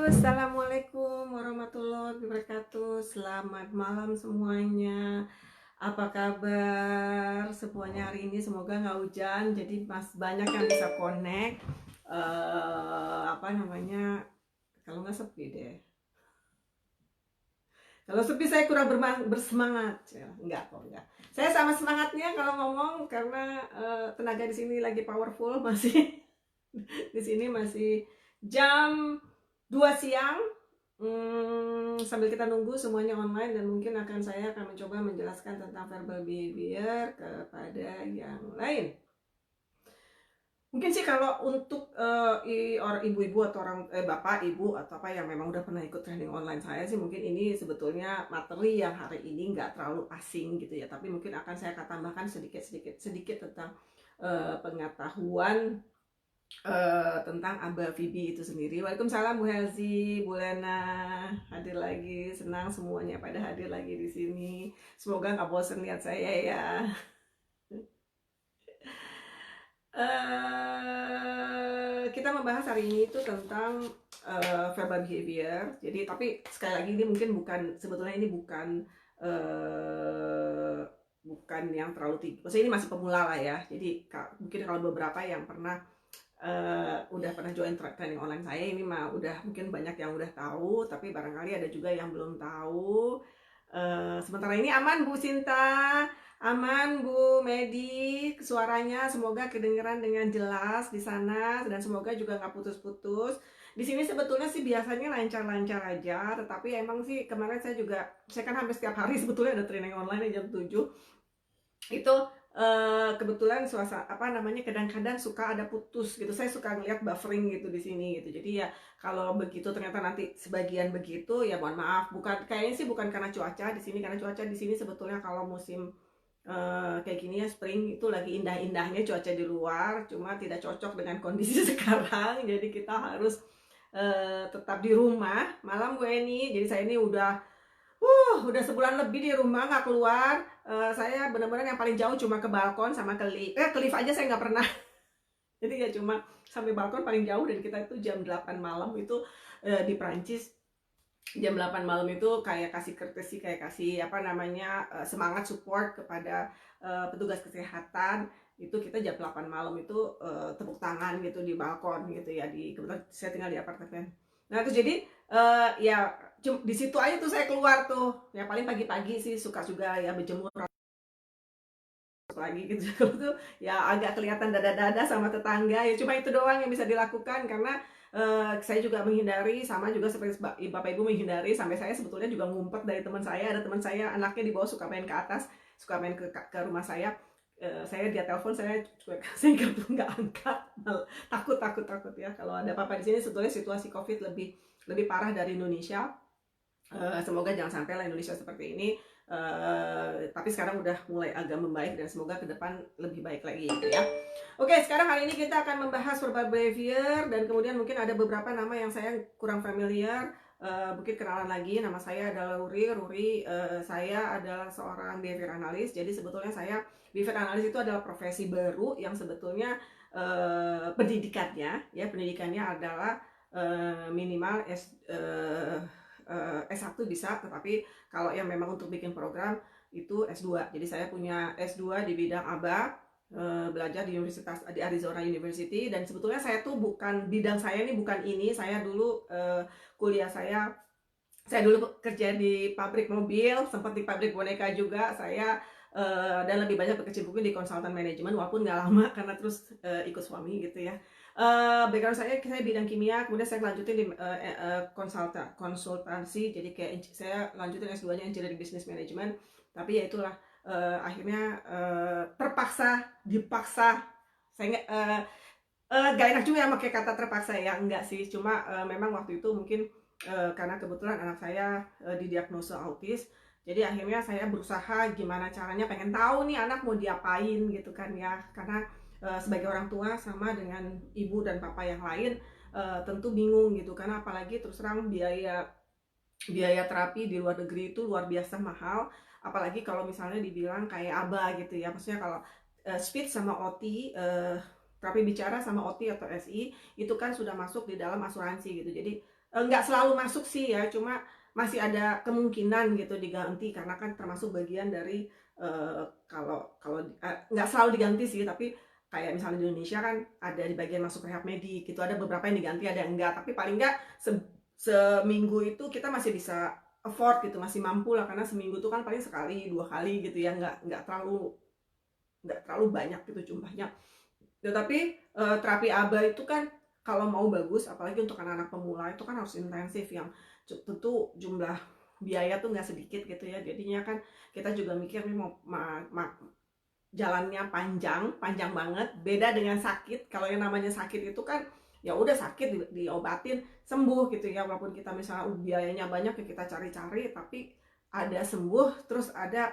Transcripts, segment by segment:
Assalamualaikum warahmatullahi wabarakatuh. Selamat malam semuanya. Apa kabar semuanya hari ini? Semoga nggak hujan, jadi banyak yang bisa connect. Apa namanya? Kalau nggak sepi deh. Kalau sepi saya kurang bersemangat. Ya, enggak kok, enggak. Saya sama semangatnya kalau ngomong karena tenaga di sini lagi powerful masih. Di sini masih jam 2 siang. Sambil kita nunggu semuanya online, dan mungkin saya akan mencoba menjelaskan tentang verbal behavior kepada yang lain. Mungkin sih kalau untuk orang ibu-ibu atau orang bapak ibu atau apa yang memang udah pernah ikut training online saya sih, mungkin ini sebetulnya materi yang hari ini nggak terlalu asing gitu ya, tapi mungkin akan saya akan tambahkan sedikit tentang pengetahuan tentang Aba Vibi itu sendiri. Waalaikumsalam Bu Helzi, Bu Lena, hadir lagi. Senang semuanya pada hadir lagi di sini. Semoga nggak bosen lihat saya ya. Kita membahas hari ini itu tentang verbal behavior. Jadi tapi sekali lagi ini mungkin sebetulnya ini bukan yang terlalu tinggi. Maksudnya ini masih pemula lah ya. Jadi mungkin kalau beberapa yang udah pernah join training online saya ini mah udah mungkin banyak yang udah tahu, tapi barangkali ada juga yang belum tahu. Sementara ini aman Bu Sinta, aman Bu Medi, suaranya semoga kedengeran dengan jelas di sana, dan semoga juga nggak putus-putus. Di sini sebetulnya sih biasanya lancar-lancar aja, tetapi emang sih kemarin saya kan hampir setiap hari sebetulnya ada training online jam 7. Itu kebetulan suasana kadang-kadang suka ada putus gitu. Saya suka ngeliat buffering gitu di sini gitu. Jadi ya kalau begitu ternyata nanti sebagian begitu ya mohon maaf. Kayaknya sih bukan karena cuaca di sini, karena cuaca di sini sebetulnya kalau musim kayak gini ya, spring itu lagi indah-indahnya cuaca di luar, cuma tidak cocok dengan kondisi sekarang. Jadi kita harus tetap di rumah. Malam Bu Eni. Jadi saya ini udah sebulan lebih di rumah nggak keluar. Saya benar-benar yang paling jauh cuma ke balkon sama ke lift aja saya nggak pernah. Jadi ya cuma sampai balkon paling jauh, dan kita itu jam 8 malam itu di Prancis. Jam 8 malam itu kayak kasih courtesy, kayak kasih semangat support kepada petugas kesehatan. Itu kita jam 8 malam itu tepuk tangan gitu di balkon gitu ya, kebetulan saya tinggal di apartemen. Nah terus jadi ya di situ aja tuh saya keluar tuh. Ya paling pagi-pagi sih suka juga ya berjemur lagi gitu. Tuh ya agak kelihatan dada-dada sama tetangga, ya cuma itu doang yang bisa dilakukan, karena saya juga menghindari, sama juga seperti Bapak Ibu menghindari, sampai saya sebetulnya juga ngumpet dari teman saya. Ada teman saya anaknya di bawah suka main ke atas, suka main ke rumah saya. Dia telepon, saya nggak angkat, takut ya. Kalau ada apa-apa di sini, sebetulnya situasi COVID lebih parah dari Indonesia. Semoga jangan sampai lah Indonesia seperti ini. Tapi sekarang udah mulai agak membaik, dan semoga ke depan lebih baik lagi gitu ya. Oke, sekarang hari ini kita akan membahas verbal behavior, dan kemudian mungkin ada beberapa nama yang saya kurang familiar. Mungkin kenalan lagi. Nama saya adalah Ruri. Saya adalah seorang behavior analyst. Jadi sebetulnya behavior analyst itu adalah profesi baru yang sebetulnya pendidikannya adalah minimal S1 bisa, tetapi kalau yang memang untuk bikin program itu S2. Jadi saya punya S2 di bidang ABA, belajar di Arizona University, dan sebetulnya saya tuh bidang saya ini bukan ini. Saya dulu kuliah saya dulu kerja di pabrik mobil, sempat di pabrik boneka juga saya, dan lebih banyak berkecimpung di konsultan manajemen, walaupun nggak lama karena terus ikut suami gitu ya. Background saya bidang kimia, kemudian saya lanjutin di konsultansi. Jadi kayak saya lanjutin S2-nya Engineering Business Management, tapi ya itulah akhirnya dipaksa. Saya gak enak juga ya pakai kata terpaksa ya, enggak sih, cuma memang waktu itu mungkin karena kebetulan anak saya didiagnosa autis. Jadi akhirnya saya berusaha gimana caranya, pengen tahu nih anak mau diapain gitu kan ya, karena sebagai orang tua sama dengan ibu dan papa yang lain tentu bingung gitu, karena apalagi terus terang biaya terapi di luar negeri itu luar biasa mahal, apalagi kalau misalnya dibilang kayak ABA gitu ya, maksudnya kalau speech sama OT, terapi bicara sama OT atau SI itu kan sudah masuk di dalam asuransi gitu. Jadi nggak selalu masuk sih ya, cuma masih ada kemungkinan gitu diganti karena kan termasuk bagian dari kalau kalau nggak selalu diganti sih, tapi kayak misalnya di Indonesia kan ada di bagian masuk rehab medik gitu, ada beberapa yang diganti ada yang enggak, tapi paling enggak seminggu itu kita masih bisa afford gitu, masih mampu lah, karena seminggu itu kan paling sekali 2 kali gitu ya, nggak terlalu banyak gitu jumlahnya. Tetapi terapi ABA itu kan kalau mau bagus, apalagi untuk anak-anak pemula itu kan harus intensif, yang tentu jumlah biaya tuh nggak sedikit gitu ya. Jadinya kan kita juga mikir nih mau jalannya panjang, panjang banget. Beda dengan sakit. Kalau yang namanya sakit itu kan ya udah sakit diobatin sembuh gitu ya. Walaupun kita misalnya biayanya banyak ya kita cari-cari, tapi ada sembuh, terus ada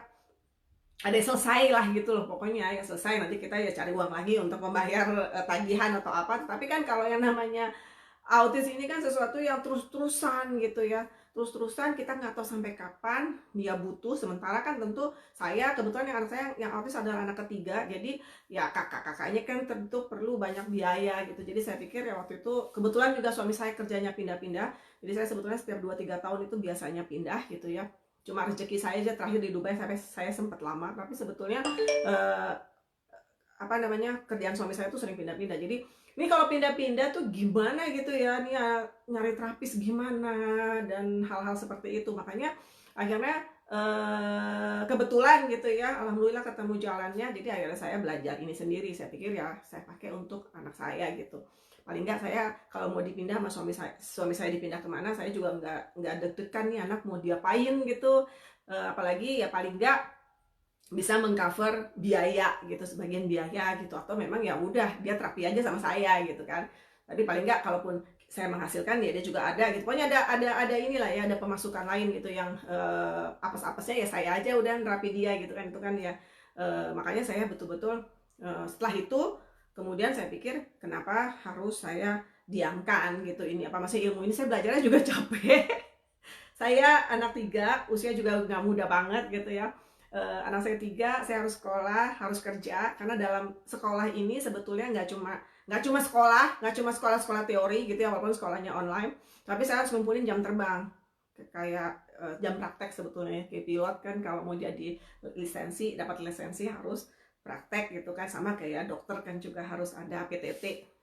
selesai lah gitu loh, pokoknya ya selesai, nanti kita ya cari uang lagi untuk membayar tagihan atau apa. Tapi kan kalau yang namanya autis ini kan sesuatu yang terus-terusan gitu ya, terus-terusan, kita nggak tahu sampai kapan dia butuh. Sementara kan tentu saya kebetulan yang anak saya yang autis adalah anak ketiga, jadi ya kakak-kakaknya kan tentu perlu banyak biaya gitu. Jadi saya pikir ya waktu itu kebetulan juga suami saya kerjanya pindah-pindah, jadi saya sebetulnya setiap 2-3 tahun itu biasanya pindah gitu ya. Cuma rezeki saya aja terakhir di Dubai sampai saya sempat lama, tapi sebetulnya eh, apa namanya, kerjaan suami saya tuh sering pindah-pindah. Jadi ini kalau pindah-pindah tuh gimana gitu ya, nih ya, nyari terapis gimana dan hal-hal seperti itu. Makanya akhirnya kebetulan gitu ya, alhamdulillah ketemu jalannya. Jadi akhirnya saya belajar ini sendiri. Saya pikir ya saya pakai untuk anak saya gitu. Paling nggak saya kalau mau dipindah sama suami saya dipindah kemana, saya juga nggak deg-degan nih anak mau diapain gitu. Apalagi ya paling nggak bisa mengcover biaya gitu, sebagian biaya gitu, atau memang ya udah dia terapi aja sama saya gitu kan. Tapi paling nggak kalaupun saya menghasilkan ya dia juga ada gitu, pokoknya ada inilah ya, ada pemasukan lain gitu yang apes-apesnya ya saya aja udah terapi dia gitu kan. Itu kan ya makanya saya betul-betul setelah itu kemudian saya pikir kenapa harus saya diamkan gitu, ini apa masih ilmu ini saya belajarnya juga capek. Saya anak tiga, usia juga nggak muda banget gitu ya. Anak saya tiga, saya harus sekolah, harus kerja, karena dalam sekolah ini sebetulnya nggak cuma sekolah teori gitu ya, walaupun sekolahnya online, tapi saya harus ngumpulin jam terbang, kayak jam praktek sebetulnya. Kayak pilot kan kalau mau jadi lisensi, dapat lisensi harus praktek gitu kan, sama kayak dokter kan juga harus ada PTT.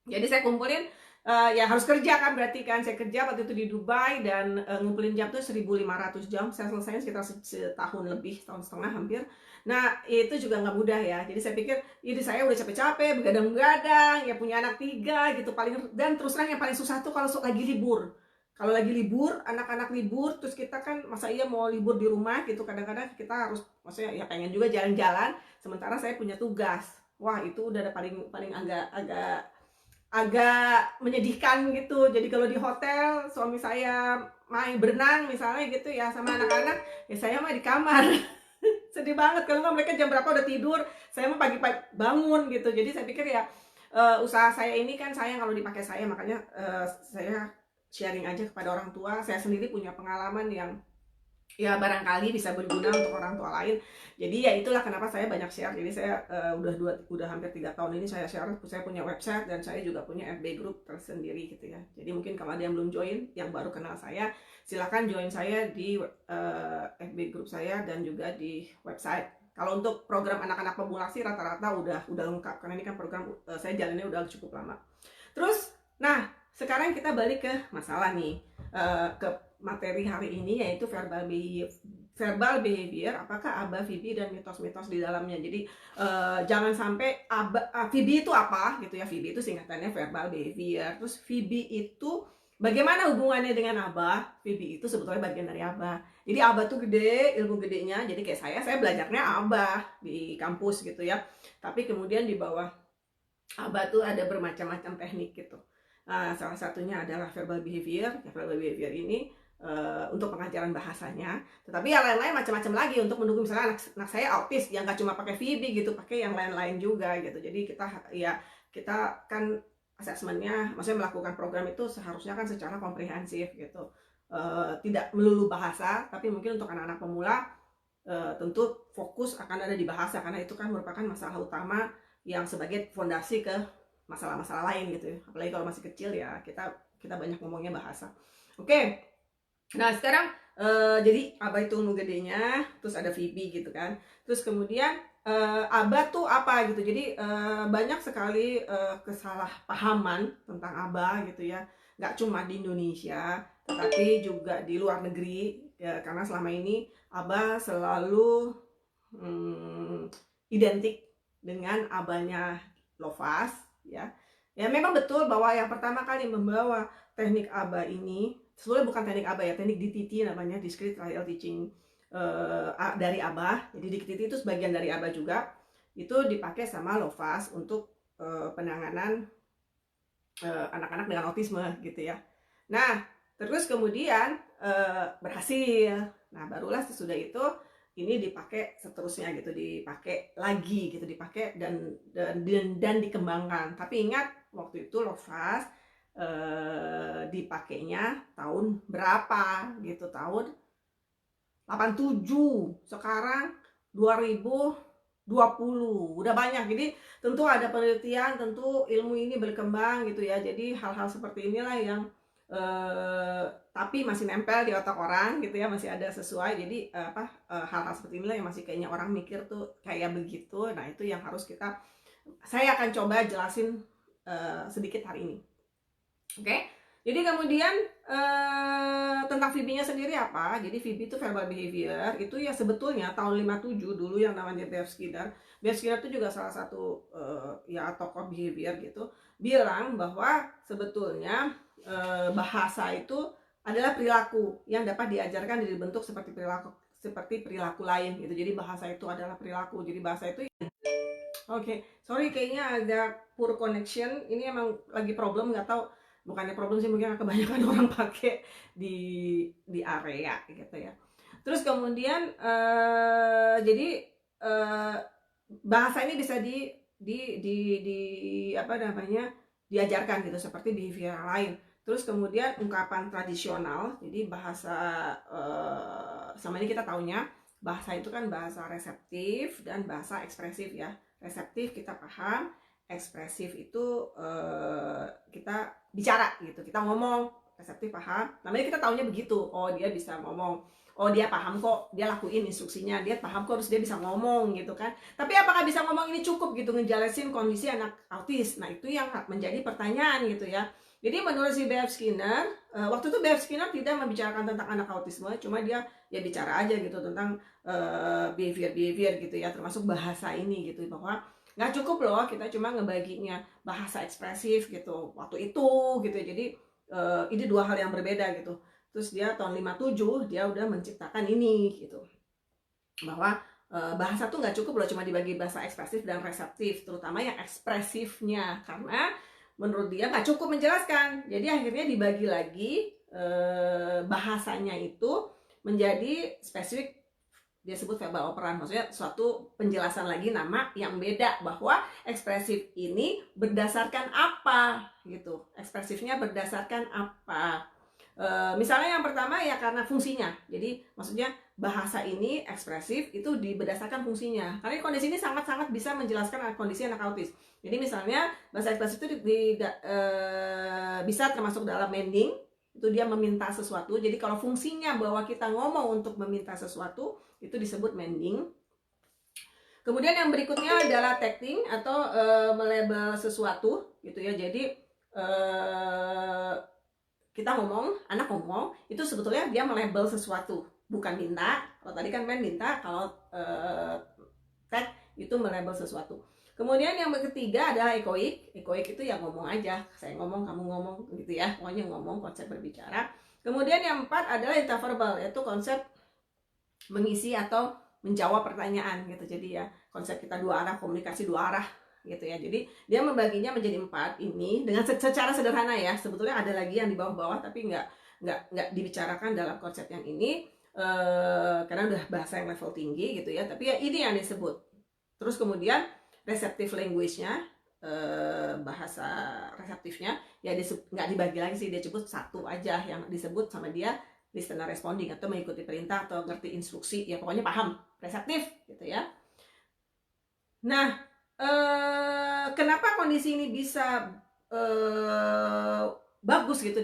Jadi saya kumpulin ya harus kerja kan, berarti kan saya kerja waktu itu di Dubai dan ngumpulin jam tuh 1.500 jam. Saya selesainya sekitar setahun lebih, setahun setengah hampir. Nah itu juga nggak mudah ya. Jadi saya pikir ini saya udah capek-capek begadang-begadang ya, punya anak tiga gitu paling. Dan terus terang yang paling susah tuh kalau lagi libur. Kalau lagi libur, anak-anak libur, terus kita kan masa iya mau libur di rumah gitu. Kadang-kadang kita harus, maksudnya ya pengen juga jalan-jalan, sementara saya punya tugas. Wah itu udah ada paling agak menyedihkan gitu. Jadi kalau di hotel suami saya main berenang misalnya gitu ya sama anak-anak, ya saya mah di kamar. Sedih banget kalau nggak mereka jam berapa udah tidur, saya mah pagi-pagi bangun gitu. Jadi saya pikir ya usaha saya ini kan sayang kalau dipakai saya, makanya saya sharing aja kepada orang tua. Saya sendiri punya pengalaman yang ya barangkali bisa berguna untuk orang tua lain. Jadi ya itulah kenapa saya banyak share. Jadi saya udah hampir 3 tahun ini saya share. Saya punya website dan saya juga punya FB group tersendiri gitu ya. Jadi mungkin kalau ada yang belum join, yang baru kenal saya, silakan join saya di FB group saya dan juga di website. Kalau untuk program anak-anak pemula sih rata-rata udah lengkap, karena ini kan program saya jalannya udah cukup lama. Terus, nah sekarang kita balik ke masalah nih, ke materi hari ini, yaitu verbal behavior. Apakah ABA, VB, dan mitos-mitos di dalamnya. Jadi jangan sampai VB itu apa gitu ya. VB itu singkatannya verbal behavior. Terus VB itu bagaimana hubungannya dengan ABA. VB itu sebetulnya bagian dari ABA. Jadi ABA tuh gede, ilmu gedenya. Jadi kayak saya belajarnya ABA di kampus gitu ya. Tapi kemudian di bawah ABA tuh ada bermacam-macam teknik gitu. Salah satunya adalah verbal behavior. Ya, verbal behavior ini untuk pengajaran bahasanya, tetapi yang lain-lain macam-macam lagi untuk mendukung. Misalnya anak saya autis, yang nggak cuma pakai VB gitu, pakai yang lain-lain juga gitu. Jadi kita kan asesmennya, maksudnya melakukan program itu seharusnya kan secara komprehensif gitu, tidak melulu bahasa, tapi mungkin untuk anak-anak pemula tentu fokus akan ada di bahasa, karena itu kan merupakan masalah utama yang sebagai fondasi ke masalah-masalah lain gitu ya. Apalagi kalau masih kecil ya, kita kita banyak ngomongnya bahasa. Oke. Nah, sekarang jadi Aba itu ilmu gedenya, terus ada Phoebe gitu kan. Terus kemudian Aba tuh apa gitu. Jadi banyak sekali kesalahpahaman tentang Aba gitu ya. Nggak cuma di Indonesia, tetapi juga di luar negeri ya, karena selama ini Aba selalu identik dengan abanya Lovas ya. Ya memang betul bahwa yang pertama kali membawa teknik Aba ini sebenarnya bukan teknik Aba ya, teknik DTT namanya, Discrete Trial Teaching dari Aba. Jadi DTT itu sebagian dari Aba juga. Itu dipakai sama Lovas untuk penanganan anak-anak dengan autisme gitu ya. Nah, terus kemudian berhasil. Nah, barulah sesudah itu ini dipakai seterusnya gitu, dipakai lagi gitu, dipakai dan dikembangkan. Tapi ingat waktu itu Lovas dipakainya tahun berapa gitu, tahun 87, sekarang 2020 udah banyak. Jadi tentu ada penelitian, tentu ilmu ini berkembang gitu ya. Jadi hal-hal seperti inilah yang tapi masih nempel di otak orang gitu ya, masih ada sesuai. Jadi hal-hal seperti inilah yang masih kayaknya orang mikir tuh kayak begitu. Nah, itu yang harus saya akan coba jelasin sedikit hari ini. Oke. Jadi kemudian tentang Phoebe-nya sendiri apa? Jadi Phoebe itu verbal behavior, itu ya sebetulnya tahun 57 dulu yang namanya Bev Skinner. Bev Skinner itu juga salah satu ya tokoh behavior gitu, bilang bahwa sebetulnya bahasa itu adalah perilaku yang dapat diajarkan dan dibentuk seperti perilaku lain gitu. Jadi bahasa itu adalah perilaku. Jadi bahasa itu Oke, sorry kayaknya agak poor connection. Ini emang lagi problem, nggak tahu, bukannya problem sih, mungkin kebanyakan orang pakai di area gitu ya. Terus kemudian jadi bahasa ini bisa apa namanya, diajarkan gitu seperti behavior lain. Terus kemudian ungkapan tradisional, jadi bahasa sama ini kita taunya bahasa itu kan bahasa reseptif dan bahasa ekspresif ya. Reseptif kita paham, ekspresif itu kita bicara gitu, kita ngomong. Reseptif paham, namanya kita taunya begitu. Oh, dia bisa ngomong, oh dia paham kok, dia lakuin instruksinya, dia paham kok, terus dia bisa ngomong gitu kan. Tapi apakah bisa ngomong ini cukup gitu ngejelasin kondisi anak autis? Nah, itu yang menjadi pertanyaan gitu ya. Jadi menurut si Bev Skinner, waktu itu Bev Skinner tidak membicarakan tentang anak autisme, cuma dia ya bicara aja gitu tentang behavior gitu ya, termasuk bahasa ini gitu, bahwa nggak cukup loh kita cuma ngebaginya bahasa ekspresif gitu waktu itu gitu. Jadi ini dua hal yang berbeda gitu. Terus dia tahun 57 dia udah menciptakan ini gitu, bahwa bahasa tuh nggak cukup loh cuma dibagi bahasa ekspresif dan reseptif, terutama yang ekspresifnya, karena menurut dia nggak cukup menjelaskan. Jadi akhirnya dibagi lagi bahasanya itu menjadi spesifik, dia sebut verbal operan, maksudnya suatu penjelasan lagi, nama yang beda, bahwa ekspresif ini berdasarkan apa gitu, ekspresifnya berdasarkan apa. Misalnya yang pertama ya karena fungsinya. Jadi maksudnya bahasa ini ekspresif itu berdasarkan fungsinya, karena kondisi ini sangat-sangat bisa menjelaskan kondisi anak autis. Jadi misalnya bahasa ekspresif itu bisa termasuk dalam mending, itu dia meminta sesuatu. Jadi kalau fungsinya bahwa kita ngomong untuk meminta sesuatu, itu disebut mending. Kemudian yang berikutnya adalah tagging atau melabel sesuatu gitu ya. Jadi kita ngomong, anak ngomong, itu sebetulnya dia melabel sesuatu, bukan minta. Kalau tadi kan minta, kalau tag itu melabel sesuatu. Kemudian yang ketiga adalah echoic. Echoic itu ya ngomong aja, saya ngomong, kamu ngomong gitu ya, pokoknya ngomong, konsep berbicara. Kemudian yang empat adalah interverbal, yaitu konsep mengisi atau menjawab pertanyaan gitu. Jadi ya konsep kita dua arah, komunikasi dua arah gitu ya. Jadi dia membaginya menjadi empat ini dengan secara sederhana ya. Sebetulnya ada lagi yang di bawah-bawah tapi nggak dibicarakan dalam konsep yang ini karena udah bahasa yang level tinggi gitu ya. Tapi ya ini yang disebut. Terus kemudian receptive language-nya, bahasa reseptifnya ya nggak dibagi lagi sih, dia sebut satu aja yang disebut sama dia, listener responding atau mengikuti perintah atau ngerti instruksi, ya pokoknya paham, reseptif gitu ya. Nah, kenapa kondisi ini bisa bagus gitu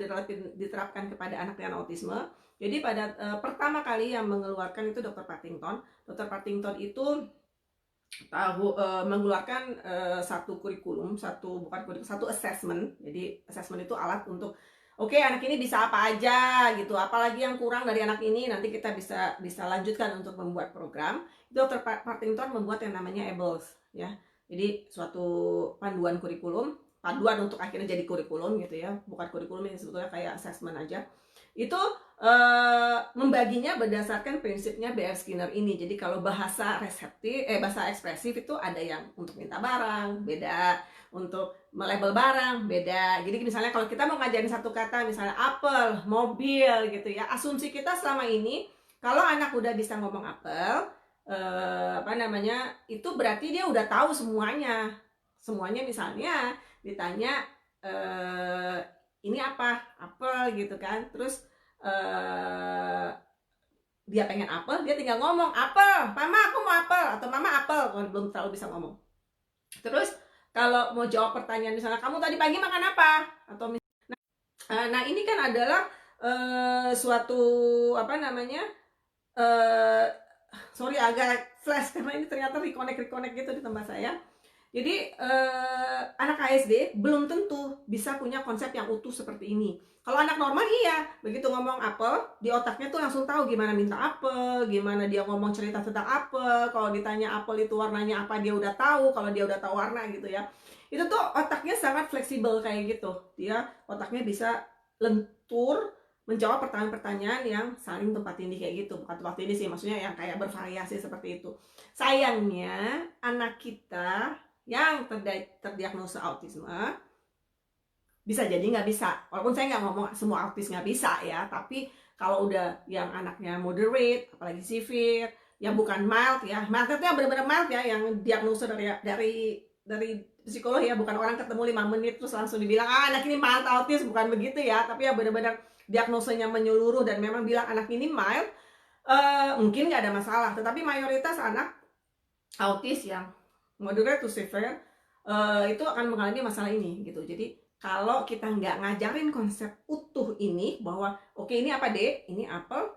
diterapkan kepada anak dengan autisme. Jadi pada pertama kali yang mengeluarkan itu Dr. Partington. Dr. Partington itu mengeluarkan satu kurikulum, satu assessment. Jadi assessment itu alat untuk oke, anak ini bisa apa aja gitu, apalagi yang kurang dari anak ini nanti kita bisa lanjutkan untuk membuat program. Dr. Partington membuat yang namanya ABLES ya. Jadi suatu panduan kurikulum, panduan untuk akhirnya jadi kurikulum gitu ya, bukan kurikulum yang sebetulnya kayak assessment aja. Itu membaginya berdasarkan prinsipnya B.F. Skinner ini. Jadi kalau bahasa bahasa ekspresif itu ada yang untuk minta barang, beda, untuk melabel barang, beda. Jadi misalnya kalau kita mau ngajarin satu kata, misalnya apel, mobil gitu ya, asumsi kita selama ini kalau anak udah bisa ngomong apel, itu berarti dia udah tahu semuanya. Semuanya misalnya ditanya ini apa? Apel gitu kan. Terus dia pengen apel, dia tinggal ngomong apel, mama aku mau apel, atau mama apel, kalau belum terlalu bisa ngomong. Terus kalau mau jawab pertanyaan misalnya kamu tadi pagi makan apa, atau nah ini kan adalah suatu sorry agak flash karena ini ternyata reconnect gitu di tempat saya. Jadi anak ASD belum tentu bisa punya konsep yang utuh seperti ini. Kalau anak normal iya, begitu ngomong apel, di otaknya tuh langsung tahu gimana minta apel, gimana dia ngomong cerita tentang apel. Kalau ditanya apel itu warnanya apa, dia udah tahu. Kalau dia udah tahu warna gitu ya, itu tuh otaknya sangat fleksibel kayak gitu. Dia otaknya bisa lentur menjawab pertanyaan-pertanyaan yang saling tempat tindih kayak gitu. Bukan tempat tindih sih, maksudnya yang kayak bervariasi seperti itu. Sayangnya anak kita yang terdiagnosa autisme bisa jadi nggak bisa, walaupun saya nggak ngomong semua autis nggak bisa ya, tapi kalau udah yang anaknya moderate, apalagi severe, yang bukan mild ya, mild itu yang benar-benar mild ya, yang diagnosa dari psikolog ya, bukan orang ketemu 5 menit terus langsung dibilang anak ini mild autis, bukan begitu ya, tapi ya benar-benar diagnosanya menyeluruh dan memang bilang anak ini mild, mungkin nggak ada masalah. Tetapi mayoritas anak autis yang moderate to severe itu akan mengalami masalah ini gitu. Jadi kalau kita nggak ngajarin konsep utuh ini, bahwa oke, ini apa dek, ini apel,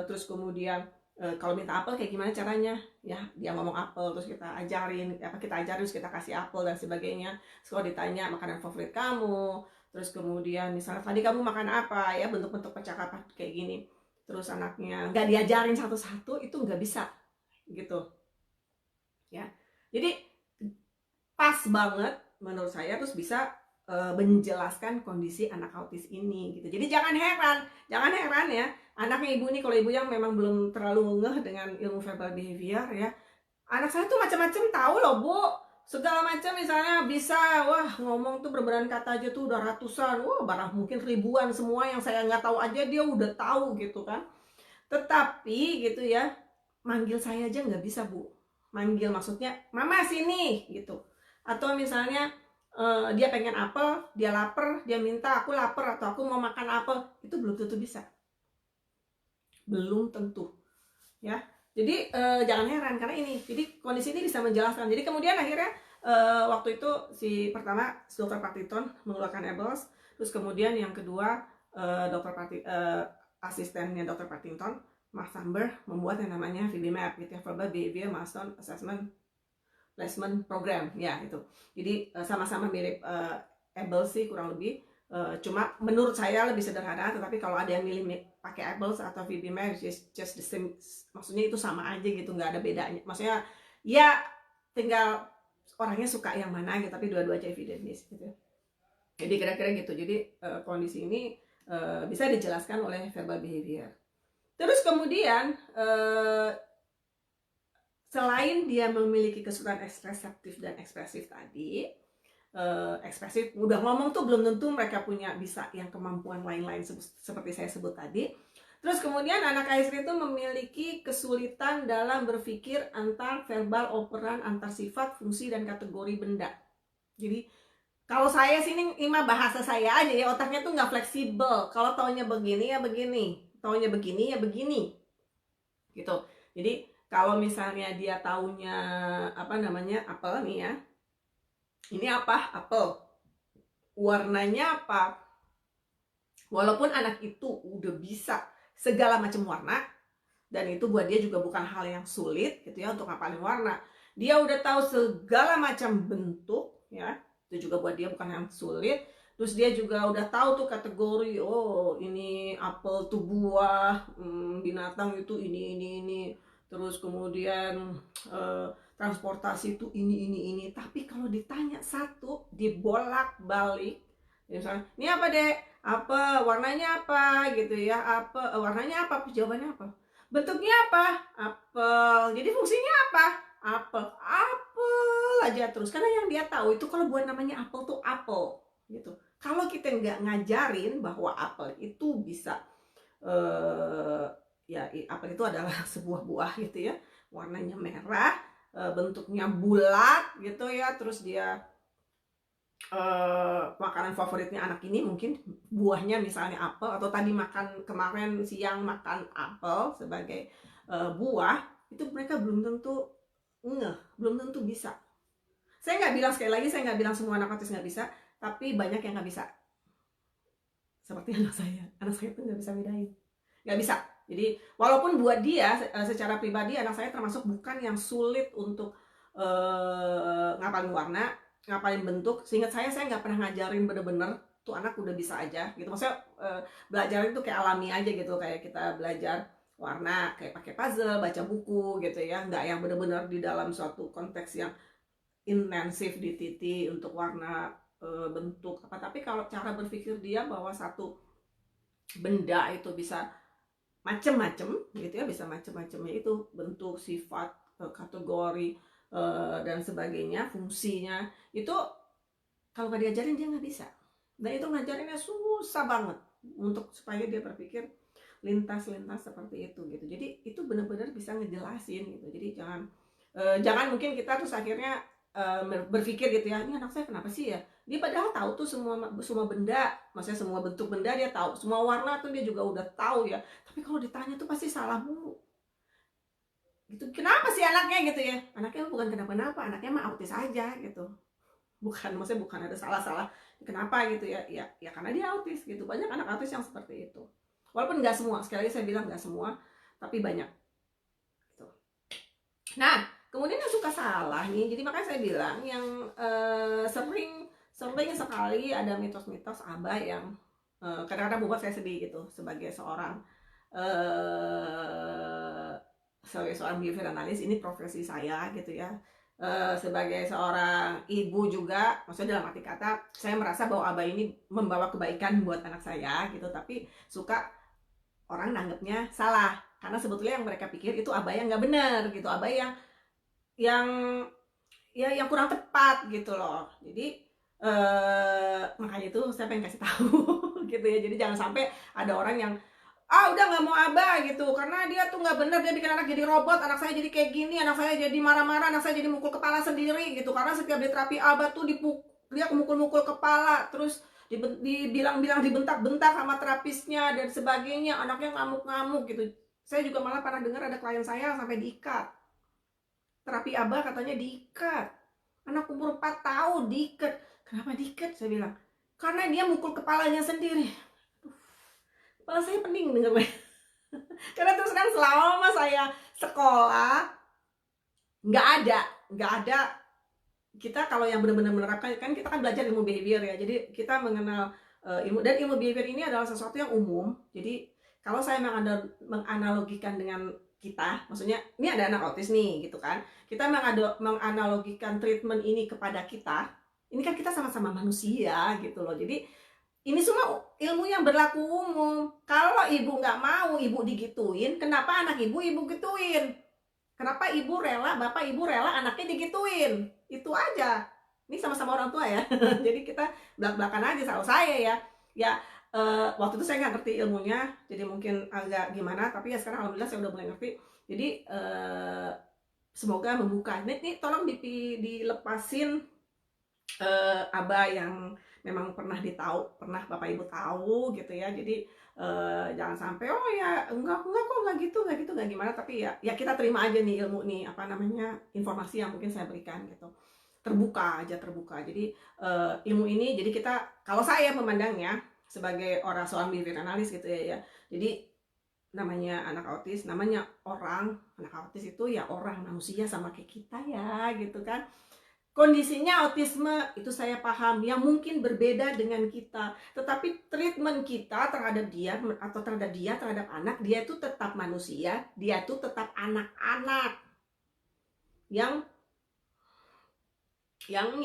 terus kemudian kalau minta apel kayak gimana caranya ya, dia ngomong apel terus kita ajarin terus kita kasih apel dan sebagainya. Terus kalau ditanya makanan favorit kamu, terus kemudian misalnya tadi kamu makan apa ya, bentuk-bentuk percakapan kayak gini, terus anaknya nggak diajarin satu-satu, itu nggak bisa gitu ya. Jadi pas banget menurut saya, terus bisa menjelaskan kondisi anak autis ini gitu. Jadi jangan heran ya, anaknya ibu nih, kalau ibu yang memang belum terlalu ngeh dengan ilmu verbal behavior ya, anak saya tuh macam-macam tahu loh bu, segala macam, misalnya bisa ngomong tuh berbadan kata aja tuh udah ratusan, barang mungkin ribuan, semua yang saya nggak tahu aja dia udah tahu gitu kan. Tetapi gitu ya, manggil saya aja nggak bisa bu, manggil maksudnya mama sini gitu, atau misalnya dia pengen apel, dia lapar, dia minta aku lapar atau aku mau makan apel, itu belum tentu bisa, belum tentu ya. Jadi jangan heran karena ini, jadi kondisi ini bisa menjelaskan. Jadi kemudian akhirnya waktu itu pertama Dr. Partington mengeluarkan ABLES, terus kemudian yang kedua asistennya Dr. Partington, Mark Samber, membuat yang namanya VB-MAP gitu ya, Verbal Behavior Milestone Assessment Placement Program ya itu. Jadi sama-sama mirip ABLES sih kurang lebih, cuma menurut saya lebih sederhana. Tetapi kalau ada yang milih pakai ABLES atau VB-MAP, just the same, maksudnya itu sama aja gitu, nggak ada bedanya. Maksudnya ya tinggal orangnya suka yang mana gitu, tapi dua-duanya evidence based gitu. Jadi kira-kira gitu. Jadi kondisi ini bisa dijelaskan oleh verbal behavior. Terus kemudian selain dia memiliki kesulitan reseptif dan ekspresif tadi, ekspresif udah ngomong tuh belum tentu mereka bisa yang kemampuan lain-lain seperti saya sebut tadi. Terus kemudian anak ASD itu memiliki kesulitan dalam berpikir antar verbal operan, antar sifat, fungsi, dan kategori benda. Jadi kalau saya sini bahasa saya aja ya, otaknya tuh nggak fleksibel. Kalau taunya begini ya begini, taunya begini ya begini gitu. Jadi kalau misalnya dia taunya apel nih ya, ini apa? Apel. Warnanya apa? Walaupun anak itu udah bisa segala macam warna, dan itu buat dia juga bukan hal yang sulit gitu ya untuk ngapalin warna. Dia udah tahu segala macam bentuk ya, itu juga buat dia bukan yang sulit. Terus dia juga udah tahu tuh kategori, oh ini apel tuh buah, binatang itu ini. Terus kemudian transportasi itu ini. Tapi kalau ditanya satu, dibolak-balik. Misalnya, ini apa dek? Apa warnanya apa gitu ya? Apa warnanya apa? Jawabannya apa? Bentuknya apa? Apel. Jadi fungsinya apa? Apel aja terus. Karena yang dia tahu itu kalau buat namanya apel tuh apel gitu. Kalau kita nggak ngajarin bahwa apel itu bisa ya apel itu adalah sebuah buah gitu ya, warnanya merah, bentuknya bulat gitu ya, terus dia makanan favoritnya anak ini mungkin buahnya misalnya apel, atau tadi makan kemarin siang makan apel sebagai buah, itu mereka belum tentu belum tentu bisa. Saya nggak bilang, sekali lagi saya nggak bilang semua anak autis nggak bisa, tapi banyak yang nggak bisa. Seperti anak saya tuh nggak bisa bedain, nggak bisa. Jadi walaupun buat dia secara pribadi anak saya termasuk bukan yang sulit untuk ngapalin warna, ngapalin bentuk. Seingat saya nggak pernah ngajarin bener-bener tuh anak udah bisa aja gitu. Maksudnya belajar itu kayak alami aja gitu, kayak kita belajar warna kayak pakai puzzle, baca buku gitu ya, nggak yang bener-bener di dalam suatu konteks yang intensif dititi untuk warna bentuk apa. Tapi kalau cara berpikir dia bahwa satu benda itu bisa macem-macem gitu ya, bisa macem-macemnya itu bentuk, sifat, kategori dan sebagainya, fungsinya itu kalau nggak diajarin dia nggak bisa. Dan itu ngajarinnya susah banget untuk supaya dia berpikir lintas-lintas seperti itu gitu. Jadi itu benar-benar bisa ngejelasin gitu. Jadi jangan mungkin kita terus akhirnya berpikir gitu ya, ini anak saya kenapa sih ya, dia padahal tahu tuh semua benda, maksudnya semua bentuk benda dia tahu, semua warna tuh dia juga udah tahu ya, tapi kalau ditanya tuh pasti salah mulu gitu. Kenapa sih anaknya gitu ya, anaknya bukan kenapa-napa, anaknya mah autis aja gitu, maksudnya bukan ada salah-salah kenapa gitu ya, ya karena dia autis gitu. Banyak anak autis yang seperti itu, walaupun nggak semua, sekali lagi saya bilang nggak semua, tapi banyak gitu. Nah kemudian yang suka salah nih, jadi makanya saya bilang yang sering sekali ada mitos-mitos ABA yang kadang-kadang membuat saya sedih gitu sebagai seorang behavior analis. Ini profesi saya gitu ya, sebagai seorang ibu juga, maksudnya dalam arti kata saya merasa bahwa ABA ini membawa kebaikan buat anak saya gitu, tapi suka orang nanggepnya salah karena sebetulnya yang mereka pikir itu ABA yang nggak benar gitu, ABA yang kurang tepat gitu loh. Jadi makanya itu saya pengen kasih tahu gitu ya. Jadi jangan sampai ada orang yang udah nggak mau ABA gitu karena dia tuh nggak bener, dia bikin anak jadi robot, anak saya jadi kayak gini, anak saya jadi marah-marah, anak saya jadi mukul kepala sendiri gitu, karena setiap di terapi ABA tuh dia mukul-mukul kepala, terus dibilang-bilang dibentak-bentak sama terapisnya dan sebagainya, anaknya ngamuk-ngamuk gitu. Saya juga malah pernah dengar ada klien saya sampai diikat. Terapi ABA katanya diikat. Anak umur 4 tahun diikat. Kenapa diikat? Saya bilang, karena dia mukul kepalanya sendiri. Kepala saya pening dengarnya. Karena terus kan selama saya sekolah nggak ada kita kalau yang benar-benar menerapkan, kan kita kan belajar ilmu behavior ya. Jadi kita mengenal ilmu behavior ini adalah sesuatu yang umum. Jadi kalau saya menganalogikan dengan kita, maksudnya ini ada anak autis nih gitu kan, kita menganalogikan treatment ini kepada kita, ini kan kita sama-sama manusia gitu loh. Jadi ini semua ilmu yang berlaku umum. Kalau ibu nggak mau ibu digituin, kenapa anak ibu gituin? Kenapa ibu rela, bapak ibu rela anaknya digituin? Itu aja. Ini sama-sama orang tua ya. Jadi kita belak-belakan aja. Kalau saya ya waktu itu saya nggak ngerti ilmunya, jadi mungkin agak gimana, tapi ya sekarang alhamdulillah saya udah mulai ngerti. Jadi semoga membuka. Ini tolong dilepasin ABA yang memang pernah bapak ibu tahu gitu ya. Jadi jangan sampai enggak kok nggak gitu nggak gimana, tapi ya kita terima aja nih ilmu nih, informasi yang mungkin saya berikan gitu, terbuka. Jadi ilmu ini, jadi kita, kalau saya memandangnya, sebagai orang seorang behavior analis gitu ya. Jadi namanya anak autis, namanya orang, anak autis itu ya orang manusia sama kayak kita ya gitu kan. Kondisinya autisme itu saya paham yang mungkin berbeda dengan kita, tetapi treatment kita terhadap dia atau terhadap anak, dia itu tetap manusia, dia itu tetap anak-anak yang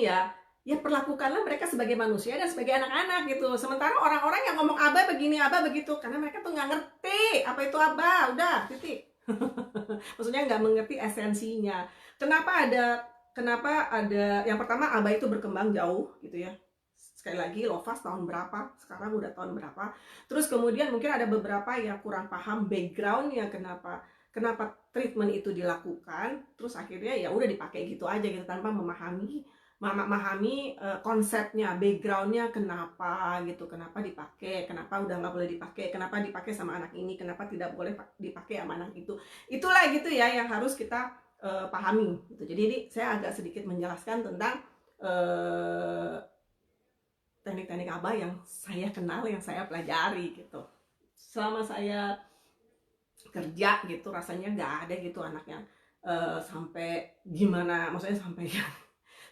ya perlakukanlah mereka sebagai manusia dan sebagai anak-anak gitu. Sementara orang-orang yang ngomong abah begini abah begitu, karena mereka tuh nggak ngerti apa itu abah, udah titik. Maksudnya nggak mengerti esensinya. Kenapa ada yang pertama abah itu berkembang jauh gitu ya. Sekali lagi Lovas tahun berapa, sekarang udah tahun berapa. Terus kemudian mungkin ada beberapa yang kurang paham backgroundnya kenapa treatment itu dilakukan, terus akhirnya ya udah dipakai gitu aja gitu tanpa memahami konsepnya, backgroundnya kenapa gitu, kenapa dipakai, kenapa udah nggak boleh dipakai, kenapa dipakai sama anak ini, kenapa tidak boleh dipakai sama anak itu. Itulah gitu ya yang harus kita pahami gitu. Jadi saya agak sedikit menjelaskan tentang teknik-teknik ABA yang saya kenal, yang saya pelajari gitu. Selama saya kerja gitu rasanya nggak ada gitu anak yang sampai gimana, maksudnya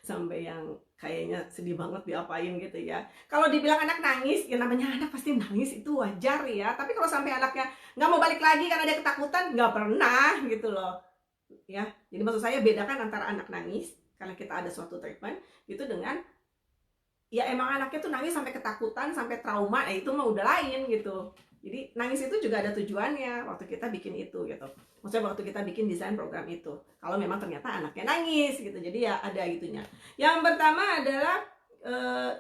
sampai yang kayaknya sedih banget diapain gitu ya. Kalau dibilang anak nangis, ya namanya anak pasti nangis, itu wajar ya. Tapi kalau sampai anaknya nggak mau balik lagi karena dia ketakutan, nggak pernah gitu loh. Ya, jadi maksud saya bedakan antara anak nangis karena kita ada suatu treatment gitu dengan ya emang anaknya tuh nangis sampai ketakutan, sampai trauma, itu mah udah lain gitu. Jadi nangis itu juga ada tujuannya waktu kita bikin itu gitu. Maksudnya waktu kita bikin desain program itu. Kalau memang ternyata anaknya nangis gitu. Jadi ya ada gitunya. Yang pertama adalah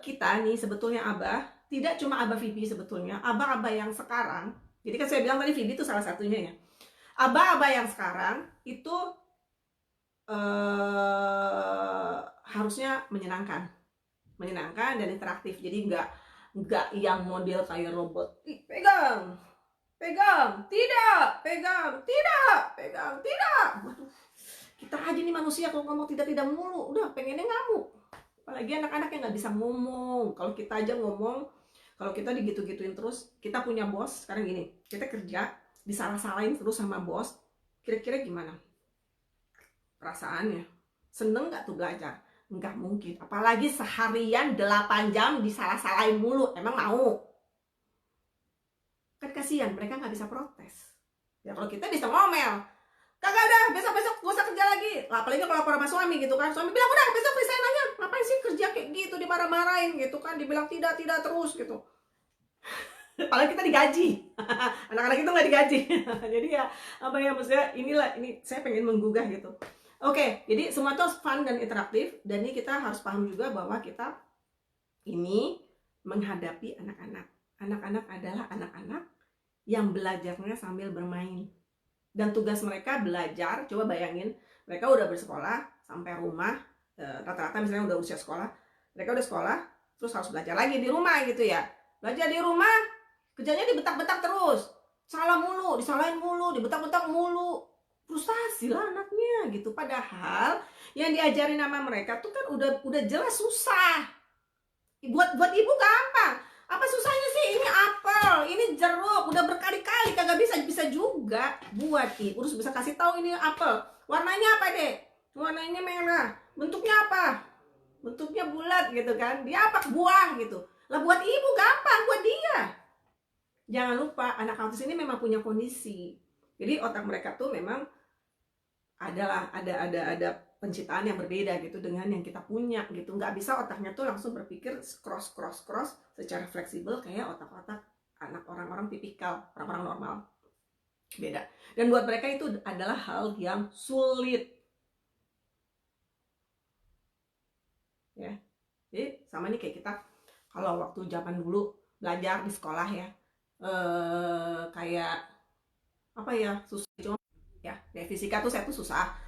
kita nih sebetulnya abah, tidak cuma abah Vivi sebetulnya. Abah-abah yang sekarang. Jadi kan saya bilang tadi Vivi itu salah satunya ya. Abah-abah yang sekarang itu harusnya menyenangkan dan interaktif. Jadi nggak yang model kayak robot. Pegang, tidak, pegang, tidak. Waduh, kita aja nih manusia kalau ngomong tidak mulu, udah pengennya ngamuk. Apalagi anak-anak yang nggak bisa ngomong. Kalau kita aja ngomong, kalau kita digitu-gituin terus, kita punya bos. Sekarang gini, kita kerja disalah-salahin terus sama bos. Kira-kira gimana perasaannya? Seneng nggak tuh belajar? Nggak mungkin, apalagi seharian 8 jam disalah-salahin mulu, emang mau? Kan kasihan, mereka nggak bisa protes. Ya kalau kita bisa ngomel, kagak udah, besok-besok gak usah kerja lagi. Apalagi kalau lapor sama suami gitu kan, suami bilang udah besok resign aja, ngapain sih kerja kayak gitu, dimarah-marahin gitu kan, dibilang tidak terus gitu. Padahal kita digaji, anak-anak itu nggak digaji. Jadi ya apa ya, maksudnya ini saya pengen menggugah gitu. Oke, jadi semua itu fun dan interaktif, dan ini kita harus paham juga bahwa kita ini menghadapi anak-anak. Anak-anak adalah anak-anak yang belajarnya sambil bermain. Dan tugas mereka belajar, coba bayangin, mereka udah bersekolah sampai rumah, rata-rata misalnya udah usia sekolah, mereka udah sekolah, terus harus belajar lagi di rumah gitu ya. Belajar di rumah, kerjanya dibetak-betak terus, salah mulu, disalahin mulu, dibetak-betak mulu. Frustasi lah anaknya gitu. Padahal yang diajarin sama mereka tuh kan udah jelas susah. Buat ibu gampang. Apa susahnya sih? Ini apel, ini jeruk, udah berkali-kali kagak bisa juga buat ibu. Terus bisa kasih tahu ini apel. Warnanya apa, Dek? Warnanya merah. Bentuknya apa? Bentuknya bulat gitu kan. Dia apa? Buah gitu. Lah buat ibu gampang, buat dia. Jangan lupa anak autis ini memang punya kondisi. Jadi otak mereka tuh memang ada penciptaan yang berbeda gitu dengan yang kita punya gitu. Nggak bisa otaknya tuh langsung berpikir cross secara fleksibel kayak otak-otak anak orang-orang tipikal, orang-orang normal. Beda. Dan buat mereka itu adalah hal yang sulit. Ya. Jadi sama nih kayak kita kalau waktu zaman dulu belajar di sekolah ya. Kayak apa ya, susah cuma ya, kayak fisika tuh saya tuh susah,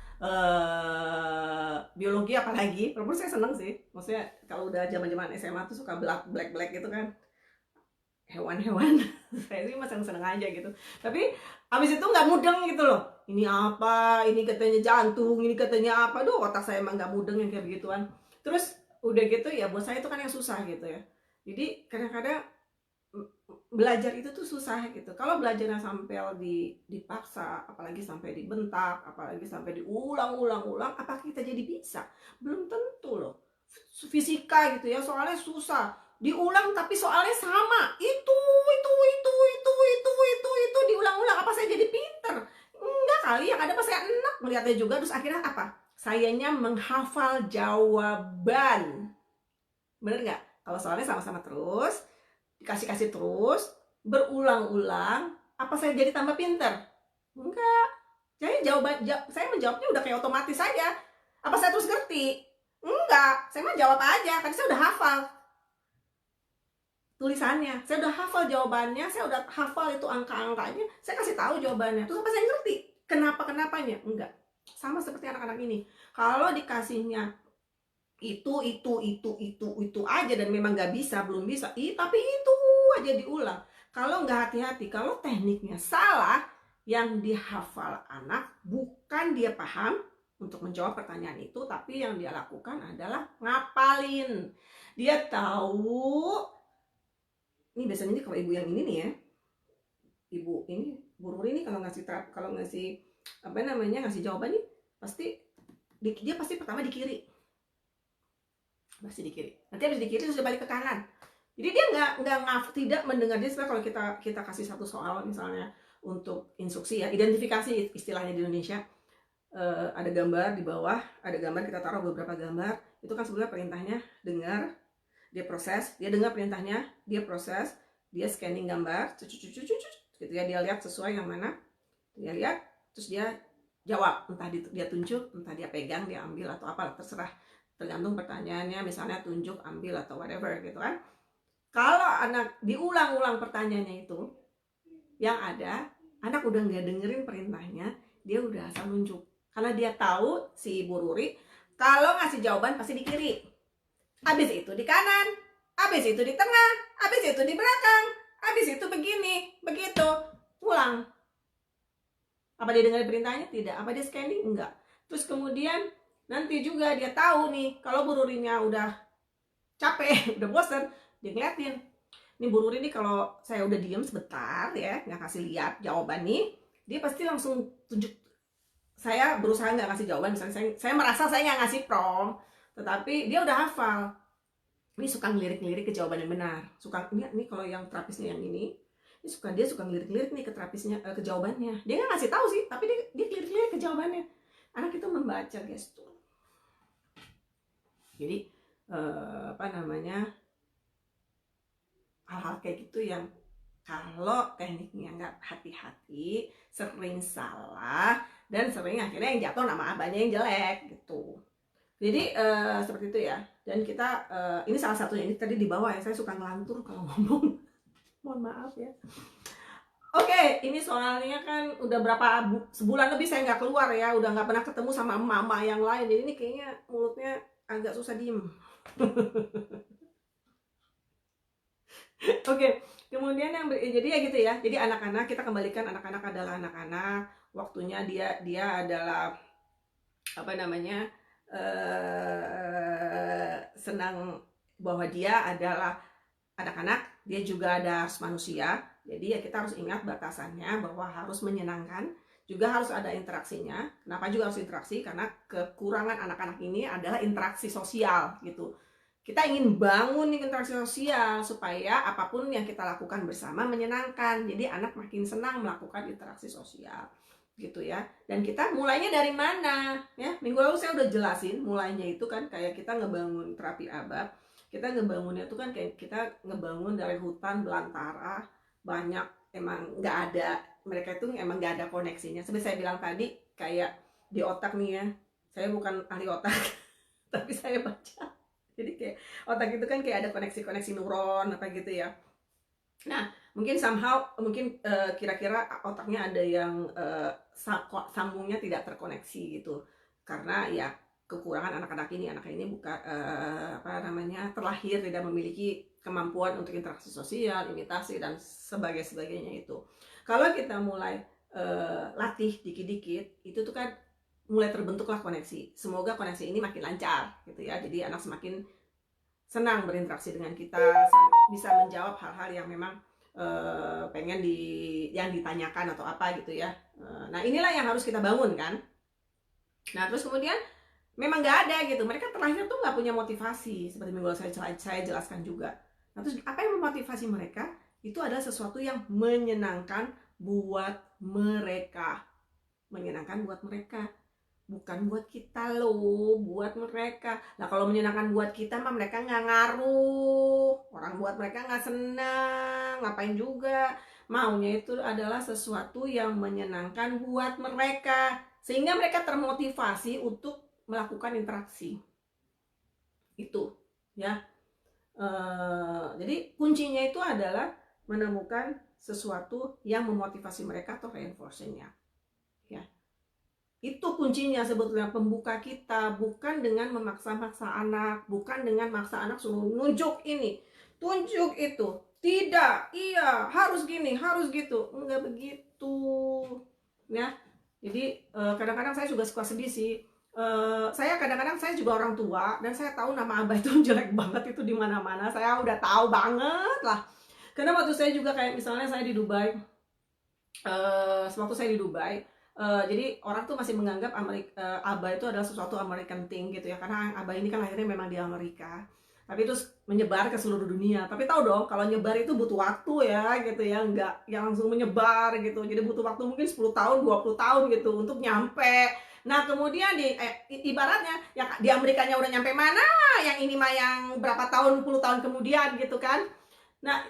biologi apalagi, walaupun saya seneng sih, maksudnya kalau udah zaman SMA tuh suka black gitu kan, hewan saya sih masih seneng aja gitu. Tapi abis itu nggak mudeng gitu loh, ini apa, ini katanya jantung, ini katanya apa, otak saya emang nggak mudeng yang kayak begituan. Terus udah gitu ya buat saya itu kan yang susah gitu ya. Jadi kadang-kadang belajar itu tuh susah gitu. Kalau belajarnya sampai dipaksa, apalagi sampai dibentak, apalagi sampai diulang-ulang-ulang, apa kita jadi bisa? Belum tentu loh. Fisika gitu ya, soalnya susah. Diulang tapi soalnya sama. Itu diulang-ulang. Apa saya jadi pinter? Enggak kali, yang ada pas saya enak melihatnya juga. Terus akhirnya apa? Sayanya menghafal jawaban. Bener nggak? Kalau soalnya sama-sama terus, dikasih-kasih terus, berulang-ulang, apa saya jadi tambah pinter? Enggak. Saya menjawabnya udah kayak otomatis saja. Apa saya terus ngerti? Enggak. Saya mah jawab aja, karena saya udah hafal tulisannya, saya udah hafal jawabannya, saya udah hafal itu angka-angkanya, saya kasih tahu jawabannya. Terus apa saya ngerti? Kenapanya? Enggak. Sama seperti anak-anak ini. Kalau dikasihnya itu aja dan memang nggak bisa, belum bisa, tapi itu aja diulang. Kalau nggak hati-hati, kalau tekniknya salah, yang dihafal anak bukan dia paham untuk menjawab pertanyaan itu, tapi yang dia lakukan adalah ngapalin. Dia tahu, ini biasanya ini kalau ibu yang ini nih ya, ibu ini Bu Ruri ini kalau ngasih ngasih jawaban nih, pasti dia pasti pertama di kiri. Masih di kiri. Nanti habis di kiri terus dia balik ke kanan. Jadi dia tidak mendengar. Jadi sebenarnya kalau kita kasih satu soal misalnya untuk instruksi ya, identifikasi istilahnya di Indonesia, ada gambar di bawah, ada gambar, kita taruh beberapa gambar. Itu kan sebenarnya perintahnya dengar, dia proses, dia dengar perintahnya, dia proses, dia scanning gambar, gitu ya, dia lihat sesuai yang mana, dia lihat, terus dia jawab, entah dia tunjuk, entah dia pegang, dia ambil atau apa, terserah. Tergantung pertanyaannya, misalnya tunjuk, ambil, atau whatever gitu kan. Kalau anak diulang-ulang pertanyaannya itu, yang ada, anak udah nggak dengerin perintahnya, dia udah asal nunjuk. Karena dia tahu, si Bu Ruri, kalau ngasih jawaban pasti di kiri. Habis itu di kanan, habis itu di tengah, habis itu di belakang, habis itu begini, begitu, ulang. Apa dia dengerin perintahnya? Tidak. Apa dia scanning? Enggak. Terus kemudian nanti juga dia tahu nih, kalau Bu Rurinya udah capek, udah bosan, dia ngeliatin. Nih Bu Ruri nih kalau saya udah diem sebentar ya, nggak kasih lihat jawaban nih, dia pasti langsung tunjuk. Saya berusaha nggak ngasih jawaban, misalnya saya merasa saya nggak ngasih prompt, tetapi dia udah hafal. Ini suka ngelirik-ngelirik ke jawaban yang benar. Suka ini kalau yang terapisnya yang ini dia suka ngelirik-ngelirik nih ke terapisnya, ke jawabannya. Dia nggak ngasih tahu sih, tapi dia ngelirik-ngelirik ke jawabannya. Anak itu membaca gestur. Jadi hal-hal kayak gitu yang kalau tekniknya nggak hati-hati sering salah dan sering akhirnya yang jatuh nama abahnya yang jelek gitu. Jadi seperti itu ya. Dan kita ini salah satunya, ini tadi di bawah ya, saya suka ngelantur kalau ngomong. Mohon maaf ya. Oke, ini soalnya kan udah sebulan lebih saya nggak keluar ya, udah nggak pernah ketemu sama mama yang lain. Jadi ini kayaknya mulutnya agak susah diem. Oke, kemudian jadi ya gitu ya. Jadi anak-anak, kita kembalikan anak-anak adalah anak-anak. Waktunya dia adalah senang bahwa dia adalah anak-anak, dia juga ada manusia. Jadi ya kita harus ingat batasannya, bahwa harus menyenangkan, juga harus ada interaksinya. Kenapa juga harus interaksi? Karena kekurangan anak-anak ini adalah interaksi sosial gitu. Kita ingin bangun interaksi sosial supaya apapun yang kita lakukan bersama menyenangkan. Jadi anak makin senang melakukan interaksi sosial gitu ya. Dan kita mulainya dari mana ya? Minggu lalu saya udah jelasin mulainya itu kan kayak kita ngebangun terapi ABAP. Kita ngebangunnya itu kan kayak kita ngebangun dari hutan belantara, banyak emang nggak ada, mereka itu emang nggak ada koneksinya. Seperti saya bilang tadi, kayak di otak nih ya, saya bukan ahli otak tapi saya baca. Jadi kayak otak itu kan kayak ada koneksi-koneksi neuron apa gitu ya. Nah, mungkin kira-kira otaknya ada yang sambungnya tidak terkoneksi gitu. Karena ya kekurangan anak-anak ini bukan terlahir tidak memiliki kemampuan untuk interaksi sosial, imitasi dan sebagainya itu. Kalau kita mulai latih dikit-dikit, itu tuh kan mulai terbentuklah koneksi. Semoga koneksi ini makin lancar gitu ya. Jadi anak semakin senang berinteraksi dengan kita, bisa menjawab hal-hal yang memang pengen yang ditanyakan atau apa gitu ya. Nah inilah yang harus kita bangun kan. Nah terus kemudian memang nggak ada gitu, mereka terlahir tuh nggak punya motivasi, seperti minggu lalu saya jelaskan juga. Nah terus apa yang memotivasi mereka? Itu adalah sesuatu yang menyenangkan buat mereka, bukan buat kita loh, buat mereka. Nah kalau menyenangkan buat kita mah mereka nggak ngaruh, orang buat mereka nggak senang, ngapain juga. Maunya itu adalah sesuatu yang menyenangkan buat mereka, sehingga mereka termotivasi untuk melakukan interaksi itu ya. Jadi kuncinya itu adalah menemukan sesuatu yang memotivasi mereka atau reinforcingnya ya. Itu kuncinya sebetulnya, pembuka kita, bukan dengan memaksa-maksa anak, bukan dengan maksa anak suruh nunjuk ini, tunjuk itu, tidak, iya, harus gini, harus gitu. Enggak begitu ya. Jadi kadang-kadang saya juga suka sedih sih. Saya kadang-kadang saya juga orang tua dan saya tahu nama abah itu jelek banget itu di mana-mana. Saya udah tahu banget lah. Karena waktu saya juga kayak misalnya saya di Dubai, sewaktu saya di Dubai, jadi orang tuh masih menganggap ABBA itu adalah sesuatu American thing gitu ya, karena ABBA ini kan lahirnya memang di Amerika, tapi terus menyebar ke seluruh dunia. Tapi tahu dong kalau nyebar itu butuh waktu ya gitu ya, nggak yang langsung menyebar gitu. Jadi butuh waktu mungkin 10 tahun, 20 tahun gitu untuk nyampe. Nah kemudian ibaratnya yang di Amerikanya udah nyampe mana, yang ini mah yang berapa tahun, puluh tahun kemudian gitu kan. Nah,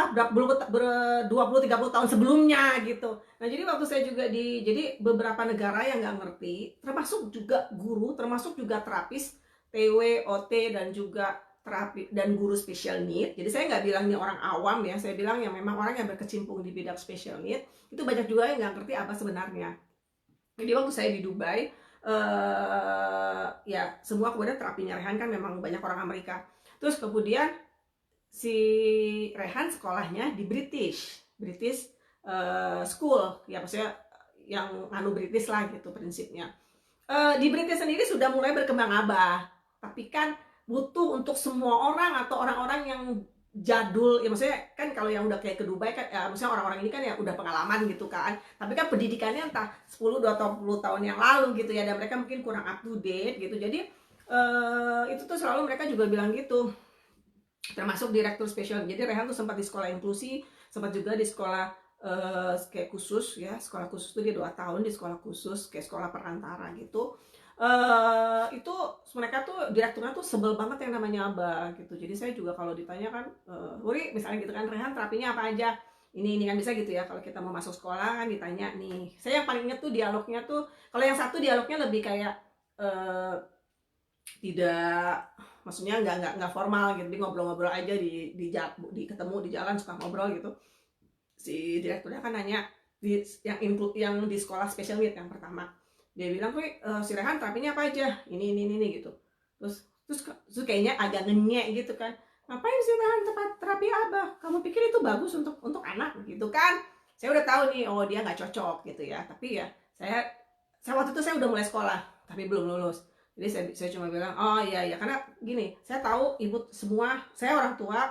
20-30 tahun sebelumnya gitu. Nah, jadi waktu saya juga jadi beberapa negara yang nggak ngerti, termasuk juga guru, termasuk juga terapis, TW, OT, dan juga terapi dan guru special need. Jadi saya nggak bilang ini orang awam ya, saya bilang yang memang orang yang berkecimpung di bidang special need. Itu banyak juga yang nggak ngerti apa sebenarnya. Jadi waktu saya di Dubai, ya semua kemudian terapinya Rehan kan memang banyak orang Amerika. Terus kemudian si Rehan sekolahnya di British school ya, maksudnya yang British lah gitu prinsipnya. Di British sendiri sudah mulai berkembang abah, tapi kan butuh untuk semua orang atau orang-orang yang jadul ya, maksudnya kan kalau yang udah kayak ke Dubai kan ya, maksudnya orang-orang ini kan ya udah pengalaman gitu kan, tapi kan pendidikannya entah 10 atau 20 tahun yang lalu gitu ya, dan mereka mungkin kurang up to date gitu. Jadi itu tuh selalu mereka juga bilang gitu, termasuk direktur spesial. Jadi Rehan tuh sempat di sekolah inklusi, sempat juga di sekolah kayak khusus ya. Sekolah khusus tuh dia 2 tahun di sekolah khusus kayak sekolah perantara gitu. Itu mereka tuh direkturnya tuh sebel banget yang namanya abah gitu. Jadi saya juga kalau ditanya kan, Wuri misalnya gitu kan, Rehan terapinya apa aja, ini kan bisa gitu ya. Kalau kita mau masuk sekolah kan ditanya nih, saya yang paling inget tuh dialognya tuh, kalau yang satu dialognya lebih kayak tidak, maksudnya nggak formal gitu, di ngobrol-ngobrol aja di ketemu di jalan suka ngobrol gitu. Si direkturnya kan nanya yang di sekolah special need yang pertama, dia bilang si Rehan terapinya apa aja, ini gitu. Terus kayaknya agak ngenyek gitu kan, ngapain sih Rehan terapi abah, kamu pikir itu bagus untuk anak gitu kan. Saya udah tahu nih, oh dia nggak cocok gitu ya. Tapi ya saya waktu itu saya udah mulai sekolah tapi belum lulus. Jadi saya cuma bilang, oh iya, karena gini, saya tahu ibu semua, saya orang tua,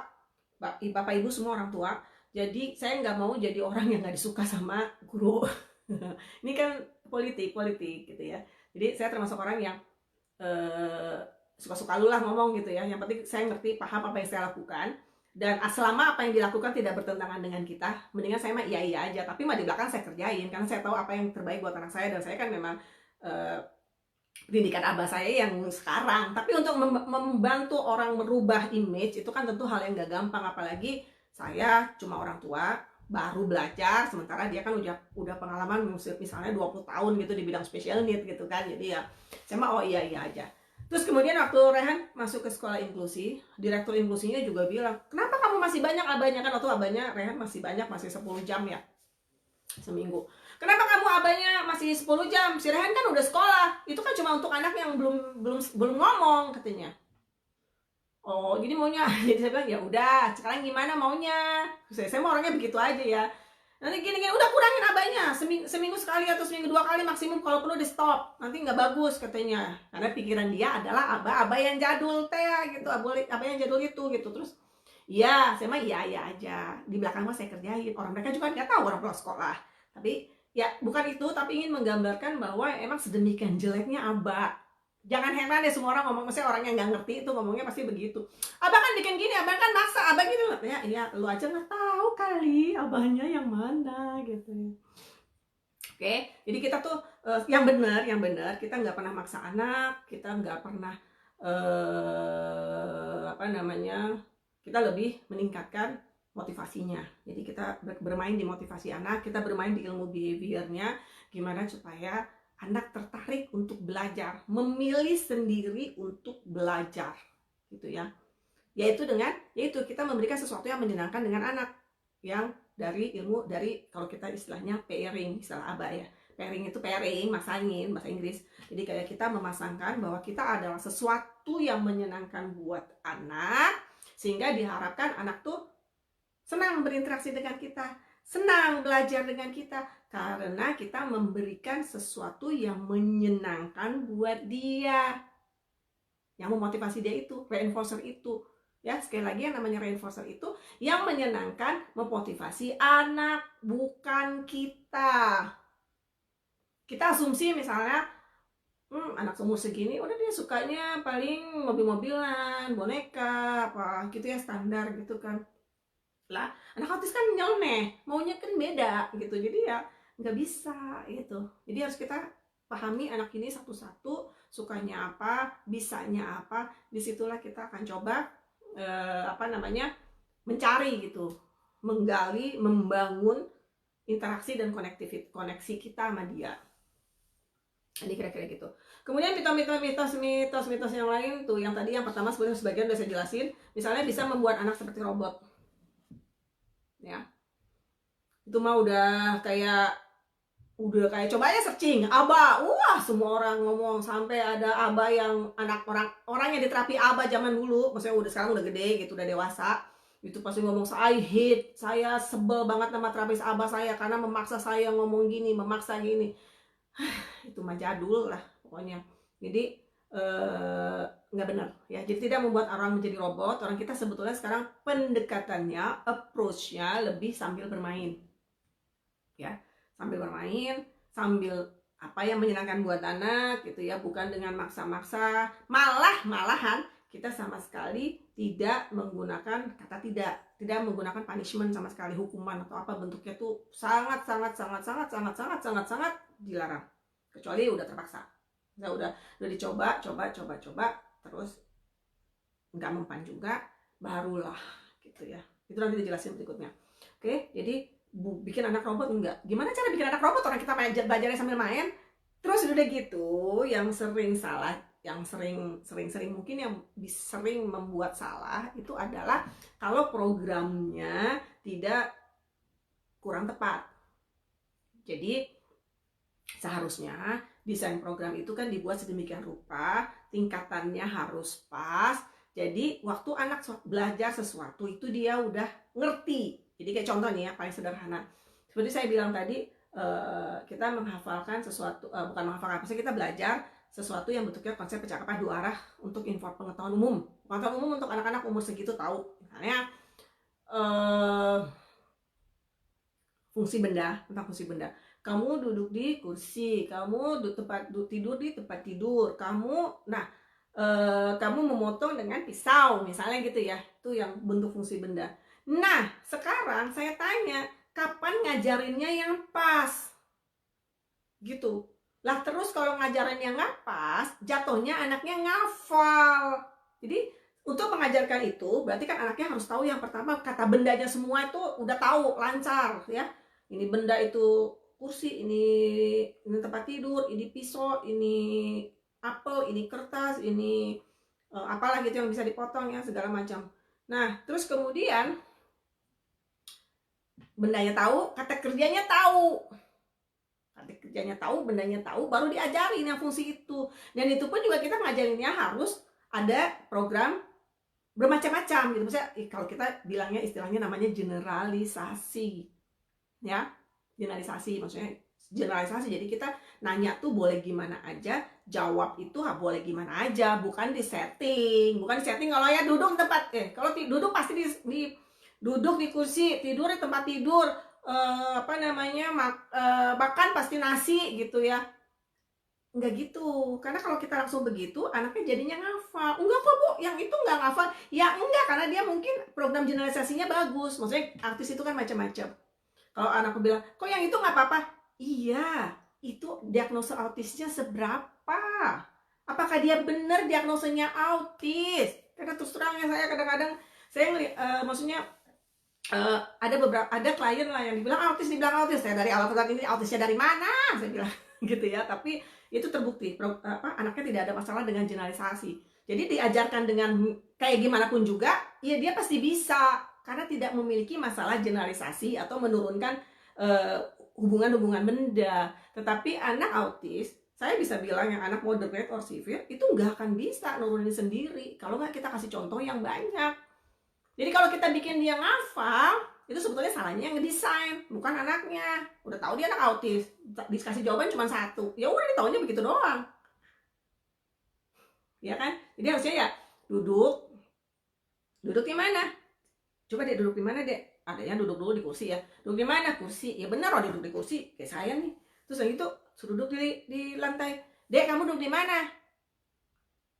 bapak ibu semua orang tua, jadi saya nggak mau jadi orang yang nggak disuka sama guru. Ini kan politik gitu ya. Jadi saya termasuk orang yang suka-suka lu lah ngomong gitu ya. Yang penting saya ngerti, paham apa yang saya lakukan, dan selama apa yang dilakukan tidak bertentangan dengan kita, mendingan saya mah iya aja. Tapi mah di belakang saya kerjain, karena saya tahu apa yang terbaik buat anak saya, dan saya kan memang pendidikan abah saya yang sekarang. Tapi untuk membantu orang merubah image itu kan tentu hal yang gak gampang, apalagi saya cuma orang tua baru belajar, sementara dia kan udah pengalaman misalnya 20 tahun gitu di bidang special need gitu kan. Jadi ya saya mah oh iya aja. Terus kemudian waktu Rehan masuk ke sekolah inklusi, direktur inklusinya juga bilang, kenapa kamu masih banyak abahnya, kan waktu abahnya Rehan masih banyak, masih 10 jam ya seminggu. Kenapa kamu abahnya masih 10 jam? Si Rehan kan udah sekolah. Itu kan cuma untuk anak yang belum ngomong katanya. Oh, jadi maunya. Jadi saya bilang, ya udah, sekarang gimana maunya? Saya mau orangnya begitu aja ya. Nanti gini, udah kurangin abahnya. Seminggu sekali atau seminggu 2 kali maksimum, kalau perlu di stop. Nanti nggak bagus katanya. Karena pikiran dia adalah abah yang jadul teh gitu. Abah yang jadul itu gitu. Terus Iya, saya mah iya aja. Di belakang mah saya kerjain. Orang mereka juga nggak tahu orang pulang sekolah. Tapi ya bukan itu, tapi ingin menggambarkan bahwa emang sedemikian jeleknya Aba. Jangan heran deh semua orang ngomong, maksudnya orang yang nggak ngerti itu ngomongnya pasti begitu. Abang kan bikin gini, abang kan maksa, abang gitu. Ya, iya, lu aja nggak tahu kali abahnya yang mana gitu. Oke, jadi kita tuh yang benar, kita nggak pernah maksa anak, kita nggak pernah apa namanya, kita lebih meningkatkan motivasinya. Jadi kita bermain di motivasi anak, kita bermain di ilmu behaviornya, gimana supaya anak tertarik untuk belajar, memilih sendiri untuk belajar, gitu ya. Yaitu kita memberikan sesuatu yang menyenangkan dengan anak, yang dari ilmu, dari kalau kita istilahnya pairing, istilah Aba ya. Pairing itu pairing, masangin, bahasa Inggris. Jadi kayak kita memasangkan bahwa kita adalah sesuatu yang menyenangkan buat anak, sehingga diharapkan anak tuh senang berinteraksi dengan kita, senang belajar dengan kita, karena kita memberikan sesuatu yang menyenangkan buat dia, yang memotivasi dia itu, reinforcer itu. Ya, sekali lagi yang namanya reinforcer itu yang menyenangkan, memotivasi anak, bukan kita. Kita asumsi misalnya, anak umur segini udah dia sukanya paling mobil-mobilan, boneka, apa gitu ya, standar gitu kan. Lah, anak autis kan nyeleneh, maunya kan beda gitu. Jadi ya nggak bisa gitu. Jadi harus kita pahami anak ini satu-satu, sukanya apa, bisanya apa. Disitulah kita akan coba mencari gitu, menggali, membangun interaksi dan koneksi kita sama dia. Jadi kira-kira gitu. Kemudian mitos yang lain tuh, yang tadi yang pertama sebagian udah saya jelasin. Misalnya bisa membuat anak seperti robot, ya. Itu mah udah kayak coba aja searching Aba, wah semua orang ngomong, sampai ada Aba yang orang yang diterapi Aba zaman dulu, maksudnya udah sekarang udah gede gitu, udah dewasa, itu pasti ngomong saya sebel banget sama terapis Aba saya karena memaksa saya ngomong gini, memaksa gini. Itu mah jadul lah pokoknya. Jadi nggak benar ya. Jadi tidak membuat orang menjadi robot. Orang kita sebetulnya sekarang pendekatannya, approach-nya lebih sambil bermain, ya, sambil bermain, sambil apa yang menyenangkan buat anak gitu ya, bukan dengan maksa-maksa. Malahan kita sama sekali tidak menggunakan kata tidak menggunakan punishment sama sekali, hukuman atau apa bentuknya tuh sangat dilarang, kecuali udah terpaksa. Nah, udah dicoba terus nggak mempan juga, barulah gitu ya. Itu nanti dijelasin berikutnya. Oke, jadi bikin anak robot enggak. Gimana cara bikin anak robot? Orang kita belajarnya sambil main. Terus udah gitu, yang sering salah, yang sering mungkin yang sering membuat salah itu adalah kalau programnya tidak kurang tepat. Jadi seharusnya desain program itu kan dibuat sedemikian rupa, tingkatannya harus pas. Jadi waktu anak belajar sesuatu itu dia udah ngerti. Jadi kayak contoh nih ya, paling sederhana. Seperti saya bilang tadi, kita menghafalkan sesuatu, bukan menghafalkan, maksudnya kita belajar sesuatu yang bentuknya konsep percakapan dua arah untuk info pengetahuan umum. Pengetahuan umum untuk anak-anak umur segitu tahu. Misalnya fungsi benda, tentang fungsi benda. Kamu duduk di kursi, kamu tidur di tempat tidur, kamu memotong dengan pisau, misalnya gitu ya. Itu yang bentuk fungsi benda. Nah, sekarang saya tanya, kapan ngajarinnya yang pas? Gitu. Lah terus kalau ngajarinnya nggak pas, jatuhnya anaknya ngafal. Jadi untuk mengajarkan itu, berarti kan anaknya harus tahu yang pertama, kata bendanya semua itu udah tahu, lancar ya. Ini benda itu kursi, ini tempat tidur, ini pisau, ini apel, ini kertas, ini apalah gitu yang bisa dipotong ya, segala macam. Nah, terus kemudian bendanya tahu, kata kerjanya tahu. Kata kerjanya tahu, bendanya tahu, baru diajarin yang fungsi itu. Dan itu pun juga kita ngajarinnya harus ada program bermacam-macam gitu. Maksudnya kalau kita bilangnya istilahnya namanya generalisasi. Ya, generalisasi maksudnya generalisasi. Jadi kita nanya tuh boleh gimana aja, jawab itu boleh gimana aja, bukan di setting. Kalau ya duduk di tempat kalau duduk pasti duduk di kursi, tidur di tempat tidur, makan pasti nasi gitu ya. Enggak gitu, karena kalau kita langsung begitu anaknya jadinya ngafal. Enggak kok Bu, yang itu enggak ngafal. Ya enggak, karena dia mungkin program generalisasinya bagus. Maksudnya artis itu kan macam-macam. Kalau anakku bilang, kok yang itu nggak apa-apa? Iya, itu diagnosa autisnya seberapa? Apakah dia benar diagnosanya autis? Karena terus terangnya saya kadang-kadang maksudnya ada klien lah yang dibilang autis. Saya dari awal ini autisnya dari mana? Saya bilang gitu ya. Tapi itu terbukti anaknya tidak ada masalah dengan generalisasi. Jadi diajarkan dengan kayak gimana pun juga, ya dia pasti bisa, karena tidak memiliki masalah generalisasi atau menurunkan hubungan-hubungan benda. Tetapi anak autis, saya bisa bilang yang anak moderate or severe itu nggak akan bisa nurunin sendiri kalau nggak kita kasih contoh yang banyak. Jadi kalau kita bikin dia ngafal, itu sebetulnya salahnya yang ngedesain, bukan anaknya. Udah tahu dia anak autis, dikasih jawaban cuma satu, ya udah ditaunya begitu doang, ya kan? Jadi harusnya ya duduk di mana? Coba deh duduk di mana deh? Ada yang duduk dulu di kursi ya. Duduk di mana? Kursi. Ya benar, duduk di kursi kayak saya nih. Terus yang itu suruh duduk di lantai. Dek, kamu duduk di mana?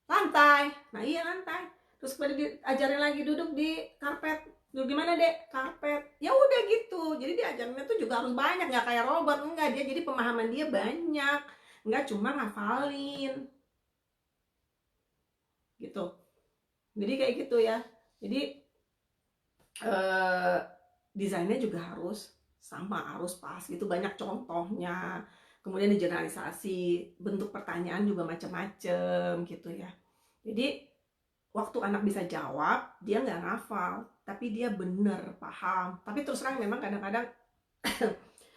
Lantai. Nah iya, lantai. Terus kemudian diajarin lagi duduk di karpet. Duduk di mana, Dek? Karpet. Ya udah gitu. Jadi diajarinnya tuh juga harus banyak, nggak kayak robot, enggak. Dia jadi pemahaman dia banyak, nggak cuma ngafalin. Gitu. Jadi kayak gitu ya. Jadi desainnya juga harus sama, harus pas gitu, banyak contohnya. Kemudian digeneralisasi, bentuk pertanyaan juga macam-macam gitu ya. Jadi waktu anak bisa jawab, dia nggak ngafal, tapi dia bener paham. Tapi terus terang memang kadang-kadang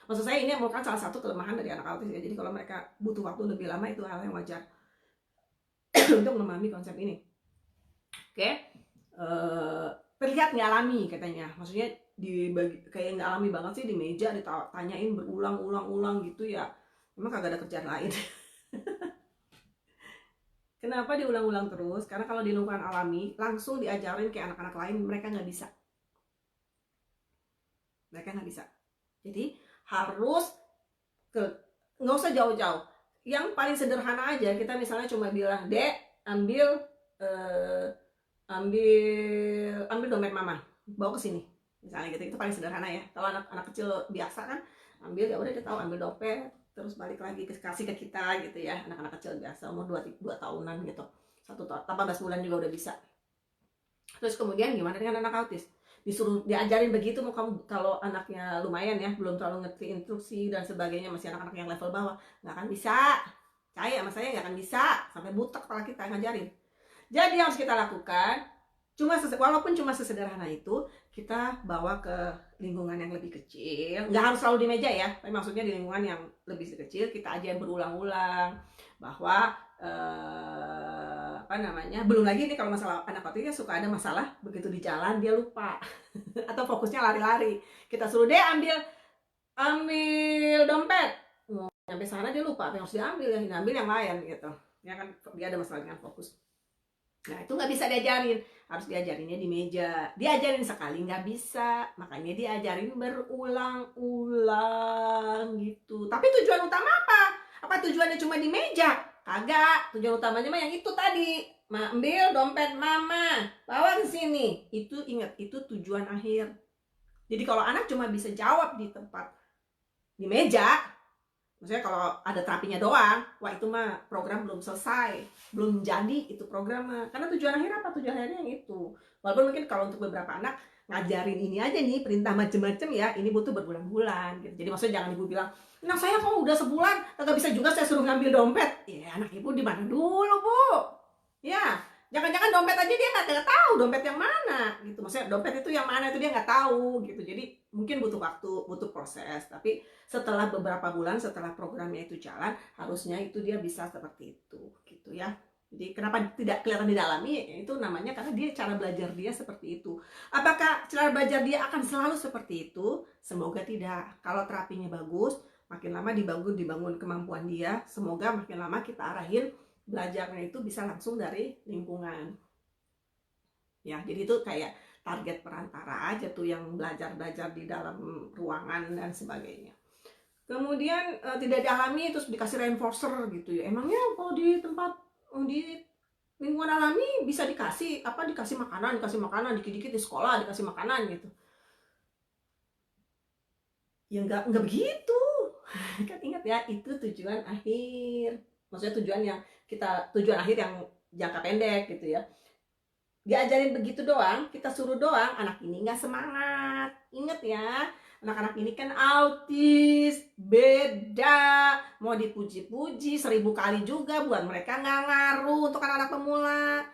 maksud saya ini merupakan salah satu kelemahan dari anak autis ya. Jadi kalau mereka butuh waktu lebih lama, itu hal yang wajar untuk memahami konsep ini. Oke. Terlihat nggak alami katanya, maksudnya kayak nggak alami banget sih, di meja ditanyain berulang-ulang gitu ya. Memang kagak ada kerjaan lain. Kenapa diulang-ulang terus? Karena kalau di lingkungan alami langsung diajarin kayak anak-anak lain, mereka nggak bisa. Jadi harus nggak usah jauh-jauh. Yang paling sederhana aja, kita misalnya cuma bilang, Dek, ambil dompet mama, bawa ke sini, misalnya gitu. Itu paling sederhana ya. Kalau anak kecil biasa kan ambil, ya udah dia tahu ambil dompet, terus balik lagi kasih ke kita gitu ya. Anak-anak kecil biasa umur 2 tahunan gitu, 18 bulan juga udah bisa. Terus kemudian gimana dengan anak autis? Disuruh diajarin begitu, mau kamu kalau anaknya lumayan ya, belum terlalu ngerti instruksi dan sebagainya, masih anak-anak yang level bawah, nggak akan bisa. Saya sama saya nggak akan bisa, sampai butek kepala kita ngajarin. Jadi yang harus kita lakukan, walaupun cuma sesederhana itu, kita bawa ke lingkungan yang lebih kecil. Nggak harus selalu di meja ya, tapi maksudnya di lingkungan yang lebih kecil, kita ajarin berulang-ulang bahwa belum lagi nih kalau masalah anak autis suka ada masalah begitu di jalan dia lupa atau fokusnya lari-lari. Kita suruh dia ambil dompet, sampai sana dia lupa apa yang harus diambil, ya diambil yang lain gitu ya kan, dia ada masalah dengan fokus. Nah itu nggak bisa diajarin, harus diajarinnya di meja. Diajarin sekali nggak bisa, makanya diajarin berulang-ulang gitu. Tapi tujuan utama apa? Apa tujuannya cuma di meja? Kagak, tujuan utamanya mah yang itu tadi, ambil dompet mama, bawa ke sini. Itu ingat, itu tujuan akhir. Jadi kalau anak cuma bisa jawab di tempat, di meja, maksudnya kalau ada terapinya doang, wah itu mah program belum selesai, belum jadi itu programnya. Karena tujuan akhir apa? Tujuan akhirnya yang itu. Walaupun mungkin kalau untuk beberapa anak ngajarin ini aja nih, perintah macem-macem ya, ini butuh berbulan-bulan gitu. Jadi maksudnya jangan ibu bilang, nah saya kok udah sebulan kagak bisa juga saya suruh ngambil dompet. Ya anak ibu di mana dulu Bu? Ya jangan-jangan dompet aja dia nggak tahu dompet yang mana gitu. Maksudnya dompet itu yang mana itu dia nggak tahu gitu. Jadi mungkin butuh waktu, butuh proses. Tapi setelah beberapa bulan, setelah programnya itu jalan, harusnya itu dia bisa seperti itu gitu ya. Jadi kenapa tidak kelihatan didalami? Itu namanya karena dia cara belajar dia seperti itu. Apakah cara belajar dia akan selalu seperti itu? Semoga tidak. Kalau terapinya bagus, makin lama dibangun kemampuan dia. Semoga makin lama kita arahin belajarnya itu bisa langsung dari lingkungan. Ya, jadi itu kayak target perantara aja tuh, yang belajar di dalam ruangan dan sebagainya. Kemudian tidak dialami terus dikasih reinforcer gitu ya. Emangnya kalau di tempat di lingkungan alami bisa dikasih makanan, dikit-dikit di sekolah dikasih makanan gitu. Ya nggak begitu. Kan ingat ya, itu tujuan akhir. Maksudnya tujuan akhir yang jangka pendek gitu ya. Diajarin begitu doang, kita suruh doang, anak ini nggak semangat. Ingat ya, anak-anak ini kan autis, beda. Mau dipuji-puji 1000 kali juga buat mereka nggak ngaruh. Untuk anak-anak pemula,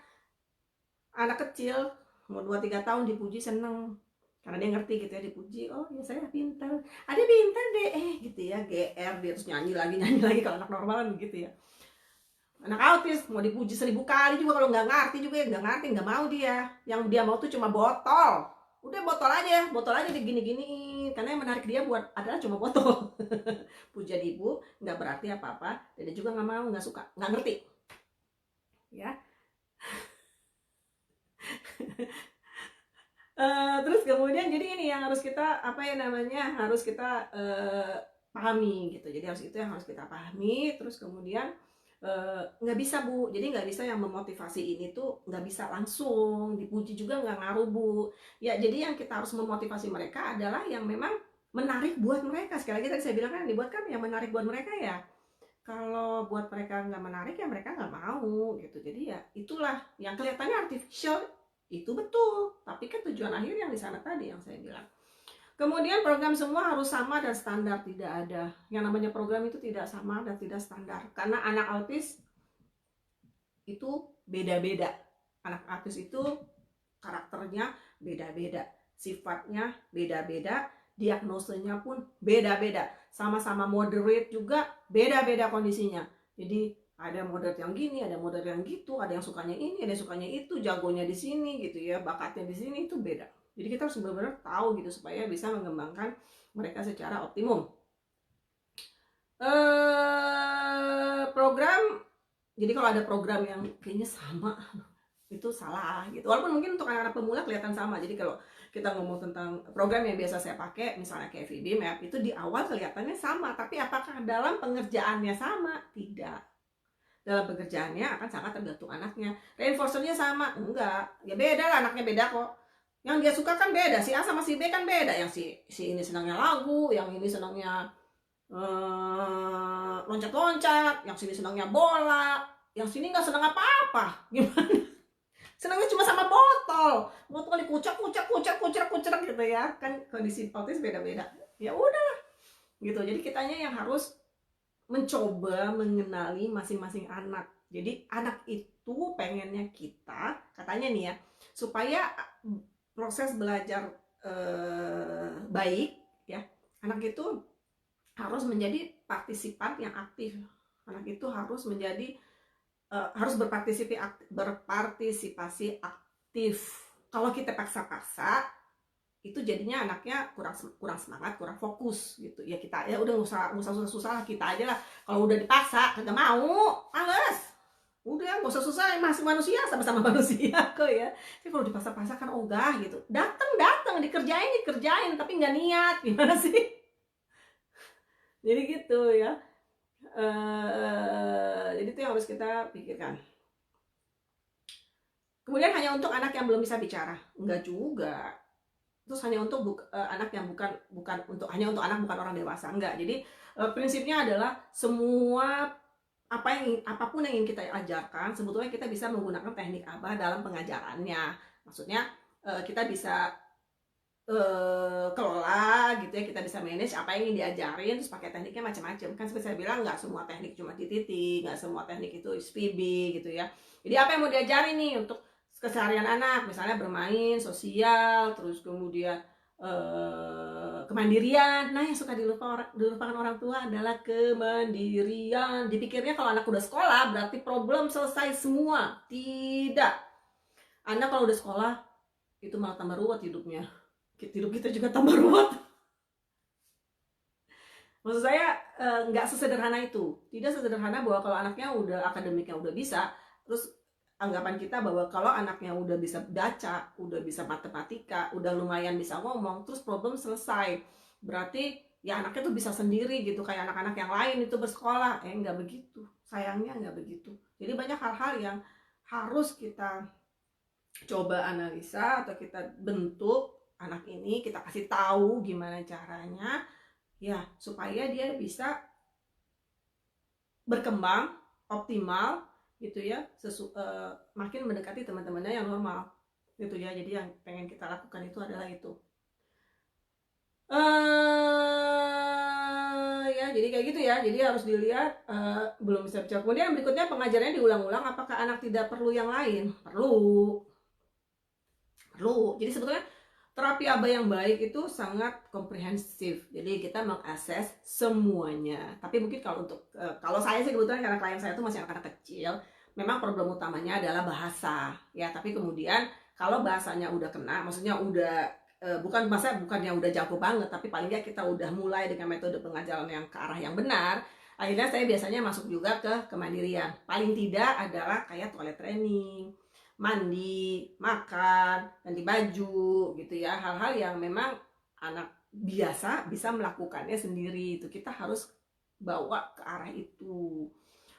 anak kecil mau 2-3 tahun dipuji seneng, karena dia ngerti gitu ya, dipuji, oh ya saya pintar, ada pintar deh, gitu ya, GR dia terus nyanyi lagi. Kalau anak normal kan begitu ya. Anak autis mau dipuji 1000 kali juga, kalau nggak ngerti juga ya nggak ngerti, nggak mau dia. Yang dia mau tuh cuma botol. Udah botol aja digini-gini, karena yang menarik dia adalah cuma botol. Pujian ibu nggak berarti apa-apa, dan dia juga nggak mau, nggak suka, nggak ngerti. Ya. Terus kemudian jadi ini yang harus kita harus kita pahami gitu. Jadi itu yang harus kita pahami. Terus kemudian nggak bisa Bu, jadi nggak bisa yang memotivasi ini tuh nggak bisa langsung dipuji juga, nggak ngaruh Bu ya. Jadi yang kita harus memotivasi mereka adalah yang memang menarik buat mereka. Sekali lagi tadi saya bilang kan, dibuatkan yang menarik buat mereka ya. Kalau buat mereka nggak menarik ya mereka nggak mau gitu. Jadi ya itulah yang kelihatannya artificial itu betul, tapi kan tujuan akhir yang di sana tadi yang saya bilang. Kemudian program semua harus sama dan standar, tidak ada. Yang namanya program itu tidak sama dan tidak standar. Karena anak autis itu beda-beda. Anak autis itu karakternya beda-beda, sifatnya beda-beda, diagnosenya pun beda-beda. Sama-sama moderate juga beda-beda kondisinya. Jadi ada moderate yang gini, ada moderate yang gitu, ada yang sukanya ini, ada yang sukanya itu, jagonya di sini gitu ya, bakatnya di sini, itu beda. Jadi kita harus benar-benar tahu gitu supaya bisa mengembangkan mereka secara optimum. Program, jadi kalau ada program yang kayaknya sama, itu salah gitu. Walaupun mungkin untuk anak-anak pemula kelihatan sama. Jadi kalau kita ngomong tentang program yang biasa saya pakai, misalnya kayak VB Map, itu di awal kelihatannya sama, tapi apakah dalam pengerjaannya sama? Tidak. Dalam pekerjaannya akan sangat tergantung anaknya. Reinforcernya sama? Enggak. Ya beda lah, anaknya beda kok. Yang dia suka kan beda, si A sama si B kan beda. Yang si ini senangnya lagu, yang ini senangnya loncat-loncat, yang sini senangnya bola, yang sini nggak senang apa-apa. Gimana? Senangnya cuma sama botol dikucak gitu ya. Kan kondisi autis beda-beda. Ya udahlah gitu. Jadi kitanya yang harus mencoba mengenali masing-masing anak. Jadi anak itu pengennya kita, katanya nih ya, supaya proses belajar baik ya, anak itu harus menjadi partisipan yang aktif. Anak itu harus menjadi harus berpartisipasi aktif. Kalau kita paksa-paksa, itu jadinya anaknya kurang semangat, kurang fokus gitu ya. Kita ya udah nggak usah susah-susah, kita aja lah. Kalau udah dipaksa kagak mau, males. Udah nggak usah susah, masih manusia, sama-sama manusia kok ya. Tapi kalau dipaksa-paksa kan ogah gitu. Datang dikerjain tapi nggak niat, gimana sih? Jadi gitu ya. Jadi itu yang harus kita pikirkan. Kemudian hanya untuk anak yang belum bisa bicara, enggak juga. Terus hanya untuk anak yang bukan untuk anak bukan orang dewasa, enggak. Jadi prinsipnya adalah semua apapun yang ingin kita ajarkan, sebetulnya kita bisa menggunakan teknik ABA dalam pengajarannya. Maksudnya kita bisa kelola gitu ya, kita bisa manage apa yang ingin diajarin, terus pakai tekniknya macam-macam. Kan seperti saya bilang, nggak semua teknik cuma titik, nggak semua teknik itu SPB gitu ya. Jadi apa yang mau diajarin nih untuk keseharian anak, misalnya bermain, sosial, terus kemudian kemandirian. Nah, yang suka dilupakan orang tua adalah kemandirian. Dipikirnya kalau anak udah sekolah berarti problem selesai semua. Tidak. Anak kalau udah sekolah itu malah tambah ruwet hidupnya. Hidup kita juga tambah ruwet. Maksud saya nggak sesederhana itu. Tidak sesederhana bahwa kalau anaknya udah akademiknya udah bisa, terus anggapan kita bahwa kalau anaknya udah bisa baca, udah bisa matematika, udah lumayan bisa ngomong, terus problem selesai. Berarti ya anaknya tuh bisa sendiri gitu, kayak anak-anak yang lain itu bersekolah. Nggak begitu. Sayangnya nggak begitu. Jadi banyak hal-hal yang harus kita coba analisa atau kita bentuk anak ini, kita kasih tahu gimana caranya ya supaya dia bisa berkembang optimal gitu ya, makin mendekati teman-temannya yang normal gitu ya. Jadi yang pengen kita lakukan itu adalah itu ya, jadi kayak gitu ya. Jadi harus dilihat, belum bisa bicara. Kemudian berikutnya, pengajarannya diulang-ulang, apakah anak tidak perlu yang lain? Perlu. Jadi sebetulnya terapi ABA yang baik itu sangat komprehensif. Jadi kita mengakses semuanya. Tapi mungkin kalau untuk kalau saya sih kebetulan karena klien saya itu masih anak-anak kecil, memang problem utamanya adalah bahasa ya. Tapi kemudian kalau bahasanya udah kena, maksudnya udah bukannya udah jago banget, tapi paling nggak kita udah mulai dengan metode pengajaran yang ke arah yang benar. Akhirnya saya biasanya masuk juga ke kemandirian. Paling tidak adalah kayak toilet training, mandi, makan, ganti baju gitu ya. Hal-hal yang memang anak biasa bisa melakukannya sendiri, itu kita harus bawa ke arah itu.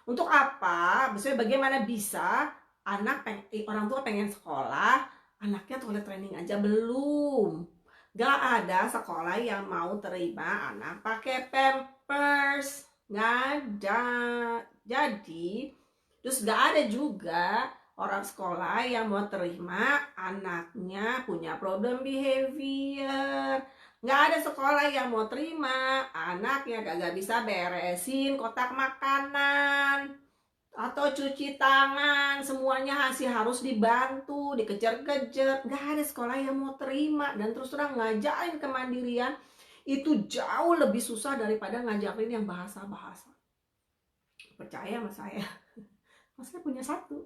Untuk apa? Maksudnya bagaimana bisa orang tua pengen sekolah, anaknya toilet training aja belum. Gak ada sekolah yang mau terima anak pakai pampers, gak ada. Jadi terus gak ada juga orang sekolah yang mau terima anaknya punya problem behavior. Nggak ada sekolah yang mau terima anaknya kagak bisa beresin kotak makanan atau cuci tangan, semuanya harus dibantu, dikejar-kejar. Nggak ada sekolah yang mau terima. Dan terus terang, ngajarin kemandirian itu jauh lebih susah daripada ngajarin yang bahasa-bahasa. Percaya sama saya. Saya punya satu.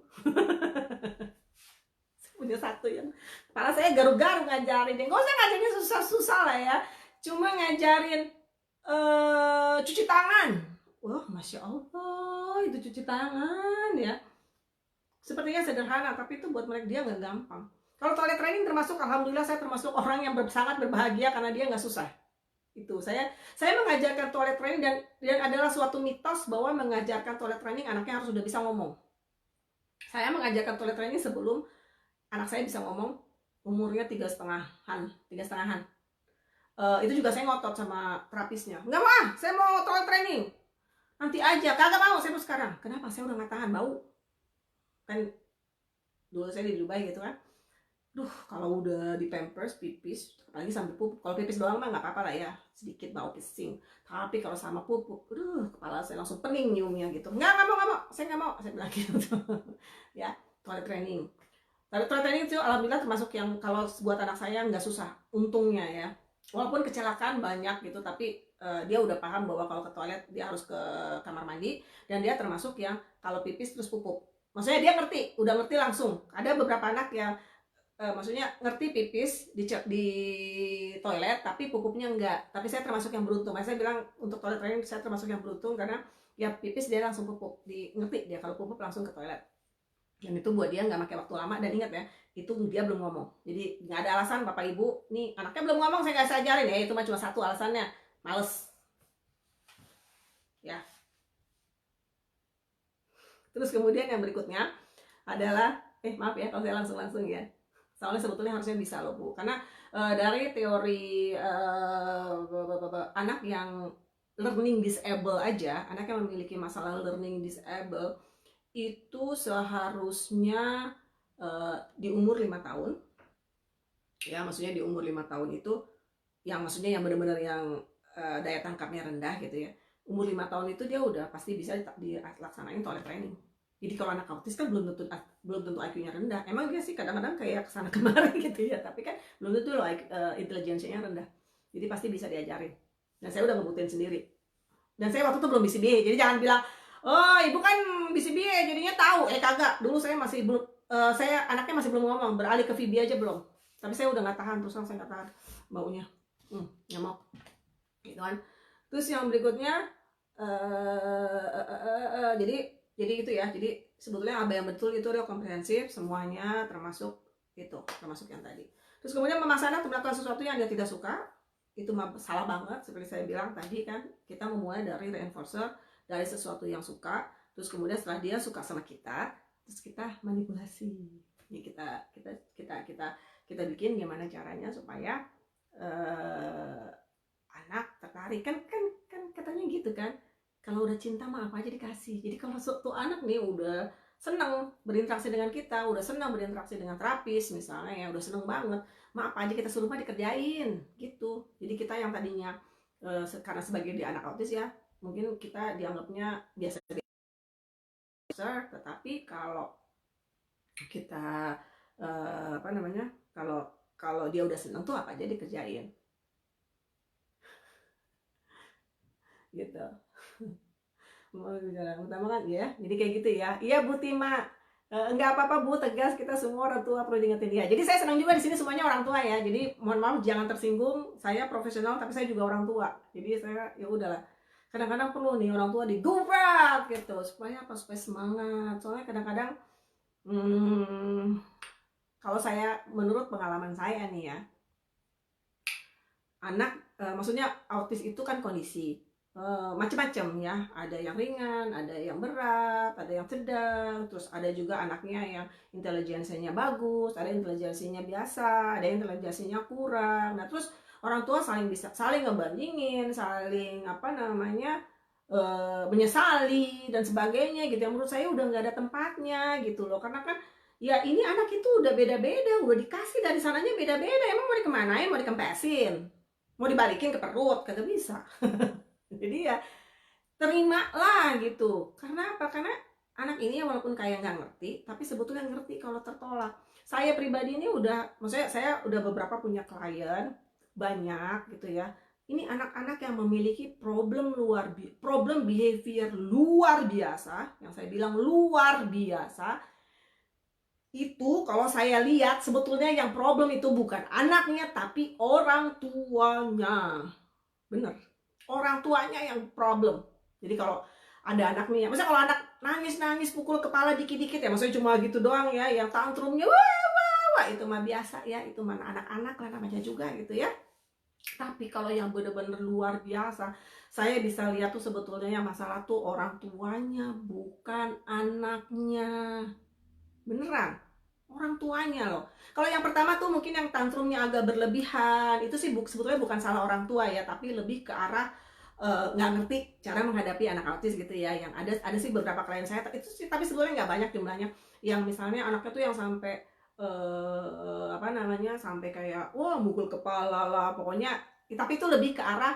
Saya punya satu yang kepala saya garu-garu ngajarin. Nggak usah ngajarin susah-susah lah ya. Cuma ngajarin cuci tangan. Wah, Masya Allah, itu cuci tangan ya. Sepertinya sederhana, tapi itu buat mereka dia nggak gampang. Kalau toilet training termasuk, alhamdulillah saya termasuk orang yang sangat berbahagia karena dia nggak susah. Itu saya mengajarkan toilet training dan adalah suatu mitos bahwa mengajarkan toilet training anaknya harus sudah bisa ngomong. Saya mengajarkan toilet training sebelum anak saya bisa ngomong, umurnya 3,5-an. Itu juga saya ngotot sama terapisnya, nggak mah, saya mau toilet training nanti aja, kagak mau, saya mau sekarang. Kenapa? Saya udah nggak tahan bau. Kan dulu saya di Dubai gitu kan, kalau udah di pampers, pipis, apalagi sambil pupuk. Kalau pipis doang mah nggak apa-apa lah ya, sedikit bau pising. Tapi kalau sama pupuk, kepala saya langsung pening nyiumnya gitu. Nggak mau, saya nggak mau, saya bilang gitu. Ya, toilet training. Toilet training itu alhamdulillah termasuk yang kalau buat anak saya nggak susah, untungnya ya. Walaupun kecelakaan banyak gitu, tapi dia udah paham bahwa kalau ke toilet dia harus ke kamar mandi, dan dia termasuk yang kalau pipis terus pupuk. Maksudnya dia udah ngerti langsung. Ada beberapa anak yang maksudnya ngerti pipis di toilet tapi pupuknya enggak. Tapi saya termasuk yang beruntung. Saya bilang untuk toilet training saya termasuk yang beruntung karena ya pipis dia langsung pupuk, ngerti dia kalau pupuk langsung ke toilet. Dan itu buat dia nggak pakai waktu lama. Dan ingat ya, itu dia belum ngomong. Jadi nggak ada alasan bapak ibu nih anaknya belum ngomong saya nggak ajarin ya. Itu cuma satu alasannya, males ya. Terus kemudian yang berikutnya adalah maaf ya kalau saya langsung ya, soalnya sebetulnya harusnya bisa loh Bu, karena dari teori anak yang learning disable aja, anak yang memiliki masalah learning disable itu seharusnya di umur 5 tahun ya. Maksudnya di umur 5 tahun itu yang maksudnya yang benar-benar yang daya tangkapnya rendah gitu ya. Umur 5 tahun itu dia udah pasti bisa dilaksanain toilet training. Jadi kalau anak autis kan belum tentu IQ-nya rendah. Emang dia sih kadang-kadang kayak kesana kemari gitu ya, tapi kan belum tentu loh intelijensinya rendah. Jadi pasti bisa diajarin. Dan saya udah ngebuktiin sendiri. Dan saya waktu itu belum BCBA, jadi jangan bilang, oh ibu kan BCBA jadinya tahu. Kagak. Dulu saya masih belum, saya anaknya masih belum ngomong, beralih ke VB aja belum. Tapi saya udah nggak tahan, terus saya nggak tahan baunya. Nggak mau. Gitu kan. Terus yang berikutnya jadi itu ya. Jadi sebetulnya apa yang betul itu adalah komprehensif semuanya, termasuk yang tadi. Terus kemudian memaksa anak untuk melakukan sesuatu yang dia tidak suka, itu salah banget. Seperti saya bilang tadi kan, kita memulai dari reinforcer, dari sesuatu yang suka, terus kemudian setelah dia suka sama kita, terus kita manipulasi. Ya kita bikin gimana caranya supaya anak tertarik, kan katanya gitu kan, kalau udah cinta mah apa aja dikasih. Jadi kalau suatu anak nih udah senang berinteraksi dengan kita, udah senang berinteraksi dengan terapis misalnya ya, udah seneng banget, mah apa aja kita suruh mah dikerjain gitu. Jadi kita yang tadinya karena sebagai dia anak autis ya, mungkin kita dianggapnya biasa biasa, tetapi kalau kita apa namanya, kalau dia udah seneng tuh apa aja dikerjain gitu. Mau bicara utama kan ya, jadi kayak gitu ya. Iya Bu Tima, enggak apa-apa Bu, tegas, kita semua orang tua perlu diingetin dia. Jadi saya senang juga di sini semuanya orang tua ya, jadi mohon maaf jangan tersinggung, saya profesional tapi saya juga orang tua, jadi saya ya udahlah, kadang-kadang perlu nih orang tua digubrak gitu supaya apa, supaya semangat. Soalnya kadang-kadang kalau saya, menurut pengalaman saya nih ya, anak maksudnya autis itu kan kondisi macam-macam ya, ada yang ringan, ada yang berat, ada yang sedang, terus ada juga anaknya yang intelijensinya bagus, ada intelijensinya biasa, ada intelijensinya kurang. Nah terus orang tua saling ngebandingin, saling apa namanya menyesali dan sebagainya gitu ya. Menurut saya udah nggak ada tempatnya gitu loh, karena kan ya ini anak itu udah beda-beda, udah dikasih dari sananya beda-beda, emang mau dikemanain, mau dikempesin, mau dibalikin ke perut, kagak bisa. Jadi ya terima lah gitu. Karena apa? Karena anak ini walaupun kayak nggak ngerti, tapi sebetulnya ngerti kalau tertolak. Saya pribadi ini maksudnya saya udah beberapa punya klien banyak gitu ya. Ini anak-anak yang memiliki problem behavior luar biasa, yang saya bilang luar biasa. Itu kalau saya lihat sebetulnya yang problem itu bukan anaknya tapi orang tuanya. Bener, orang tuanya yang problem. Jadi kalau ada anak nih, maksudnya kalau anak nangis pukul kepala dikit-dikit ya, maksudnya cuma gitu doang ya, yang tantrumnya wah itu mah biasa ya, itu mana anak-anak lah namanya juga gitu ya. Tapi kalau yang bener-bener luar biasa, saya bisa lihat tuh sebetulnya yang masalah tuh orang tuanya, bukan anaknya. Beneran, orang tuanya loh. Kalau yang pertama tuh mungkin yang tantrumnya agak berlebihan, itu sih sebetulnya bukan salah orang tua ya, tapi lebih ke arah nggak ngerti cara menghadapi anak autis gitu ya. Yang ada sih beberapa klien saya itu sih, tapi sebetulnya nggak banyak jumlahnya, yang misalnya anaknya tuh yang sampai apa namanya, sampai kayak wah mukul kepala lah pokoknya. Tapi itu lebih ke arah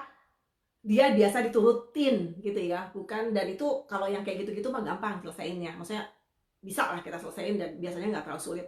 dia biasa diturutin gitu ya, bukan. Dan itu kalau yang kayak gitu-gitu mah gampang selesaiinnya, maksudnya bisa lah kita selesaiin dan biasanya nggak terlalu sulit.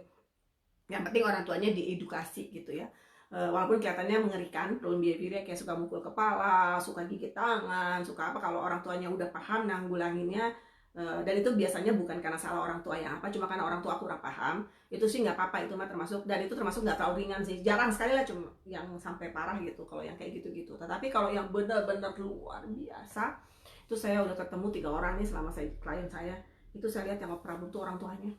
Yang penting orang tuanya diedukasi gitu ya. Walaupun kelihatannya mengerikan, problem behaviornya kayak suka mukul kepala, suka gigit tangan, suka apa, kalau orang tuanya udah paham nanggulanginnya, dan itu biasanya bukan karena salah orang tua yang apa, cuma karena orang tua kurang paham, itu sih nggak apa-apa, itu mah termasuk, dan itu termasuk nggak terlalu ringan sih, jarang sekali lah cuma yang sampai parah gitu kalau yang kayak gitu-gitu. Tetapi kalau yang benar-benar luar biasa, itu saya udah ketemu 3 orang nih selama klien saya, itu saya lihat yang problem tuh orang tuanya.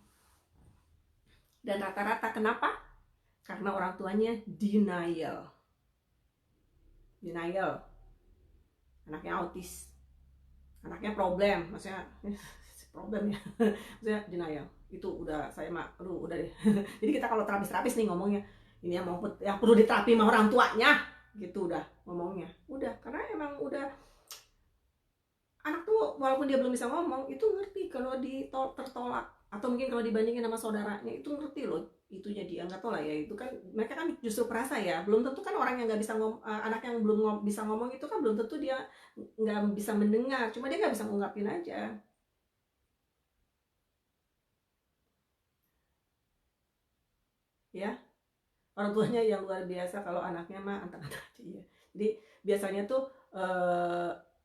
Dan rata-rata kenapa? Karena orang tuanya denial. Anaknya autis, anaknya problem, maksudnya problem ya, maksudnya denial. Itu udah saya mah, udah deh. Jadi kita kalau terapis nih ngomongnya, ini yang perlu diterapi sama orang tuanya, gitu udah ngomongnya. Udah, karena emang udah, anak tuh walaupun dia belum bisa ngomong, itu ngerti kalau tertolak, atau mungkin kalau dibandingin sama saudaranya itu ngerti loh, itunya dia nggak tahu lah ya, itu kan mereka kan justru perasa ya, belum tentu kan orang yang nggak bisa anak yang belum bisa ngomong itu kan belum tentu dia nggak bisa mendengar, cuma dia nggak bisa ngungkapin aja ya. Orang tuanya yang luar biasa, kalau anaknya mah anteng-anteng aja ya. Jadi biasanya tuh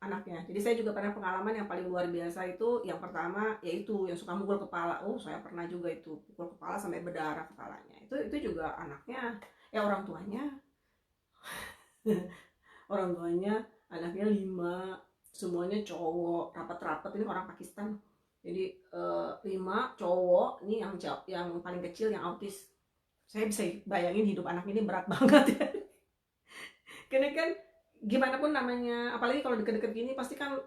anaknya. Jadi saya juga pernah pengalaman yang paling luar biasa itu, yang pertama yaitu yang suka mukul kepala. Oh, saya pernah juga itu, pukul kepala sampai berdarah kepalanya. Itu juga anaknya, orang tuanya. Orang tuanya anaknya 5, semuanya cowok, rapat-rapat, ini orang Pakistan. Jadi 5 cowok, ini yang paling kecil yang autis. Saya bisa bayangin hidup anak ini berat banget ya. Karena kan gimana pun namanya, apalagi kalau deket-deket gini pasti kan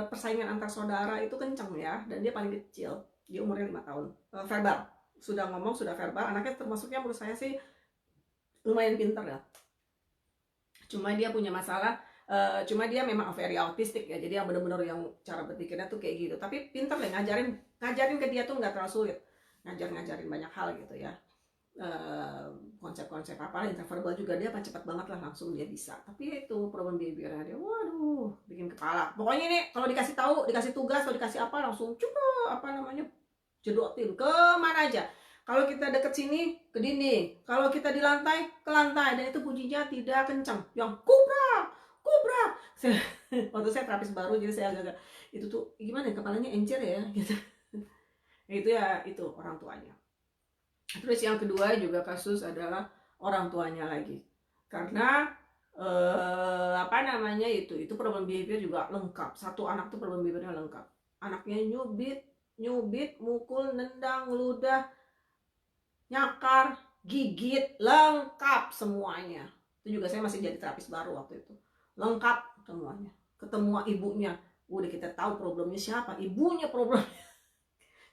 persaingan antar saudara itu kencang ya, dan dia paling kecil, dia umurnya 5 tahun. Verbal, sudah ngomong, sudah verbal, anaknya termasuknya menurut saya sih lumayan pintar ya. Cuma dia punya masalah, cuma dia memang very autistic ya, jadi yang bener-bener yang cara berpikirnya tuh kayak gitu. Tapi pintar deh, ngajarin ke dia tuh nggak terlalu sulit, ngajarin banyak hal gitu ya. Konsep-konsep apa interverbal juga dia cepat banget lah, langsung dia bisa. Tapi itu problem behaviornya dia, waduh, bikin kepala. Pokoknya nih kalau dikasih tahu, dikasih tugas atau dikasih apa, langsung coba apa namanya, jedotin ke mana aja. Kalau kita deket sini ke dinding, kalau kita di lantai ke lantai, dan itu bunyinya tidak kencang, yang kubrak. Waktu saya terapis baru, jadi saya agak itu tuh gimana, kepalanya encer ya gitu. Itu ya, itu orang tuanya. Terus yang kedua juga kasus adalah orang tuanya lagi, karena apa namanya, itu problem behavior juga lengkap. Satu anak tuh problem behaviornya lengkap. Anaknya nyubit, mukul, nendang, ludah, nyakar, gigit, lengkap semuanya. Itu juga saya masih jadi terapis baru waktu itu, lengkap semuanya. Ketemu ibunya, udah kita tahu problemnya siapa, ibunya problemnya.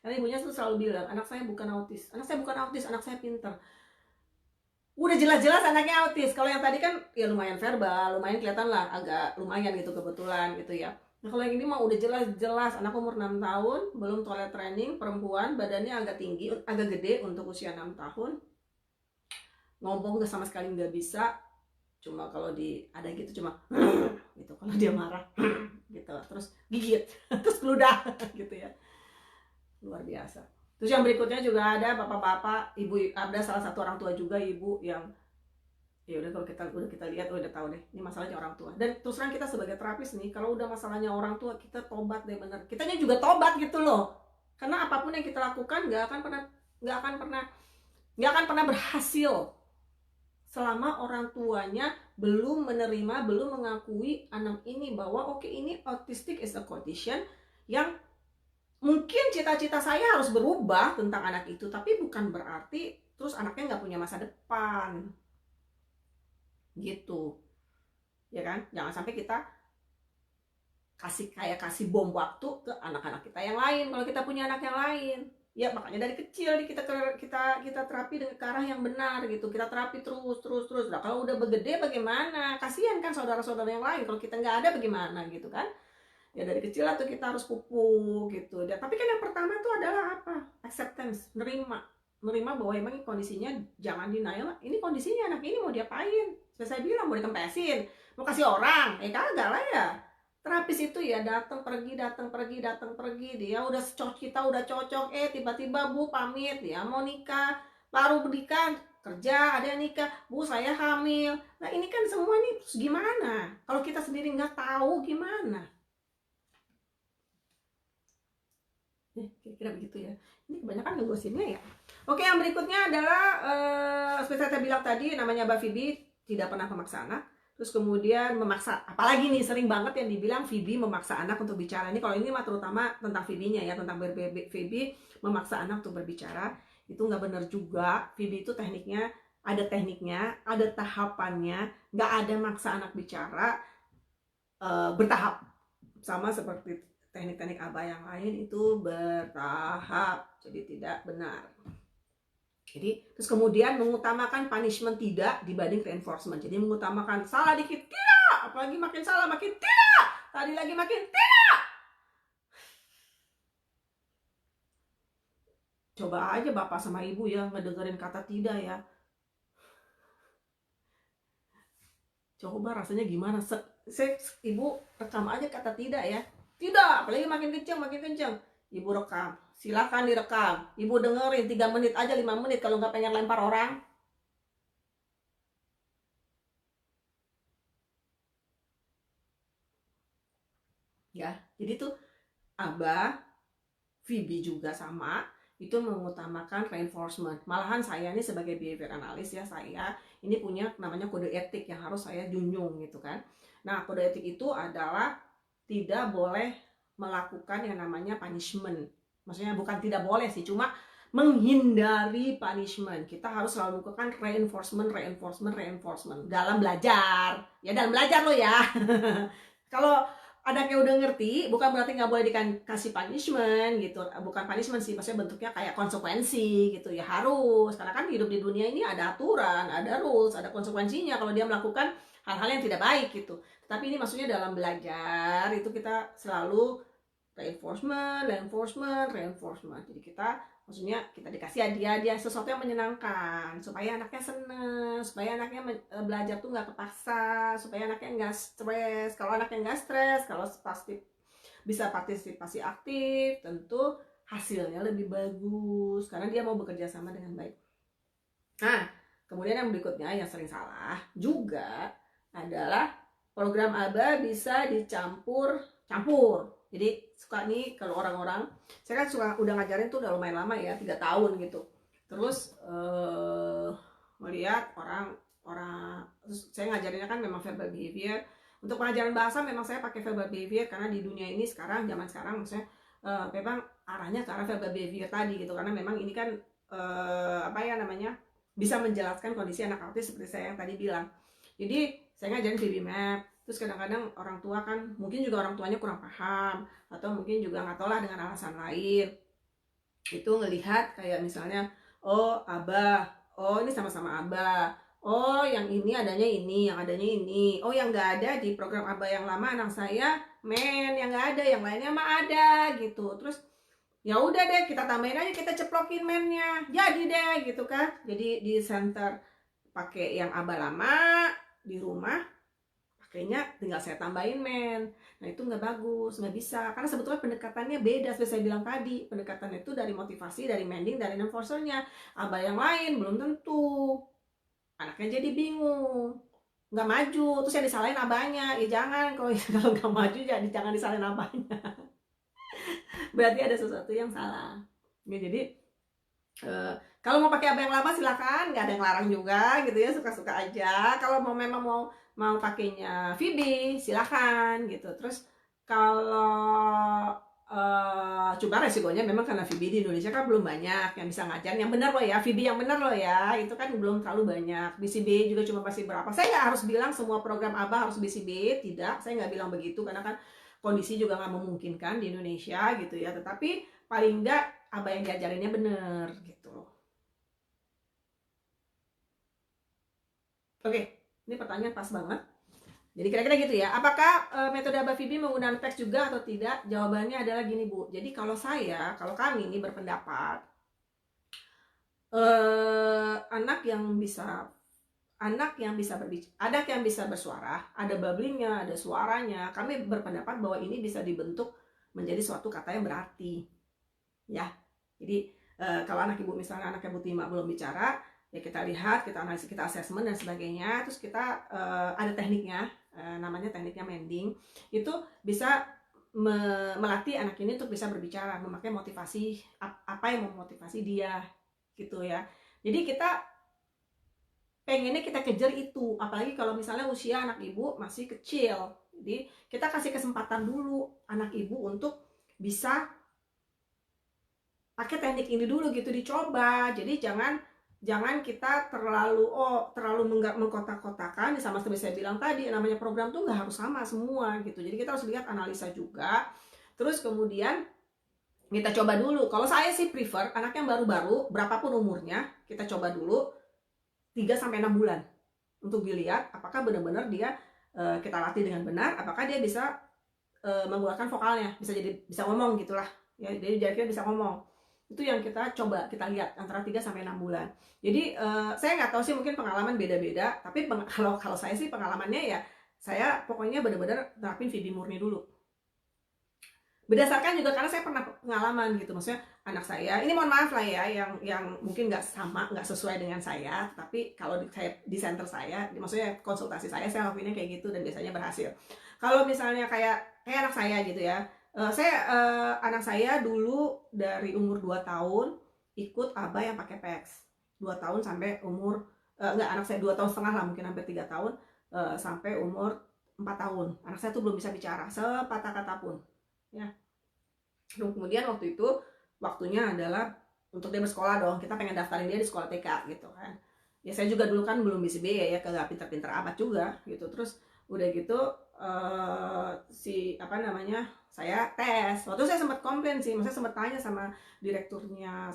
Karena ibunya tuh selalu bilang, anak saya bukan autis, anak saya pintar. Udah jelas-jelas anaknya autis. Kalau yang tadi kan ya lumayan verbal, lumayan kelihatan lah, agak lumayan gitu kebetulan gitu ya. Nah kalau yang ini mah udah jelas-jelas anak umur 6 tahun, belum toilet training, perempuan, badannya agak tinggi, agak gede untuk usia 6 tahun. Ngomong sama sekali nggak bisa, cuma kalau ada gitu cuma gitu kalau dia marah gitu, terus gigit, terus ludah gitu ya. Luar biasa. Terus yang berikutnya juga ada bapak-bapak, ibu, ada salah satu orang tua juga, ibu yang ya udah, kalau kita lihat udah tahu deh ini masalahnya orang tua. Dan terus terang kita sebagai terapis nih, kalau udah masalahnya orang tua, kita tobat deh bener. Kitanya juga tobat gitu loh. Karena apapun yang kita lakukan nggak akan pernah berhasil selama orang tuanya belum menerima, belum mengakui anak ini bahwa oke, ini autistic is a condition yang mungkin cita-cita saya harus berubah tentang anak itu, tapi bukan berarti terus anaknya nggak punya masa depan gitu ya kan. Jangan sampai kita kasih bom waktu ke anak-anak kita yang lain kalau kita punya anak yang lain ya. Makanya dari kecil kita terapi dengan ke arah yang benar gitu, kita terapi terus. Nah kalau udah begede bagaimana, kasihan kan saudara-saudara yang lain kalau kita nggak ada, bagaimana gitu kan. Ya dari kecil lah tuh kita harus pupuk gitu. Dan tapi kan yang pertama tuh adalah apa? Acceptance, menerima bahwa emang kondisinya, jangan denial. Ini kondisinya anak ini mau diapain? Saya bilang mau dikempesin, mau kasih orang, kagak lah ya. Terapis itu ya datang pergi, dia udah kita udah cocok, tiba-tiba Bu pamit, dia mau nikah, baru berikan kerja, ada yang nikah, Bu saya hamil. Nah ini kan semua nih, terus gimana? Kalau kita sendiri nggak tahu gimana? Kira-kira begitu ya. Ini kebanyakan ngegosinnya ya. Oke, yang berikutnya adalah seperti saya bilang tadi, namanya Mbak Phoebe tidak pernah memaksa anak. Terus kemudian memaksa, apalagi nih sering banget yang dibilang Phoebe memaksa anak untuk bicara. Ini kalau ini mah terutama tentang Phoebe-nya ya, tentang Phoebe memaksa anak untuk berbicara. Itu nggak benar juga. Phoebe itu tekniknya, ada tahapannya, nggak ada maksa anak bicara bertahap. Sama seperti teknik-teknik ABA yang lain itu bertahap, jadi tidak benar. Jadi terus kemudian mengutamakan punishment tidak dibanding reinforcement. Jadi mengutamakan salah dikit tidak, apalagi makin salah makin tidak, tadi lagi makin tidak. Coba aja bapak sama ibu ya ngedengerin kata tidak ya. Coba rasanya gimana? Ibu rekam aja kata tidak ya. Tidak, apalagi makin kenceng. Ibu rekam, silakan direkam. Ibu dengerin 3 menit aja, 5 menit kalau nggak pengen lempar orang. Ya, jadi tuh Abah, Phoebe juga sama, itu mengutamakan reinforcement. Malahan saya ini sebagai behavior analyst ya, saya ini punya namanya kode etik yang harus saya junjung gitu kan. Nah, kode etik itu adalah tidak boleh melakukan yang namanya punishment. Maksudnya bukan tidak boleh sih, cuma menghindari punishment. Kita harus selalu melakukan reinforcement dalam belajar. Ya dalam belajar lo ya. Kalau anaknya udah ngerti, bukan berarti nggak boleh dikasih punishment gitu. Bukan punishment sih, maksudnya bentuknya kayak konsekuensi gitu ya, harus. Karena kan hidup di dunia ini ada aturan, ada rules, ada konsekuensinya kalau dia melakukan hal-hal yang tidak baik gitu. Tapi ini maksudnya dalam belajar itu kita selalu reinforcement. Jadi kita maksudnya kita dikasih hadiah sesuatu yang menyenangkan supaya anaknya seneng, supaya anaknya belajar tuh nggak kepaksa, supaya anaknya nggak stres. Kalau anaknya nggak stres, kalau pasti bisa partisipasi aktif, tentu hasilnya lebih bagus karena dia mau bekerja sama dengan baik. Nah, kemudian yang berikutnya yang sering salah juga adalah program ABA bisa dicampur. Jadi suka nih kalau orang-orang, saya kan suka udah ngajarin tuh udah lumayan lama ya, 3 tahun gitu. Terus melihat orang terus saya ngajarinnya kan memang verbal behavior. Untuk pengajaran bahasa memang saya pakai verbal behavior karena di dunia ini sekarang, zaman sekarang maksudnya memang arahnya ke arah verbal behavior tadi gitu, karena memang ini kan apa ya namanya, bisa menjelaskan kondisi anak autis seperti saya yang tadi bilang. Jadi saya ngajarin VB Map. Terus kadang-kadang orang tua kan, mungkin juga orang tuanya kurang paham, atau mungkin juga nggak tahu lah dengan alasan lain, itu ngelihat kayak misalnya, oh abah, oh ini sama-sama abah, oh yang ini adanya ini, yang adanya ini, oh yang nggak ada di program abah yang lama anak saya men, yang nggak ada, yang lainnya mah ada gitu. Terus ya udah deh kita tambahin aja, kita ceplokin mennya, jadi deh gitu kan. Jadi di center pakai yang abah lama, di rumah pakainya tinggal saya tambahin men. Nah itu nggak bagus, nggak bisa, karena sebetulnya pendekatannya beda. Seperti saya bilang tadi, pendekatan itu dari motivasi, dari mending, dari enforcernya. Abah yang lain belum tentu, anaknya jadi bingung, nggak maju, terus yang disalahin abahnya. Ya jangan, kalau nggak maju jadi jangan disalahin abahnya. Berarti ada sesuatu yang salah ya. Jadi kalau mau pakai abah yang lama silakan, nggak ada yang larang juga gitu ya, suka-suka aja. Kalau memang mau pakainya VB silakan gitu. Terus kalau cuma resikonya memang karena VB di Indonesia kan belum banyak yang bisa ngajar yang benar loh ya, VB yang benar loh ya, itu kan belum terlalu banyak. BCB juga cuma pasti berapa. Saya nggak harus bilang semua program abah harus BCB, tidak, saya nggak bilang begitu karena kan kondisi juga nggak memungkinkan di Indonesia gitu ya. Tetapi paling nggak abah yang diajarinnya bener gitu loh. Oke, ini pertanyaan pas banget. Jadi kira-kira gitu ya. Apakah metode abah VB menggunakan teks juga atau tidak? Jawabannya adalah gini Bu. Jadi kalau kami ini berpendapat anak yang bisa berbicara, anak yang bisa bersuara, ada babblingnya, ada suaranya, kami berpendapat bahwa ini bisa dibentuk menjadi suatu kata yang berarti ya. Jadi kalau anak ibu, misalnya anak ibu Tima belum bicara, ya kita lihat, kita analisis, kita assessment dan sebagainya. Terus kita ada tekniknya, namanya tekniknya mending. Itu bisa melatih anak ini untuk bisa berbicara, memakai motivasi apa yang memotivasi dia gitu ya. Jadi kita pengennya kita kejar itu, apalagi kalau misalnya usia anak ibu masih kecil. Jadi kita kasih kesempatan dulu anak ibu untuk bisa pakai teknik ini dulu gitu, dicoba. Jadi jangan kita terlalu mengkotak-kotakan. Sama seperti saya bilang tadi, namanya program tuh nggak harus sama semua gitu. Jadi kita harus lihat analisa juga. Terus kemudian kita coba dulu. Kalau saya sih prefer anak yang baru-baru, berapapun umurnya, kita coba dulu 3-6 bulan untuk dilihat apakah benar-benar dia kita latih dengan benar, apakah dia bisa mengeluarkan vokalnya, bisa ngomong gitulah ya. Jadi dia bisa ngomong. Itu yang kita coba, kita lihat antara 3-6 bulan. Jadi saya nggak tahu sih, mungkin pengalaman beda-beda, tapi kalau saya sih pengalamannya ya, saya pokoknya benar-benar terapin VB murni dulu. Berdasarkan juga karena saya pernah pengalaman gitu, maksudnya anak saya ini, mohon maaf lah ya, yang mungkin nggak sesuai dengan saya, tapi kalau di center saya, maksudnya konsultasi saya lakuinnya kayak gitu dan biasanya berhasil. Kalau misalnya kayak anak saya gitu ya, anak saya dulu dari umur 2 tahun ikut abah yang pakai PEX, 2 tahun sampai umur enggak, anak saya 2 tahun setengah lah, mungkin hampir 3 tahun, sampai umur 4 tahun. Anak saya tuh belum bisa bicara sepatah kata pun, ya. Dan kemudian waktu itu waktunya adalah untuk dia bersekolah dong. Kita pengen daftarin dia di sekolah TK gitu kan. Ya saya juga dulu kan belum bisa biaya ya, kagak pinter-pinter amat juga gitu. Terus udah gitu si apa namanya, saya tes. Waktu itu saya sempat komplain sih, maksudnya sempat tanya sama direkturnya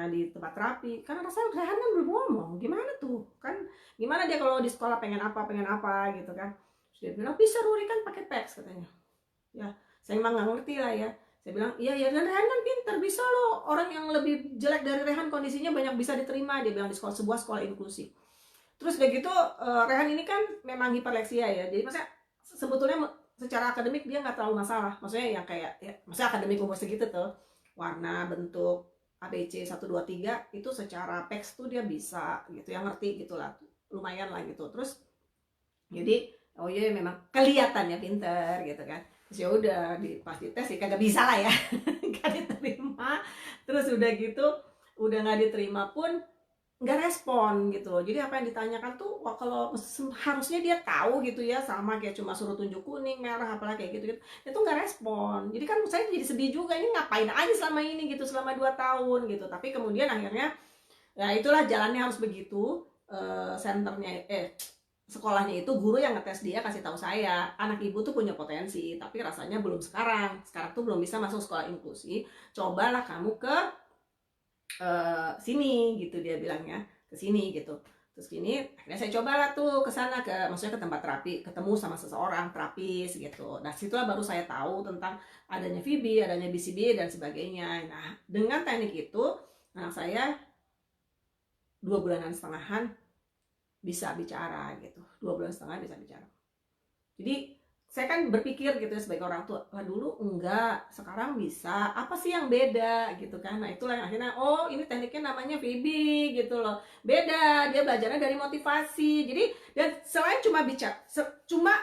di tempat terapi, karena rasanya Rehan kan belum ngomong, gimana tuh kan, gimana dia kalau di sekolah pengen apa gitu kan. Terus dia bilang bisa Ruri kan pakai PEX katanya. Ya saya emang nggak ngerti lah ya. Saya bilang iya ya, dan Rehan kan pinter, bisa loh, orang yang lebih jelek dari Rehan kondisinya banyak bisa diterima, dia bilang, di sebuah sekolah inklusi. Terus udah gitu Rehan ini kan memang hiperleksia ya, jadi maksudnya sebetulnya secara akademik dia nggak terlalu masalah, maksudnya yang kayak ya, maksudnya akademik umur segitu tuh, warna, bentuk, ABC 1 2 3 itu secara PEX tuh dia bisa gitu, yang ngerti gitulah, lumayan lah gitu. Terus jadi oh iya memang kelihatannya pinter gitu kan. Terus ya udah pas dites ya kagak bisa lah ya, nggak diterima. Terus udah gitu udah nggak diterima pun nggak respon gitu loh. Jadi apa yang ditanyakan tuh, wah, kalau harusnya dia tahu gitu ya, sama kayak cuma suruh tunjuk kuning, merah, apalah kayak gitu, itu nggak respon. Jadi kan saya jadi sedih juga, ini ngapain aja selama ini gitu, selama 2 tahun gitu. Tapi kemudian akhirnya ya itulah jalannya harus begitu. Senternya sekolahnya itu guru yang ngetes dia, kasih tahu saya anak ibu tuh punya potensi, tapi rasanya belum sekarang tuh belum bisa masuk sekolah inklusi, cobalah kamu ke sini gitu, dia bilangnya ke sini gitu. Terus gini akhirnya saya cobalah tuh ke sana, maksudnya ke tempat terapi, ketemu sama seseorang terapis gitu. Nah situlah baru saya tahu tentang adanya VB, adanya BCB dan sebagainya. Nah dengan teknik itu anak saya 2,5 bulanan bisa bicara gitu, 2,5 bulan bisa bicara. Jadi saya kan berpikir gitu ya sebagai orang tua, lah dulu enggak, sekarang bisa, apa sih yang beda gitu kan. Nah itulah yang akhirnya oh ini tekniknya namanya VB gitu loh, beda, dia belajarnya dari motivasi. Jadi dan selain cuma bicara,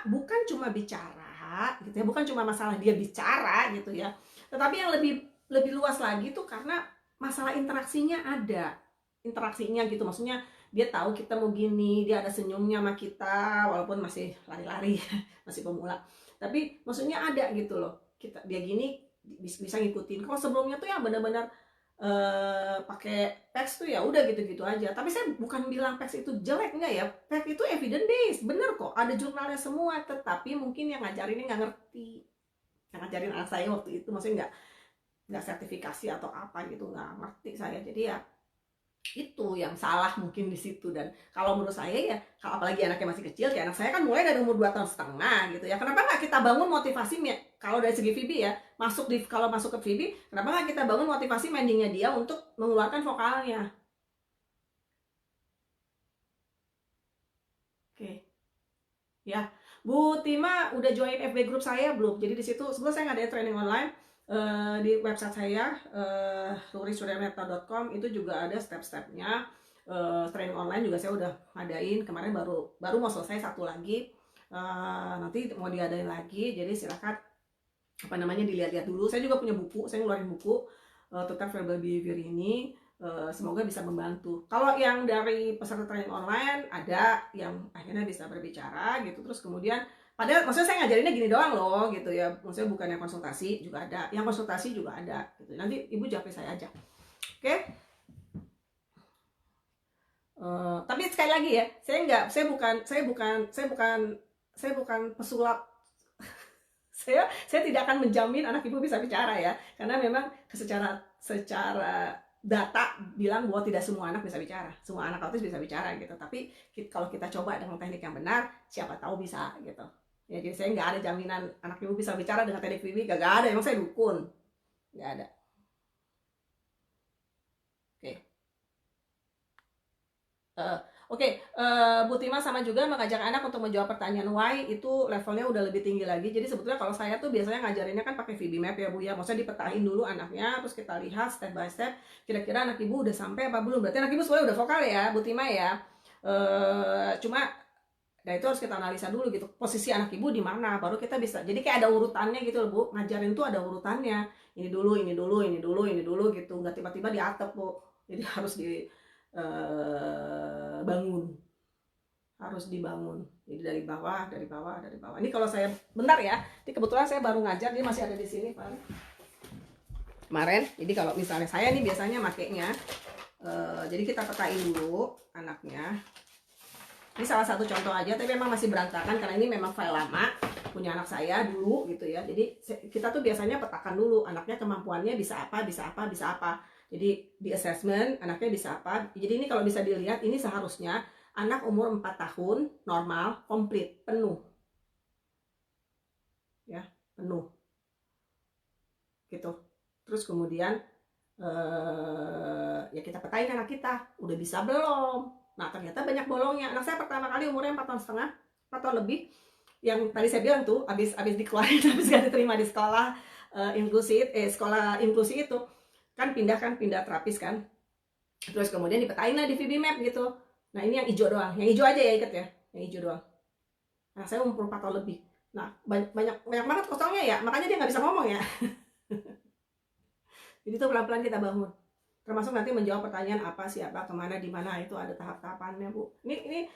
bukan cuma bicara gitu ya, bukan cuma masalah dia bicara gitu ya, tetapi yang lebih luas lagi tuh karena masalah interaksinya ada, interaksinya gitu, maksudnya dia tahu kita mau gini, dia ada senyumnya sama kita walaupun masih lari-lari masih pemula, tapi maksudnya ada gitu loh, dia gini bisa ngikutin. Kalau sebelumnya tuh yang benar-benar pakai PEX tuh ya udah gitu-gitu aja. Tapi saya bukan bilang PEX itu jelek, enggak ya, PEX itu evidence based, bener kok, ada jurnalnya semua. Tetapi mungkin yang ngajarinnya nggak ngerti, yang ngajarin anak saya waktu itu maksudnya nggak sertifikasi atau apa gitu, nggak ngerti saya. Jadi ya itu yang salah mungkin di situ. Dan kalau menurut saya ya, kalau apalagi anaknya masih kecil kayak anak saya kan mulai dari umur 2 tahun setengah gitu ya, kenapa nggak kita bangun motivasi kalau dari segi VB ya, kalau masuk ke VB, kenapa nggak kita bangun motivasi mendingnya dia untuk mengeluarkan vokalnya. Oke. Ya, Bu Tima udah join FB group saya belum? Jadi di situ sebelum saya ngadain training online, di website saya rurisuryameta.com itu juga ada step-stepnya. Training online juga saya udah ngadain kemarin, baru mau selesai satu lagi, nanti mau diadain lagi. Jadi silakan dilihat-lihat dulu. Saya juga punya buku, saya ngeluarin buku tentang verbal behavior ini. Semoga bisa membantu. Kalau yang dari peserta training online ada yang akhirnya bisa berbicara gitu, terus kemudian padahal maksudnya saya ngajarinnya gini doang loh gitu ya, maksudnya bukan yang konsultasi, juga ada yang konsultasi juga ada gitu. Nanti ibu japri saya aja, oke? Tapi sekali lagi ya, saya bukan pesulap. saya tidak akan menjamin anak ibu bisa bicara ya, karena memang secara data bilang bahwa tidak semua anak bisa bicara, semua anak autis bisa bicara gitu. Tapi kalau kita coba dengan teknik yang benar, siapa tahu bisa gitu ya. Jadi saya nggak ada jaminan anak ibu bisa bicara dengan teknik VB, gak ada, emang saya dukun, nggak ada. Oke, Bu Tima sama juga mengajak anak untuk menjawab pertanyaan why, itu levelnya udah lebih tinggi lagi. Jadi sebetulnya kalau saya tuh biasanya ngajarinnya kan pakai VB Map ya Bu ya, maksudnya dipetain dulu anaknya, terus kita lihat step by step, kira-kira anak ibu udah sampai apa belum. Berarti anak ibu sebenarnya udah vokal ya Bu Tima ya. Cuma nah itu harus kita analisa dulu gitu, posisi anak ibu di mana, baru kita bisa. Jadi kayak ada urutannya gitu loh Bu, ngajarin tuh ada urutannya, ini dulu, ini dulu, ini dulu, ini dulu gitu, nggak tiba-tiba diatep Bu. Jadi harus bangun, harus dibangun. Jadi dari bawah, dari bawah, dari bawah. Ini kalau saya bentar ya, ini kebetulan saya baru ngajar, dia masih ada di sini Pak. Kemarin, jadi kalau misalnya saya nih biasanya makainya, jadi kita petain dulu anaknya. Ini salah satu contoh aja, tapi memang masih berantakan karena ini memang file lama punya anak saya dulu gitu ya. Jadi kita tuh biasanya petakan dulu anaknya kemampuannya bisa apa, bisa apa, bisa apa. Jadi di assessment anaknya bisa apa. Jadi ini kalau bisa dilihat ini seharusnya anak umur 4 tahun normal, komplit, penuh. Ya, penuh. Gitu. Terus kemudian ya kita petain anak kita, udah bisa belum? Nah ternyata banyak bolongnya. Anak saya pertama kali umurnya 4 tahun setengah, 4 tahun lebih. Yang tadi saya bilang tuh, abis dikeluarin, habis gak diterima di sekolah sekolah inklusi itu, kan pindah terapis kan. Terus kemudian dipetain lah di VB-Map gitu. Nah ini yang hijau doang, yang hijau aja ya ikat ya, yang hijau doang. Anak saya umur 4 tahun lebih. Nah banyak banget kosongnya ya, makanya dia nggak bisa ngomong ya. Jadi tuh pelan-pelan kita bangun. Termasuk nanti menjawab pertanyaan apa, siapa, kemana, di mana, itu ada tahap-tahapannya Bu. Ini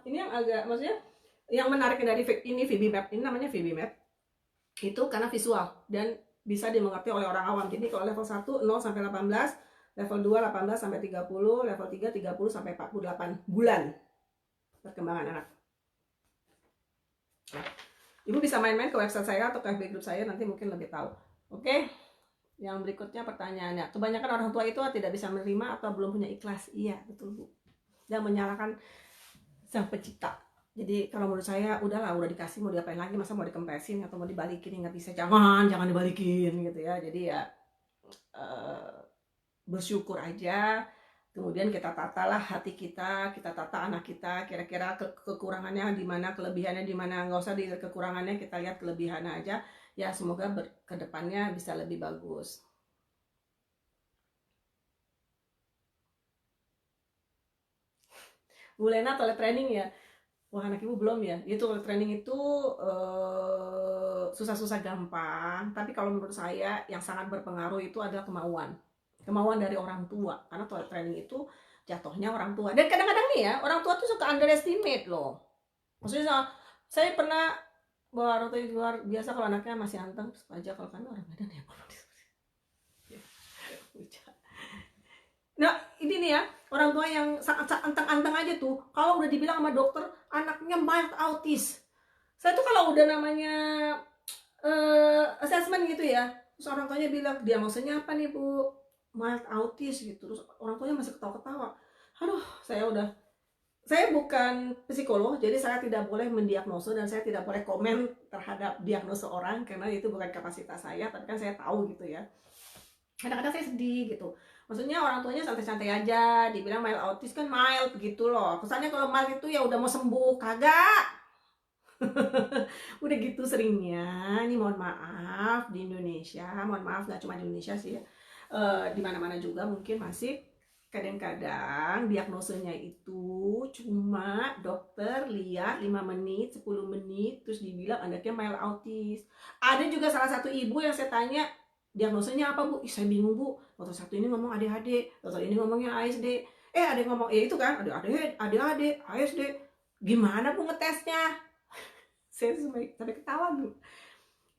ini yang agak, maksudnya yang menarik dari ini VB-Map, ini namanya VB-Map itu karena visual dan bisa dimengerti oleh orang awam. Jadi kalau level 1 0 sampai 18, level 2 18 sampai 30, level 3 30 sampai 48 bulan perkembangan anak. Nah, Ibu bisa main-main ke website saya atau ke FB group saya, nanti mungkin lebih tahu. Oke. Yang berikutnya pertanyaannya, kebanyakan orang tua itu tidak bisa menerima atau belum punya ikhlas. Iya, betul Bu. Dan menyalahkan Sang Pencipta. Jadi kalau menurut saya udahlah, udah dikasih mau diapain lagi, masa mau dikempesin atau mau dibalikin, nggak bisa, jangan dibalikin gitu ya. Jadi ya bersyukur aja. Kemudian kita tatalah hati kita tata anak kita, kira-kira kekurangannya di mana, kelebihannya di mana. Nggak usah dilihat kekurangannya, kita lihat kelebihannya aja. Ya semoga ke depannya bisa lebih bagus. Bu Lena, toilet training ya? Wah, anak ibu belum ya? Itu toilet training itu susah-susah gampang. Tapi kalau menurut saya yang sangat berpengaruh itu adalah kemauan dari orang tua. Karena toilet training itu jatuhnya orang tua. Dan kadang-kadang nih ya, orang tua tuh suka underestimate loh. Maksudnya saya pernah bawa orang tua di luar, biasa kalau anaknya masih anteng, aja kalau kami orang Medan ya. Nah ini nih ya, orang tua yang sangat anteng-anteng aja tuh, kalau udah dibilang sama dokter anaknya mild autis, saya tuh kalau udah namanya assessment gitu ya, terus orang tuanya bilang diagnosanya apa nih Bu, mild autis gitu, terus orang tuanya masih ketawa-ketawa. Aduh, saya bukan psikolog, jadi saya tidak boleh mendiagnosa dan saya tidak boleh komen terhadap diagnosa orang karena itu bukan kapasitas saya. Tapi kan saya tahu gitu ya. Kadang-kadang saya sedih gitu. Maksudnya orang tuanya santai-santai aja, dibilang mild autis kan mild gitu loh. Kesannya kalau mild itu ya udah mau sembuh, kagak. Udah gitu seringnya. Ini mohon maaf di Indonesia, mohon maaf nggak cuma di Indonesia sih ya. Di mana-mana juga mungkin masih kadang-kadang diagnosenya itu cuma dokter lihat 5 menit, 10 menit terus dibilang anaknya mild autis. Ada juga salah satu ibu yang saya tanya, diagnosanya apa Bu? Saya bingung Bu, dokter satu ini ngomong ADHD, dokter ini ngomongnya ASD, ada yang ngomong itu kan, ADHD, ASD, gimana Bu ngetesnya? Saya sampai ketawa Bu.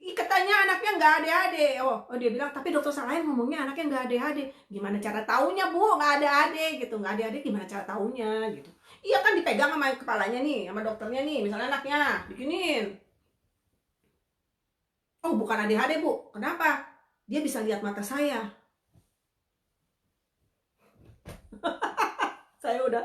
Katanya anaknya nggak ADHD. Oh dia bilang, tapi dokter lain ngomongnya anaknya nggak ADHD. Gimana cara taunya Bu nggak ADHD gitu? Nggak ADHD gimana cara taunya gitu? Iya kan dipegang sama kepalanya nih, sama dokternya nih, misalnya anaknya bikinin. Oh bukan ADHD Bu, kenapa? Dia bisa lihat mata saya. Saya udah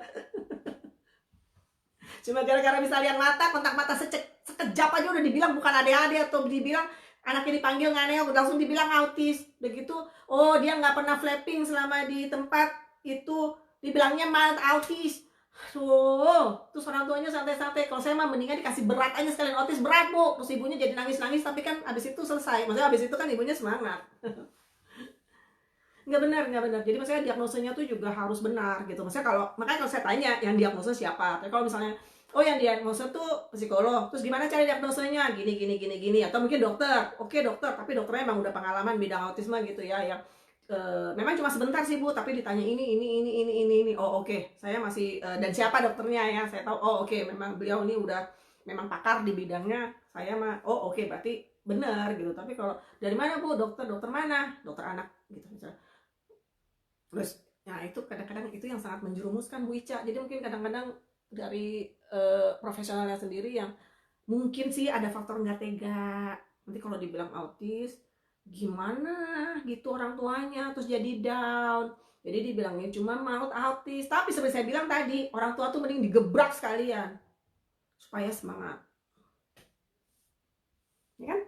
cuma gara-gara bisa lihat mata, kontak mata sekejap aja udah dibilang bukan ADHD atau dibilang anaknya dipanggil nganeh, langsung dibilang autis. Begitu, oh dia nggak pernah flapping selama di tempat itu, dibilangnya mild autis. Terus orang tuanya santai-santai. Kalau saya mah mendingan dikasih berat aja sekalian, autis berat Bu. Terus ibunya jadi nangis-nangis, tapi kan abis itu selesai. Maksudnya abis itu kan ibunya semangat. Nggak benar. Jadi maksudnya diagnosanya tuh juga harus benar gitu. Maksudnya makanya kalau saya tanya yang diagnosa siapa. Tapi kalau misalnya yang diagnosa tuh psikolog, terus gimana cara diagnosanya? Gini, atau mungkin dokter. Oke dokter, tapi dokternya emang udah pengalaman bidang autisme gitu ya, yang memang cuma sebentar sih Bu, tapi ditanya ini. Oh oke, saya masih dan siapa dokternya ya, saya tahu. Oh oke, memang beliau ini udah memang pakar di bidangnya. Saya mah, oh oke, berarti benar gitu. Tapi kalau dari mana Bu, dokter mana, dokter anak gitu misalnya. Terus, nah itu kadang-kadang itu yang sangat menjerumuskan Bu Ica. Jadi mungkin kadang-kadang dari profesionalnya sendiri yang mungkin sih ada faktor nggak tega. Nanti kalau dibilang autis, gimana gitu orang tuanya, terus jadi down. Jadi dibilangnya cuma maut autis. Tapi seperti saya bilang tadi, orang tua tuh mending digebrak sekalian supaya semangat. Ya kan?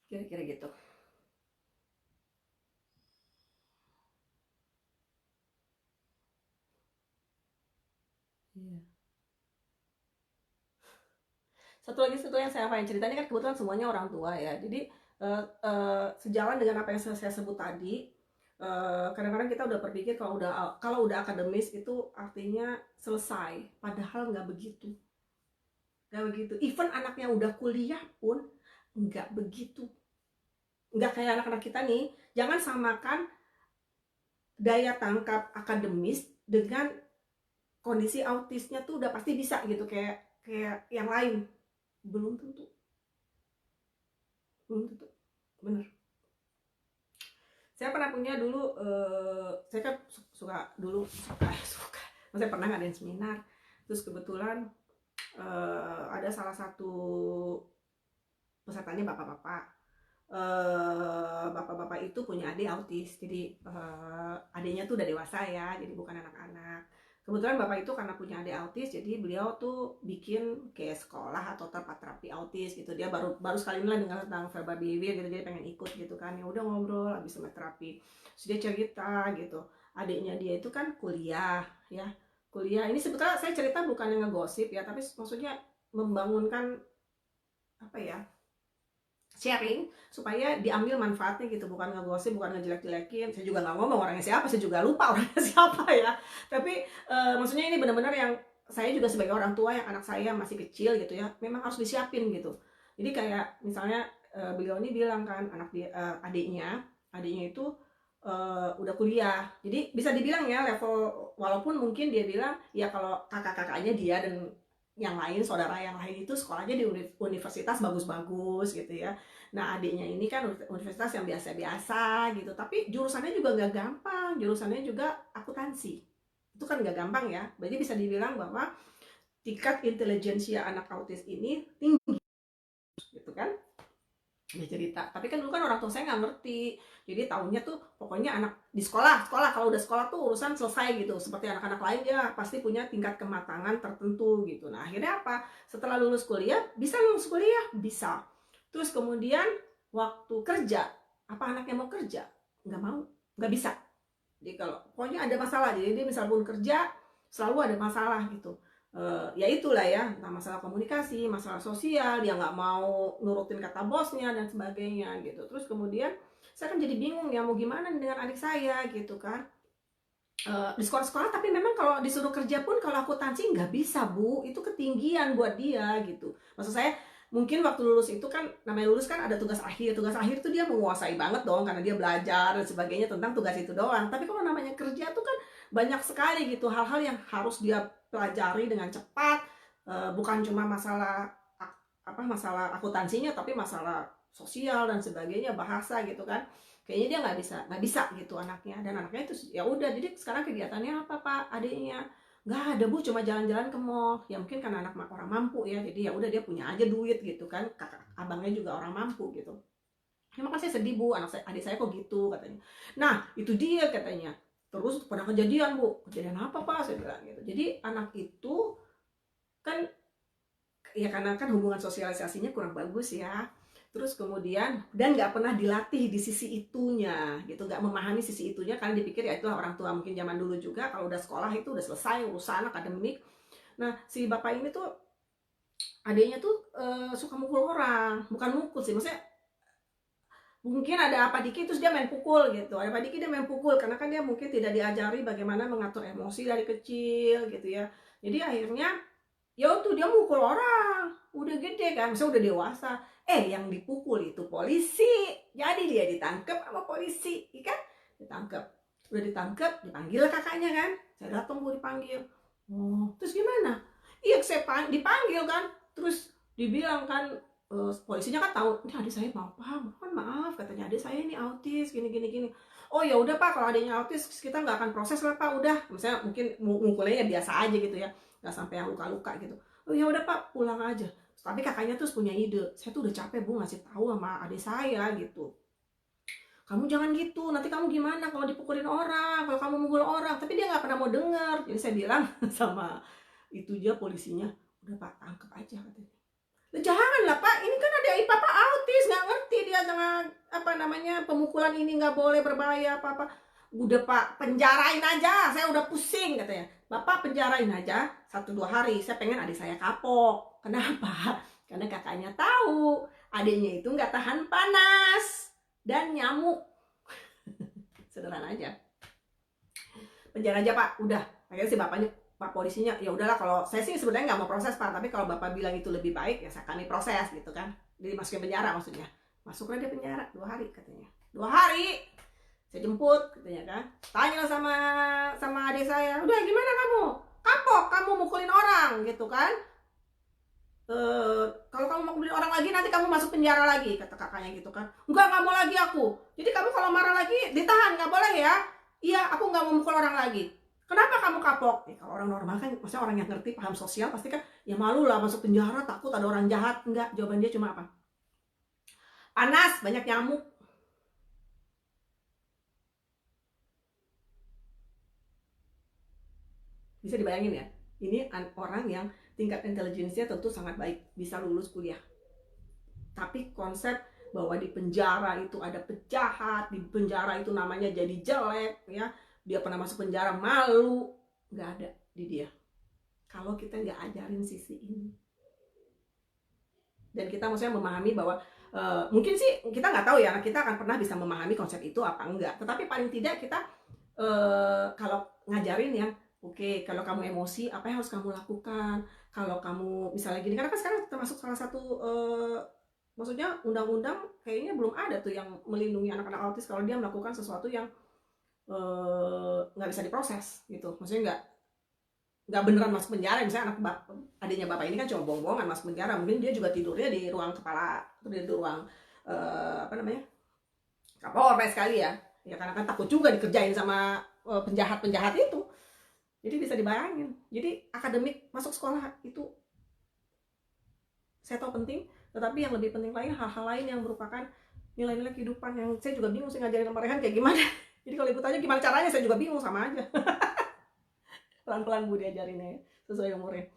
Kira-kira gitu. Iya. Satu yang saya pengen cerita ini kan kebetulan semuanya orang tua ya. Jadi sejalan dengan apa yang saya sebut tadi, kadang-kadang kita udah berpikir kalau udah akademis itu artinya selesai, padahal nggak begitu. Nggak begitu. Even anaknya udah kuliah pun nggak begitu. Nggak kayak anak-anak kita nih. Jangan samakan daya tangkap akademis dengan kondisi autisnya tuh udah pasti bisa gitu, kayak yang lain. Belum tentu. Belum tentu. Bener. Saya pernah punya dulu, saya kan suka dulu suka. Saya pernah ngadain seminar, terus kebetulan ada salah satu pesertanya bapak-bapak. Bapak-bapak itu punya adik autis, jadi adiknya tuh udah dewasa ya, jadi bukan anak-anak. Kebetulan bapak itu karena punya adik autis, jadi beliau tuh bikin kayak sekolah atau tempat terapi autis gitu. Dia baru sekali ini lah dengar tentang verbal behavior gitu, jadi pengen ikut gitu kan. Ya udah ngobrol habis sama terapi. Terus dia cerita gitu, adiknya dia itu kan kuliah ya. Kuliah ini sebetulnya saya cerita bukan yang ngegosip ya, tapi maksudnya membangunkan apa ya, sharing supaya diambil manfaatnya gitu, bukan ngegosip, bukan ngejelek-jelekin. Saya juga nggak ngomong orangnya siapa, saya juga lupa orangnya siapa ya. Tapi maksudnya ini benar-benar yang saya juga sebagai orang tua yang anak saya masih kecil gitu ya, memang harus disiapin gitu. Jadi kayak misalnya beliau ini bilang kan adiknya itu udah kuliah, jadi bisa dibilang ya level, walaupun mungkin dia bilang ya kalau kakak-kakaknya dia dan yang lain, saudara yang lain itu sekolahnya di universitas bagus-bagus gitu ya. Nah adiknya ini kan universitas yang biasa-biasa gitu, tapi jurusannya juga nggak gampang, jurusannya juga akuntansi. Itu kan nggak gampang ya, berarti bisa dibilang bahwa tingkat intelijensia anak autis ini tinggi gitu kan. Dia cerita, tapi kan dulu kan orang tua saya nggak ngerti, jadi tahunya tuh pokoknya anak di sekolah kalau udah sekolah tuh urusan selesai gitu, seperti anak-anak lain dia pasti punya tingkat kematangan tertentu gitu. Nah akhirnya apa, setelah lulus kuliah bisa, terus kemudian waktu kerja, apa anaknya mau kerja, nggak mau, nggak bisa. Jadi kalau pokoknya ada masalah, jadi dia misal pun kerja selalu ada masalah gitu. Ya itulah ya, entah masalah komunikasi, masalah sosial, dia nggak mau nurutin kata bosnya dan sebagainya gitu. Terus kemudian saya kan jadi bingung ya mau gimana dengan adik saya gitu kan. Di sekolah-sekolah, tapi memang kalau disuruh kerja pun kalau akuntansi nggak bisa Bu, itu ketinggian buat dia gitu. Maksud saya mungkin waktu lulus itu kan, namanya lulus kan ada tugas akhir itu dia menguasai banget dong karena dia belajar dan sebagainya tentang tugas itu doang. Tapi kalau namanya kerja tuh kan banyak sekali gitu hal-hal yang harus dia pelajari dengan cepat. Bukan cuma masalah masalah akuntansinya, tapi masalah sosial dan sebagainya, bahasa gitu kan. Kayaknya dia nggak bisa gitu anaknya, dan anaknya itu ya udah. Jadi sekarang kegiatannya apa Pak adiknya? Nggak ada Bu, cuma jalan-jalan ke mall. Ya mungkin karena anak orang mampu ya, jadi ya udah dia punya aja duit gitu kan. Kakak abangnya juga orang mampu gitu. Ya makanya saya sedih Bu, adik saya kok gitu katanya. Nah itu dia katanya. Terus pernah kejadian Bu, kejadian apa Pak, saya bilang gitu. Jadi anak itu kan ya karena kan hubungan sosialisasinya kurang bagus ya. Terus kemudian dan nggak pernah dilatih di sisi itunya gitu, nggak memahami sisi itunya karena dipikir ya itulah orang tua mungkin zaman dulu juga kalau udah sekolah itu udah selesai urusan akademik. Nah si bapak ini tuh adanya tuh suka mukul orang, bukan mukul sih, maksudnya mungkin ada apa dikit terus dia main pukul gitu, ada apa dikit dia main pukul karena kan dia mungkin tidak diajari bagaimana mengatur emosi dari kecil gitu ya. Jadi akhirnya Ya tuh dia mukul orang, udah gede kan, misalnya udah dewasa, yang dipukul itu polisi, jadi dia ditangkap sama polisi, ikan ditangkap, udah ditangkap, dipanggil kakaknya kan, saya datang gue dipanggil, oh terus gimana? Iya saya dipanggil kan, terus dibilang kan, polisinya kan tahu, ini adik saya mau apa, mohon maaf katanya adik saya ini autis, gini gini gini. Oh ya udah pak, kalau adiknya autis kita nggak akan proses lah pak, udah, misalnya mungkin mukulnya ya biasa aja gitu ya, nggak sampai yang luka-luka gitu. Oh ya udah pak, pulang aja. Tapi kakaknya tuh punya ide, saya tuh udah capek bu ngasih tahu sama adik saya gitu, kamu jangan gitu, nanti kamu gimana kalau dipukulin orang, kalau kamu mukul orang. Tapi dia nggak pernah mau dengar, jadi saya bilang sama itu dia polisinya, udah pak tangkep aja katanya. Jangan lah pak, ini kan ada papa autis, nggak ngerti dia dengan apa namanya pemukulan ini nggak boleh berbahaya apa-apa. Udah pak, penjarain aja, saya udah pusing katanya. Bapak penjarain aja 1-2 hari, saya pengen adik saya kapok. Kenapa? Karena kakaknya tahu adiknya itu nggak tahan panas dan nyamuk. Sederhana aja. Penjara aja pak, udah. Akhirnya si bapaknya, pak polisinya, ya udahlah, kalau saya sih sebenarnya nggak mau proses pak, tapi kalau bapak bilang itu lebih baik ya kami proses gitu kan, dimasukin penjara maksudnya. Masuklah dia penjara 2 hari katanya, 2 hari saya jemput katanya kan, tanya sama adik saya, udah gimana kamu kapok, kamu mukulin orang gitu kan, kalau kamu mau mukulin orang lagi nanti kamu masuk penjara lagi, kata kakaknya gitu kan. Nggak mau lagi aku, jadi kamu kalau marah lagi ditahan, nggak boleh ya. Iya, aku nggak mau mukul orang lagi. Kenapa kamu kapok? Kalau orang normal kan, maksudnya orang yang ngerti paham sosial pasti kan, ya malu lah masuk penjara, takut ada orang jahat. Enggak, jawaban dia cuma apa? Panas, banyak nyamuk. Bisa dibayangin ya, ini orang yang tingkat intelijensinya tentu sangat baik, bisa lulus kuliah. Tapi konsep bahwa di penjara itu ada penjahat, di penjara itu namanya jadi jelek, ya dia pernah masuk penjara malu, nggak ada di dia. Kalau kita nggak ajarin sisi ini, dan kita maksudnya memahami bahwa mungkin sih kita nggak tahu ya, kita akan pernah bisa memahami konsep itu apa enggak. Tetapi paling tidak kita kalau ngajarin yang oke, kalau kamu emosi apa yang harus kamu lakukan, kalau kamu misalnya gini, karena kan sekarang termasuk salah satu maksudnya undang-undang kayaknya belum ada tuh yang melindungi anak-anak autis kalau dia melakukan sesuatu yang nggak bisa diproses gitu, maksudnya nggak beneran masuk penjara. Misalnya adiknya bapak ini kan cuma bohong-bohongan masuk penjara, mungkin dia juga tidurnya di ruang kepala atau di ruang apa namanya Kapolres kali ya, ya karena kan takut juga dikerjain sama penjahat-penjahat itu. Jadi bisa dibayangin, jadi akademik masuk sekolah itu saya tahu penting, tetapi yang lebih penting lain hal-hal lain yang merupakan nilai-nilai kehidupan yang saya juga bingung sih ngajarin sama Rehan kayak gimana. Jadi kalau ibu tanya gimana caranya, saya juga bingung, sama aja. Pelan-pelan bu diajarinnya ya, sesuai umurnya.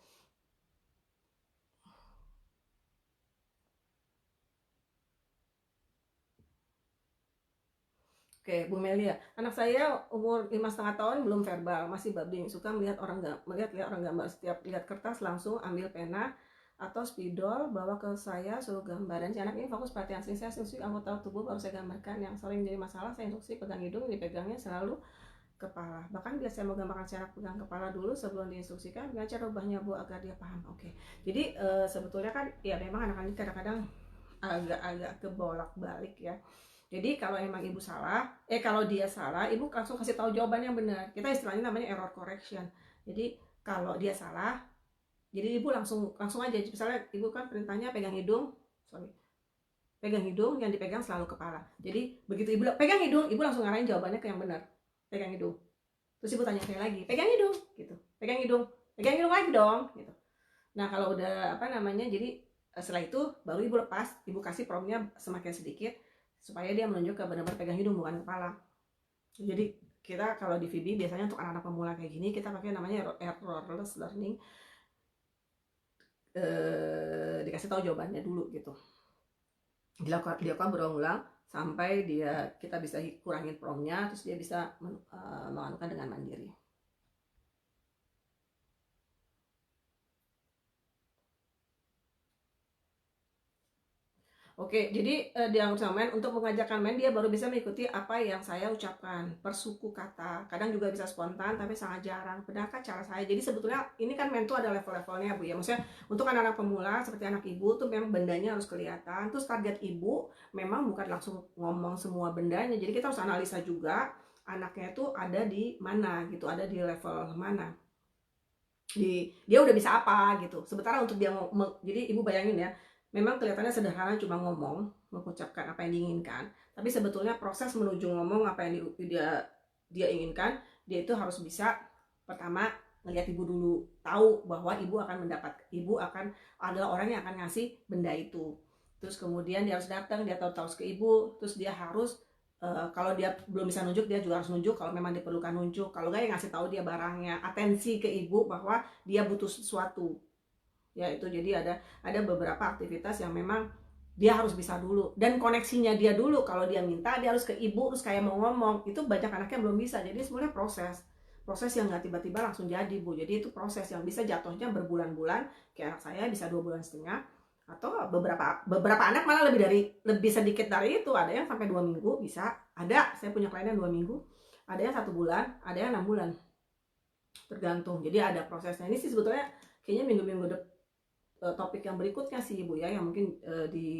Oke, Bu Melia, anak saya umur 5,5 tahun belum verbal, masih babbling, suka melihat orang gambar. Setiap lihat kertas langsung ambil pena atau spidol, bawa ke saya suruh gambar. Dan si anak ini fokus perhatian. Saya instruksi anggota tubuh baru saya gambarkan. Yang sering jadi masalah, saya instruksi pegang hidung, dipegangnya selalu kepala. Bahkan bila saya mau gambarkan cara pegang kepala dulu sebelum diinstruksikan, dengan cara ubahnya Bu agar dia paham. Oke, jadi sebetulnya kan ya memang anak-anak kadang-kadang agak kebolak-balik ya. Jadi kalau emang ibu salah, kalau dia salah, ibu langsung kasih tahu jawaban yang benar. Kita istilahnya namanya error correction. Jadi kalau dia salah, jadi ibu langsung aja. Misalnya ibu kan perintahnya pegang hidung, pegang hidung, yang dipegang selalu kepala. Jadi begitu ibu pegang hidung, ibu langsung ngarahin jawabannya ke yang benar. Pegang hidung. Terus ibu tanya saya lagi, pegang hidung, gitu. Pegang hidung lagi dong, gitu. Nah kalau udah apa namanya, jadi setelah itu baru ibu lepas, ibu kasih promnya semakin sedikit supaya dia menunjuk ke benar-benar pegang hidung bukan kepala. Jadi kita kalau di VB biasanya untuk anak-anak pemula kayak gini kita pakai namanya errorless learning, dikasih tahu jawabannya dulu gitu, dilakukan berulang-ulang sampai kita bisa kurangin promnya, terus dia bisa melakukan dengan mandiri. Oke, jadi dia sama main, untuk mengajarkan main dia baru bisa mengikuti apa yang saya ucapkan per suku kata. Kadang juga bisa spontan tapi sangat jarang. Benarkah cara saya? Jadi sebetulnya ini kan main tuh ada level-levelnya Bu ya. Maksudnya untuk anak-anak pemula seperti anak ibu tuh memang bendanya harus kelihatan. Terus target ibu memang bukan langsung ngomong semua bendanya. Jadi kita harus analisa juga anaknya itu ada di mana gitu, ada di level mana. Dia udah bisa apa gitu. Sementara untuk dia jadi ibu bayangin ya, memang kelihatannya sederhana cuma ngomong, mengucapkan apa yang diinginkan, tapi sebetulnya proses menuju ngomong apa yang dia inginkan, dia itu harus bisa pertama ngelihat ibu dulu, tahu bahwa ibu akan adalah orang yang akan ngasih benda itu. Terus kemudian dia harus datang, dia tahu ke ibu, terus dia harus kalau dia belum bisa nunjuk, dia juga harus nunjuk kalau memang diperlukan nunjuk. Kalau nggak, ya ngasih tahu dia barangnya, atensi ke ibu bahwa dia butuh sesuatu. Ya itu, jadi ada beberapa aktivitas yang memang dia harus bisa dulu, dan koneksinya dia dulu. Kalau dia minta, dia harus ke ibu, terus kayak mau ngomong. Itu banyak anaknya belum bisa. Jadi sebenarnya proses yang nggak tiba-tiba langsung jadi Bu. Jadi itu proses yang bisa jatuhnya berbulan-bulan. Kayak anak saya bisa 2,5 bulan, atau beberapa anak malah lebih sedikit dari itu. Ada yang sampai 2 minggu bisa. Ada, saya punya klien yang 2 minggu, ada yang 1 bulan, ada yang 6 bulan, tergantung. Jadi ada prosesnya. Ini sih sebetulnya kayaknya minggu-minggu topik yang berikutnya sih Bu ya, yang mungkin di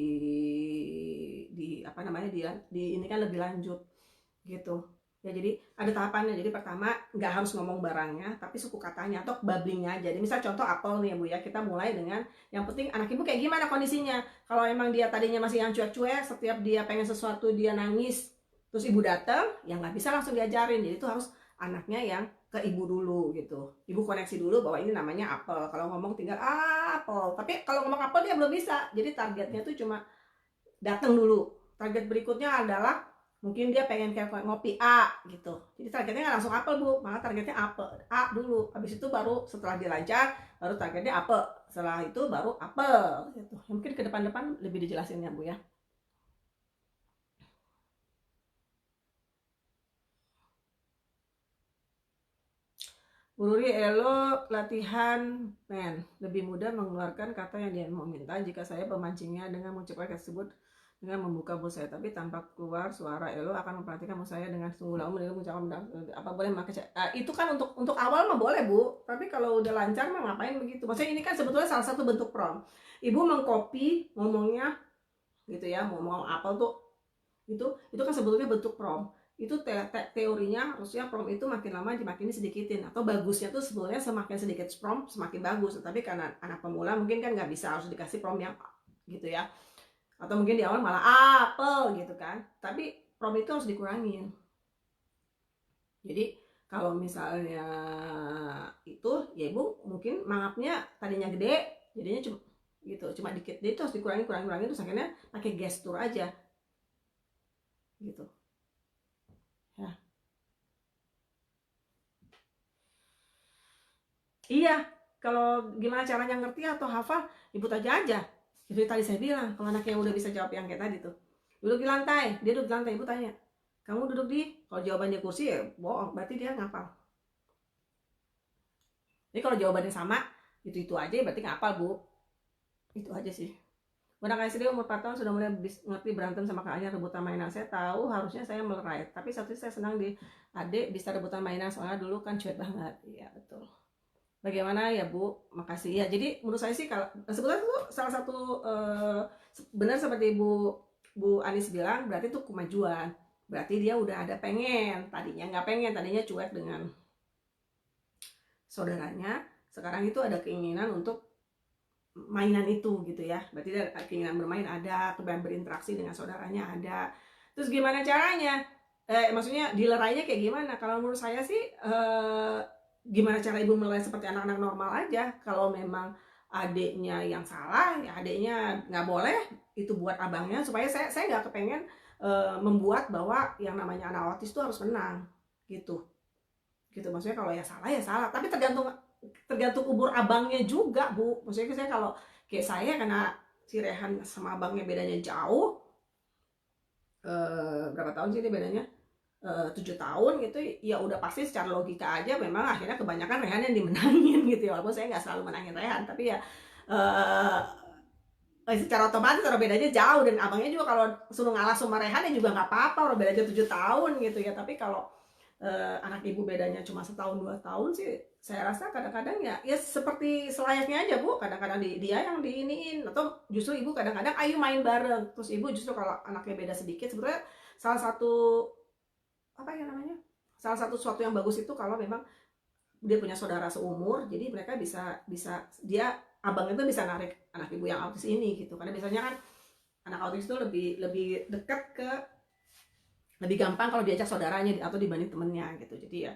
apa namanya, di ini kan lebih lanjut gitu ya. Jadi ada tahapannya. Jadi pertama nggak harus ngomong barangnya, tapi suku katanya atau babblingnya aja. Jadi misal contoh apel nih ya Bu ya, kita mulai dengan yang penting anak ibu kayak gimana kondisinya. Kalau emang dia tadinya masih yang cuek-cuek, setiap dia pengen sesuatu dia nangis, terus ibu datang, ya nggak bisa langsung diajarin. Jadi itu harus anaknya yang ke ibu dulu gitu. Ibu koneksi dulu bahwa ini namanya apel. Kalau ngomong tinggal apel. Tapi kalau ngomong apel dia belum bisa. Jadi targetnya tuh cuma datang dulu. Target berikutnya adalah mungkin dia pengen kayak ngopi A gitu. Jadi targetnya nggak langsung apel Bu, malah targetnya apel A dulu. Habis itu baru setelah dia lancar, baru targetnya apel. Setelah itu baru apel gitu. Mungkin ke depan-depan lebih dijelasin ya Bu ya. Bu Ruri, elo latihan men lebih mudah mengeluarkan kata yang dia mau minta jika saya pemancingnya dengan mengucapkan tersebut dengan membuka mulut saya, tapi tanpa keluar suara. Elo akan memperhatikan mulut saya dengan sungguh lama mengucapkan apa boleh pakai itu kan untuk awal mah boleh Bu, tapi kalau udah lancar mah ngapain begitu. Maksudnya ini kan sebetulnya salah satu bentuk prompt. Ibu mengcopy ngomongnya gitu ya, ngomong apa tuh, itu kan sebetulnya bentuk prompt. Itu teorinya harusnya prompt itu makin lama makin disedikitin, atau bagusnya tuh sebenarnya semakin sedikit prompt semakin bagus. Tapi karena anak pemula mungkin kan nggak bisa harus dikasih prompt yang gitu ya, atau mungkin di awal malah apel gitu kan. Tapi prompt itu harus dikurangin. Jadi kalau misalnya itu ya ibu mungkin mangapnya tadinya gede, jadinya cuma gitu, cuma dikit. Jadi itu harus dikurangin terus akhirnya pakai gestur aja gitu ya. Iya, kalau gimana caranya ngerti atau hafal, ibu tanya aja. Jadi tadi saya bilang, kalau anaknya udah bisa jawab yang kayak tadi tuh, duduk di lantai, dia duduk di lantai, ibu tanya, kamu duduk di, kalau jawabannya kursi ya bohong, berarti dia ngapal. Jadi kalau jawabannya sama, itu aja berarti ngapal Bu. Itu aja sih. Anak SD umur 4 tahun sudah mulai ngerti berantem sama kakaknya rebutan mainan. Saya tahu harusnya saya melerai, tapi satu saya senang di adik bisa rebutan mainan, soalnya dulu kan cuek banget. Iya betul. Bagaimana ya Bu? Makasih ya. Jadi menurut saya sih kalau sebetulnya itu salah satu benar seperti Bu Anis bilang, berarti itu kemajuan. Berarti dia udah ada pengen, tadinya nggak pengen, tadinya cuek dengan saudaranya, sekarang itu ada keinginan untuk mainan itu gitu ya. Berarti ada keinginan bermain, ada keinginan berinteraksi dengan saudaranya ada. Terus gimana caranya? Maksudnya dilerainya kayak gimana? Kalau menurut saya sih gimana cara ibu melerai seperti anak-anak normal aja. Kalau memang adiknya yang salah, ya adiknya nggak boleh itu buat abangnya, supaya saya nggak kepengen membuat bahwa yang namanya anak autis itu harus menang gitu. Gitu maksudnya, kalau ya salah, tapi tergantung umur abangnya juga Bu. Maksudnya saya kalau kayak saya, karena si Rehan sama abangnya bedanya jauh, berapa tahun sih ini bedanya, 7 tahun gitu ya, udah pasti secara logika aja memang akhirnya kebanyakan Rehan yang dimenangin gitu ya. Walaupun saya nggak selalu menangin Rehan, tapi ya secara otomatis orang bedanya jauh, dan abangnya juga kalau suruh ngalah sama Rehan ya juga nggak apa-apa, orang bedanya 7 tahun gitu ya. Tapi kalau anak ibu bedanya cuma setahun 2 tahun sih, saya rasa kadang-kadang ya seperti selayaknya aja Bu, kadang-kadang dia yang diiniin, atau justru ibu kadang-kadang ayo main bareng, terus ibu justru kalau anaknya beda sedikit, sebetulnya salah satu apa ya namanya, salah satu sesuatu yang bagus itu kalau memang dia punya saudara seumur, jadi mereka bisa bisa dia abang itu bisa narik anak ibu yang autis ini gitu, karena biasanya kan anak autis itu lebih lebih dekat ke, lebih gampang kalau diajak saudaranya atau dibanding temennya gitu. Jadi ya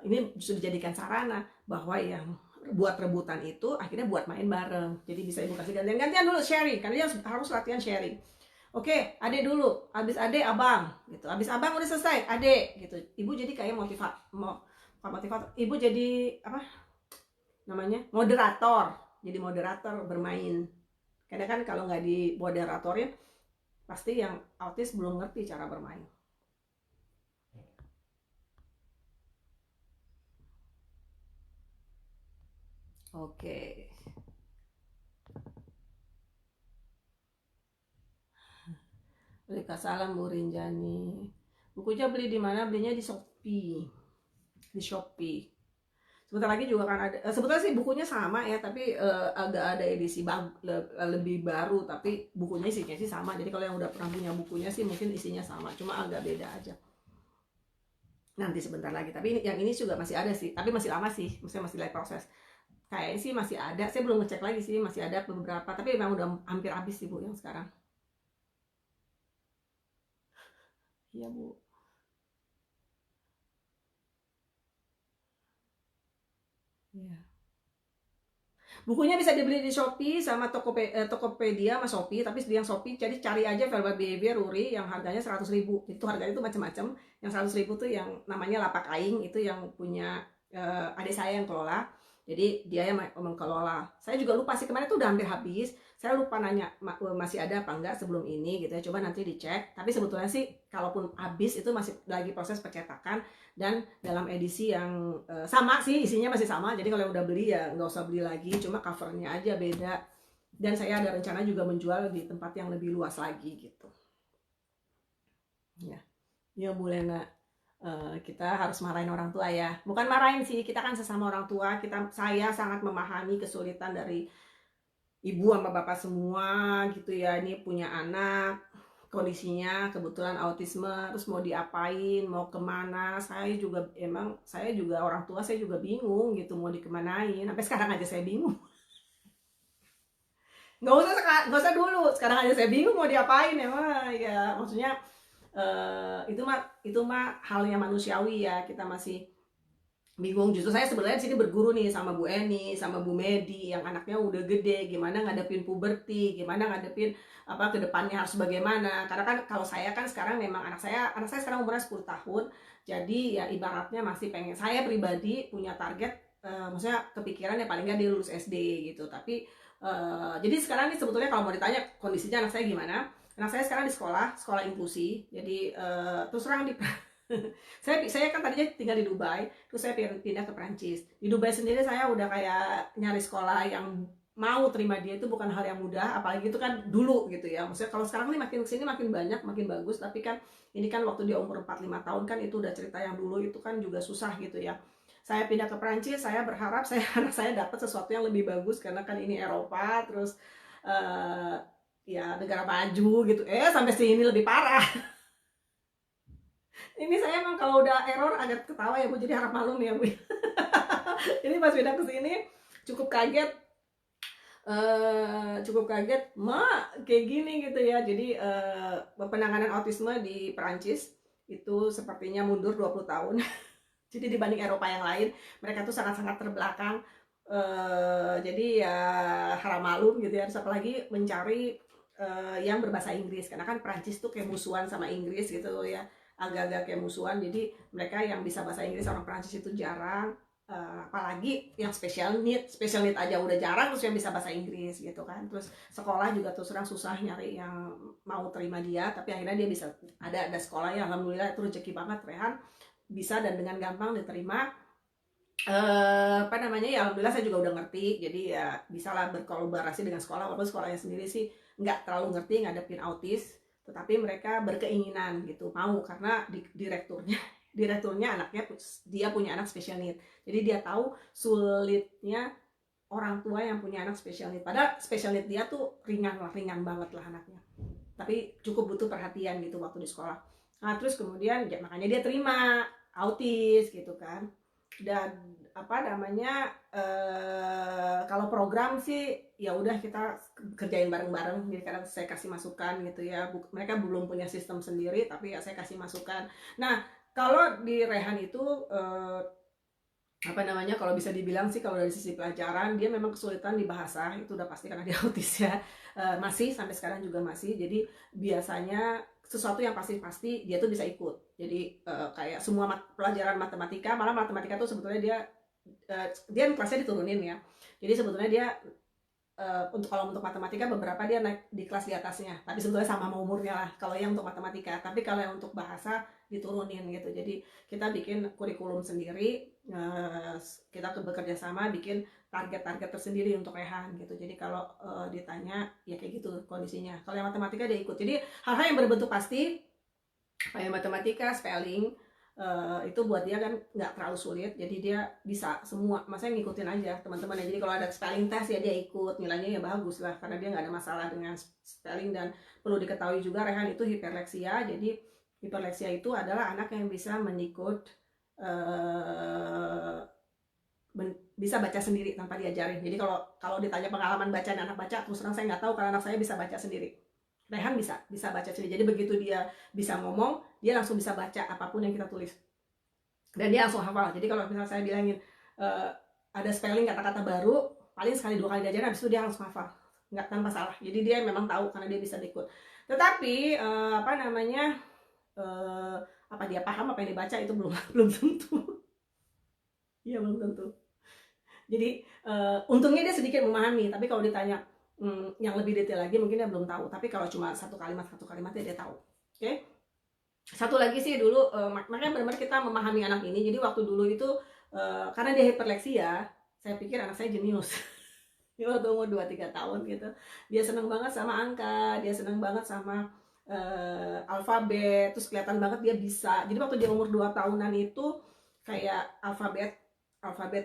ini justru dijadikan sarana bahwa yang buat rebutan itu akhirnya buat main bareng, jadi bisa ibu kasih gantian-gantian dulu sharing, karena dia harus latihan sharing. Oke, adek dulu, abis adek abang gitu, abis abang udah selesai adek gitu, ibu jadi kayak motivator, ibu jadi apa namanya, moderator, jadi moderator bermain. Karena kan kalau nggak di moderatorin pasti yang autis belum ngerti cara bermain. Oke. Waalaikumsalam Bu Rinjani. Bukunya beli di mana? Belinya di Shopee. Di Shopee. Sebentar lagi juga kan ada. Sebetulnya sih bukunya sama ya, tapi agak ada edisi lebih baru, tapi bukunya isinya sih sama. Jadi kalau yang udah pernah punya bukunya sih mungkin isinya sama, cuma agak beda aja. Nanti sebentar lagi. Tapi yang ini juga masih ada sih, tapi masih lama sih, maksudnya masih lagi proses. Kayaknya sih masih ada. Saya belum ngecek lagi sih, masih ada beberapa, tapi memang udah hampir habis sih Bu yang sekarang. Iya Bu. Iya. Bukunya bisa dibeli di Shopee sama Tokopedia sama Shopee, tapi yang Shopee jadi cari aja Velvet Behavior Ruri yang harganya 100.000. Itu harganya itu macam-macam. Yang 100.000 tuh yang namanya Lapak Aing, itu yang punya adik saya yang kelola. Jadi dia yang mengelola. Saya juga lupa sih, kemarin tuh udah hampir habis. Saya lupa nanya masih ada apa enggak sebelum ini gitu ya. Coba nanti dicek. Tapi sebetulnya sih kalaupun habis itu masih lagi proses percetakan, dan dalam edisi yang sama sih, isinya masih sama. Jadi kalau udah beli ya nggak usah beli lagi, cuma covernya aja beda. Dan saya ada rencana juga menjual di tempat yang lebih luas lagi gitu ya. Ya Bu Lena, kita harus marahin orang tua ya, bukan marahin sih, kita kan sesama orang tua. Saya sangat memahami kesulitan dari ibu sama bapak semua gitu ya. Ini punya anak kondisinya kebetulan autisme, terus mau diapain, mau kemana. Saya juga orang tua, saya juga bingung gitu mau dikemanain. Sampai sekarang aja saya bingung. Nggak usah dulu, sekarang aja saya bingung mau diapain ya. Ya maksudnya itu mah halnya manusiawi ya, kita masih bingung. Justru saya sebenarnya di sini berguru nih sama Bu Eni, sama Bu Medi yang anaknya udah gede, gimana ngadepin puberti, gimana ngadepin apa kedepannya harus bagaimana. Karena kan kalau saya kan sekarang memang anak saya sekarang umurnya 10 tahun. Jadi ya ibaratnya masih pengen, saya pribadi punya target, maksudnya kepikiran ya paling nggak dia lulus SD gitu. Tapi jadi sekarang nih sebetulnya kalau mau ditanya kondisinya anak saya gimana, anak saya sekarang di sekolah inklusi. Jadi terus terang di saya kan tadinya tinggal di Dubai, terus saya pindah ke Prancis. Di Dubai sendiri saya udah kayak nyari sekolah yang mau terima dia itu bukan hal yang mudah, apalagi itu kan dulu gitu ya. Maksudnya kalau sekarang nih makin kesini makin banyak, makin bagus, tapi kan ini kan waktu dia umur 4-5 tahun kan itu udah cerita yang dulu, itu kan juga susah gitu ya. Saya pindah ke Prancis, saya berharap anak saya dapat sesuatu yang lebih bagus, karena kan ini Eropa, terus ya negara maju gitu. Sampai sini lebih parah. Ini saya emang kalau udah error agak ketawa ya Bu, jadi harap maklum ya Bu. Jadi pas pindah ke sini cukup kaget, kayak gini gitu ya. Jadi penanganan autisme di Perancis itu sepertinya mundur 20 tahun. Jadi dibanding Eropa yang lain, mereka tuh sangat-sangat terbelakang. Jadi ya harap maklum gitu ya. Terus apalagi mencari yang berbahasa Inggris, karena kan Perancis tuh kayak musuhan sama Inggris gitu ya, agak-agak kayak musuhan. Jadi mereka yang bisa bahasa Inggris orang Prancis itu jarang, apalagi yang special need aja udah jarang, terus yang bisa bahasa Inggris gitu kan. Terus sekolah juga terus terang susah nyari yang mau terima dia, tapi akhirnya dia bisa ada sekolah ya, alhamdulillah itu rezeki banget Rehan bisa dan dengan gampang diterima. apa namanya ya, alhamdulillah saya juga udah ngerti, jadi ya bisalah berkolaborasi dengan sekolah, walaupun sekolahnya sendiri sih nggak terlalu ngerti ngadepin autis, tetapi mereka berkeinginan gitu, mau, karena direkturnya direkturnya anaknya, dia punya anak special need, jadi dia tahu sulitnya orang tua yang punya anak special need, padahal special need dia tuh ringan lah, ringan banget lah anaknya, tapi cukup butuh perhatian gitu waktu di sekolah. Nah terus kemudian ya, makanya dia terima autis gitu kan. Dan apa namanya, kalau program sih ya udah kita kerjain bareng-bareng, jadi kadang saya kasih masukan gitu ya. Mereka belum punya sistem sendiri tapi ya saya kasih masukan. Nah kalau di Rehan itu apa namanya, kalau bisa dibilang sih kalau dari sisi pelajaran dia memang kesulitan di bahasa, itu udah pasti karena dia autis ya. Masih sampai sekarang juga masih, jadi biasanya sesuatu yang pasti-pasti dia tuh bisa ikut, jadi kayak semua pelajaran matematika, malah matematika tuh sebetulnya dia kelasnya diturunin ya, jadi sebetulnya dia kalau untuk matematika beberapa dia naik di kelas di atasnya, tapi sebetulnya sama umurnya lah kalau yang untuk matematika, tapi kalau yang untuk bahasa diturunin gitu. Jadi kita bikin kurikulum sendiri, kita bekerja sama bikin target-target tersendiri untuk Rehan gitu. Jadi kalau ditanya ya kayak gitu kondisinya. Kalau yang matematika dia ikut. Jadi hal-hal yang berbentuk pasti kayak matematika, spelling, itu buat dia kan nggak terlalu sulit, jadi dia bisa semua, masanya ngikutin aja teman-teman ya. Jadi kalau ada spelling test ya dia ikut, nilainya ya bagus lah karena dia nggak ada masalah dengan spelling. Dan perlu diketahui juga Rehan itu hiperleksia, jadi hiperleksia itu adalah anak yang bisa menikut, uh, bisa baca sendiri tanpa diajarin. Jadi kalau kalau ditanya pengalaman baca anak baca, terus terang saya nggak tahu karena anak saya bisa baca sendiri. Rehan bisa baca sendiri. Jadi begitu dia bisa ngomong, dia langsung bisa baca apapun yang kita tulis. Dan dia langsung hafal. Jadi kalau misalnya saya bilangin ada spelling kata-kata baru, paling sekali dua kali diajarin, habis itu dia langsung hafal. Nggak tanpa salah. Jadi dia memang tahu karena dia bisa ikut. Tetapi apa namanya, apa dia paham apa yang dibaca itu belum belum tentu. Iya belum tentu. Jadi untungnya dia sedikit memahami, tapi kalau ditanya yang lebih detail lagi mungkin dia belum tahu. Tapi kalau cuma satu kalimat dia tahu. Oke. Satu lagi sih dulu, makanya benar-benar kita memahami anak ini. Jadi waktu dulu itu karena dia hiperleksia, saya pikir anak saya jenius. Dia waktu umur 2-3 tahun gitu, dia seneng banget sama angka, dia seneng banget sama alfabet, terus kelihatan banget dia bisa. Jadi waktu dia umur 2 tahunan itu kayak alfabet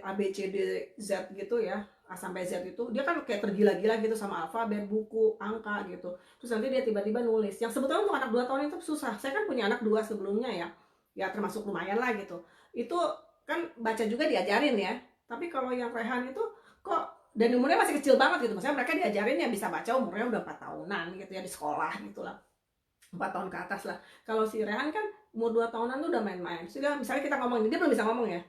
A B C D Z gitu ya, A sampai Z itu dia kan kayak tergila-gila gitu sama alfabet, buku, angka gitu. Terus nanti dia tiba-tiba nulis. Yang sebetulnya untuk anak 2 tahun itu susah. Saya kan punya anak 2 sebelumnya ya. Ya termasuk lumayan lah gitu. Itu kan baca juga diajarin ya. Tapi kalau yang Rehan itu kok, dan umurnya masih kecil banget gitu. Maksudnya mereka diajarin ya bisa baca umurnya udah 4 tahunan gitu ya, di sekolah gitu lah. 4 tahun ke atas lah. Kalau si Rehan kan umur 2 tahunan tuh udah main-main. Sudah misalnya kita ngomong, dia belum bisa ngomong ya,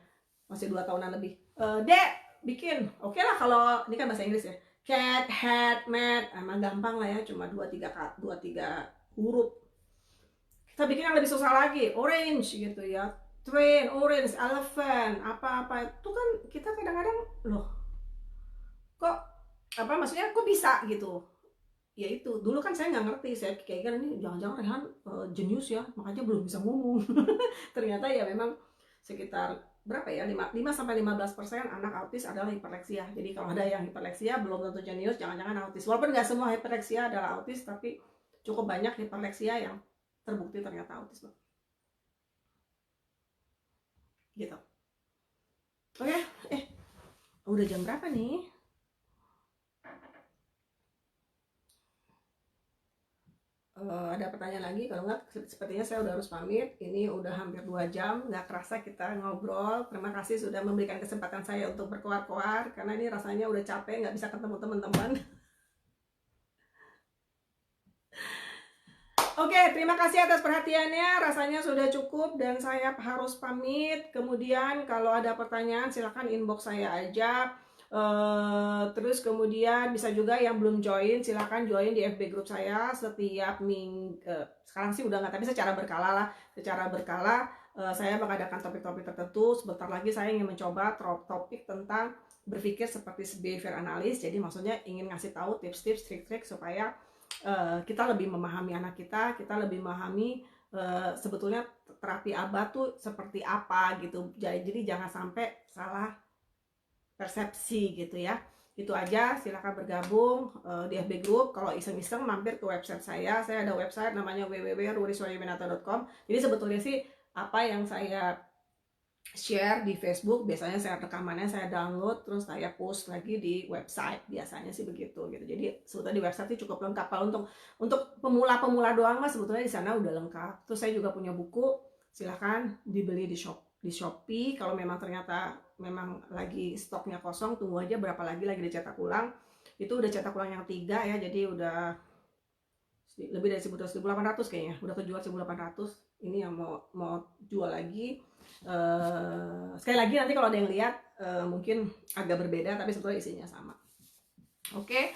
masih 2 tahunan lebih. Dek, bikin. Oke lah kalau ini kan bahasa Inggris ya. Cat, hat, mat, emang gampang lah ya, cuma 2-3 huruf. Kita bikin yang lebih susah lagi, orange gitu ya. Train, orange, elephant, apa-apa itu kan kita kadang-kadang loh, kok apa maksudnya kok bisa gitu. Ya itu dulu kan saya nggak ngerti, saya kayak ini jangan-jangan Rehan jenius ya makanya belum bisa ngomong. Ternyata ya memang sekitar berapa ya, 5-15% anak autis adalah hiperleksia. Jadi kalau ada yang hiperleksia belum tentu jenius, jangan-jangan autis. Walaupun nggak semua hiperleksia adalah autis, tapi cukup banyak hiperleksia yang terbukti ternyata autis, Bang. Gitu. Oke, udah jam berapa nih? Ada pertanyaan lagi? Kalau nggak, sepertinya saya udah harus pamit. Ini udah hampir 2 jam, nggak kerasa kita ngobrol. Terima kasih sudah memberikan kesempatan saya untuk berkoar-koar, karena ini rasanya udah capek, nggak bisa ketemu teman-teman. Oke, terima kasih atas perhatiannya. Rasanya sudah cukup dan saya harus pamit. Kemudian kalau ada pertanyaan silahkan inbox saya aja. Terus kemudian bisa juga yang belum join silahkan join di FB group saya setiap minggu. Sekarang sih udah nggak, tapi secara berkala lah. Secara berkala saya mengadakan topik-topik tertentu. Sebentar lagi saya ingin mencoba topik tentang berpikir seperti behavior analis. Jadi maksudnya ingin ngasih tahu tips-tips, trik-trik supaya kita lebih memahami anak kita lebih memahami sebetulnya terapi ABA tuh seperti apa gitu. Jadi jangan sampai salah persepsi gitu ya. Itu aja, silakan bergabung di FB Group. Kalau iseng-iseng mampir ke website saya ada website namanya www.rurisoyewinata.com. Jadi sebetulnya sih apa yang saya share di Facebook biasanya saya rekamannya saya download terus saya post lagi di website, biasanya sih begitu gitu. Jadi sebetulnya di website itu cukup lengkap. Kalau untuk pemula doang mah sebetulnya di sana udah lengkap. Terus saya juga punya buku, silahkan dibeli di Shopee. Kalau memang ternyata memang lagi stoknya kosong, tunggu aja berapa lagi dicetak ulang. Itu udah cetak ulang yang 3 ya, jadi udah lebih dari 1.800 kayaknya, udah kejual 1.800. Ini yang mau jual lagi. Sekali lagi nanti kalau ada yang lihat mungkin agak berbeda, tapi sebetulnya isinya sama. Oke.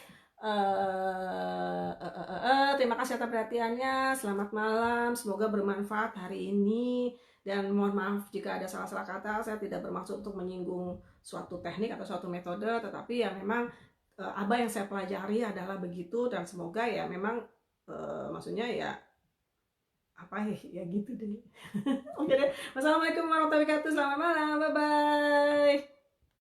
Terima kasih atas perhatiannya. Selamat malam, semoga bermanfaat hari ini. Dan mohon maaf jika ada salah-salah kata. Saya tidak bermaksud untuk menyinggung suatu teknik atau suatu metode, tetapi ya memang apa yang saya pelajari adalah begitu. Dan semoga ya memang maksudnya ya apa ya gitu deh. Oke deh. Wassalamualaikum warahmatullahi wabarakatuh. Selamat malam. Bye bye.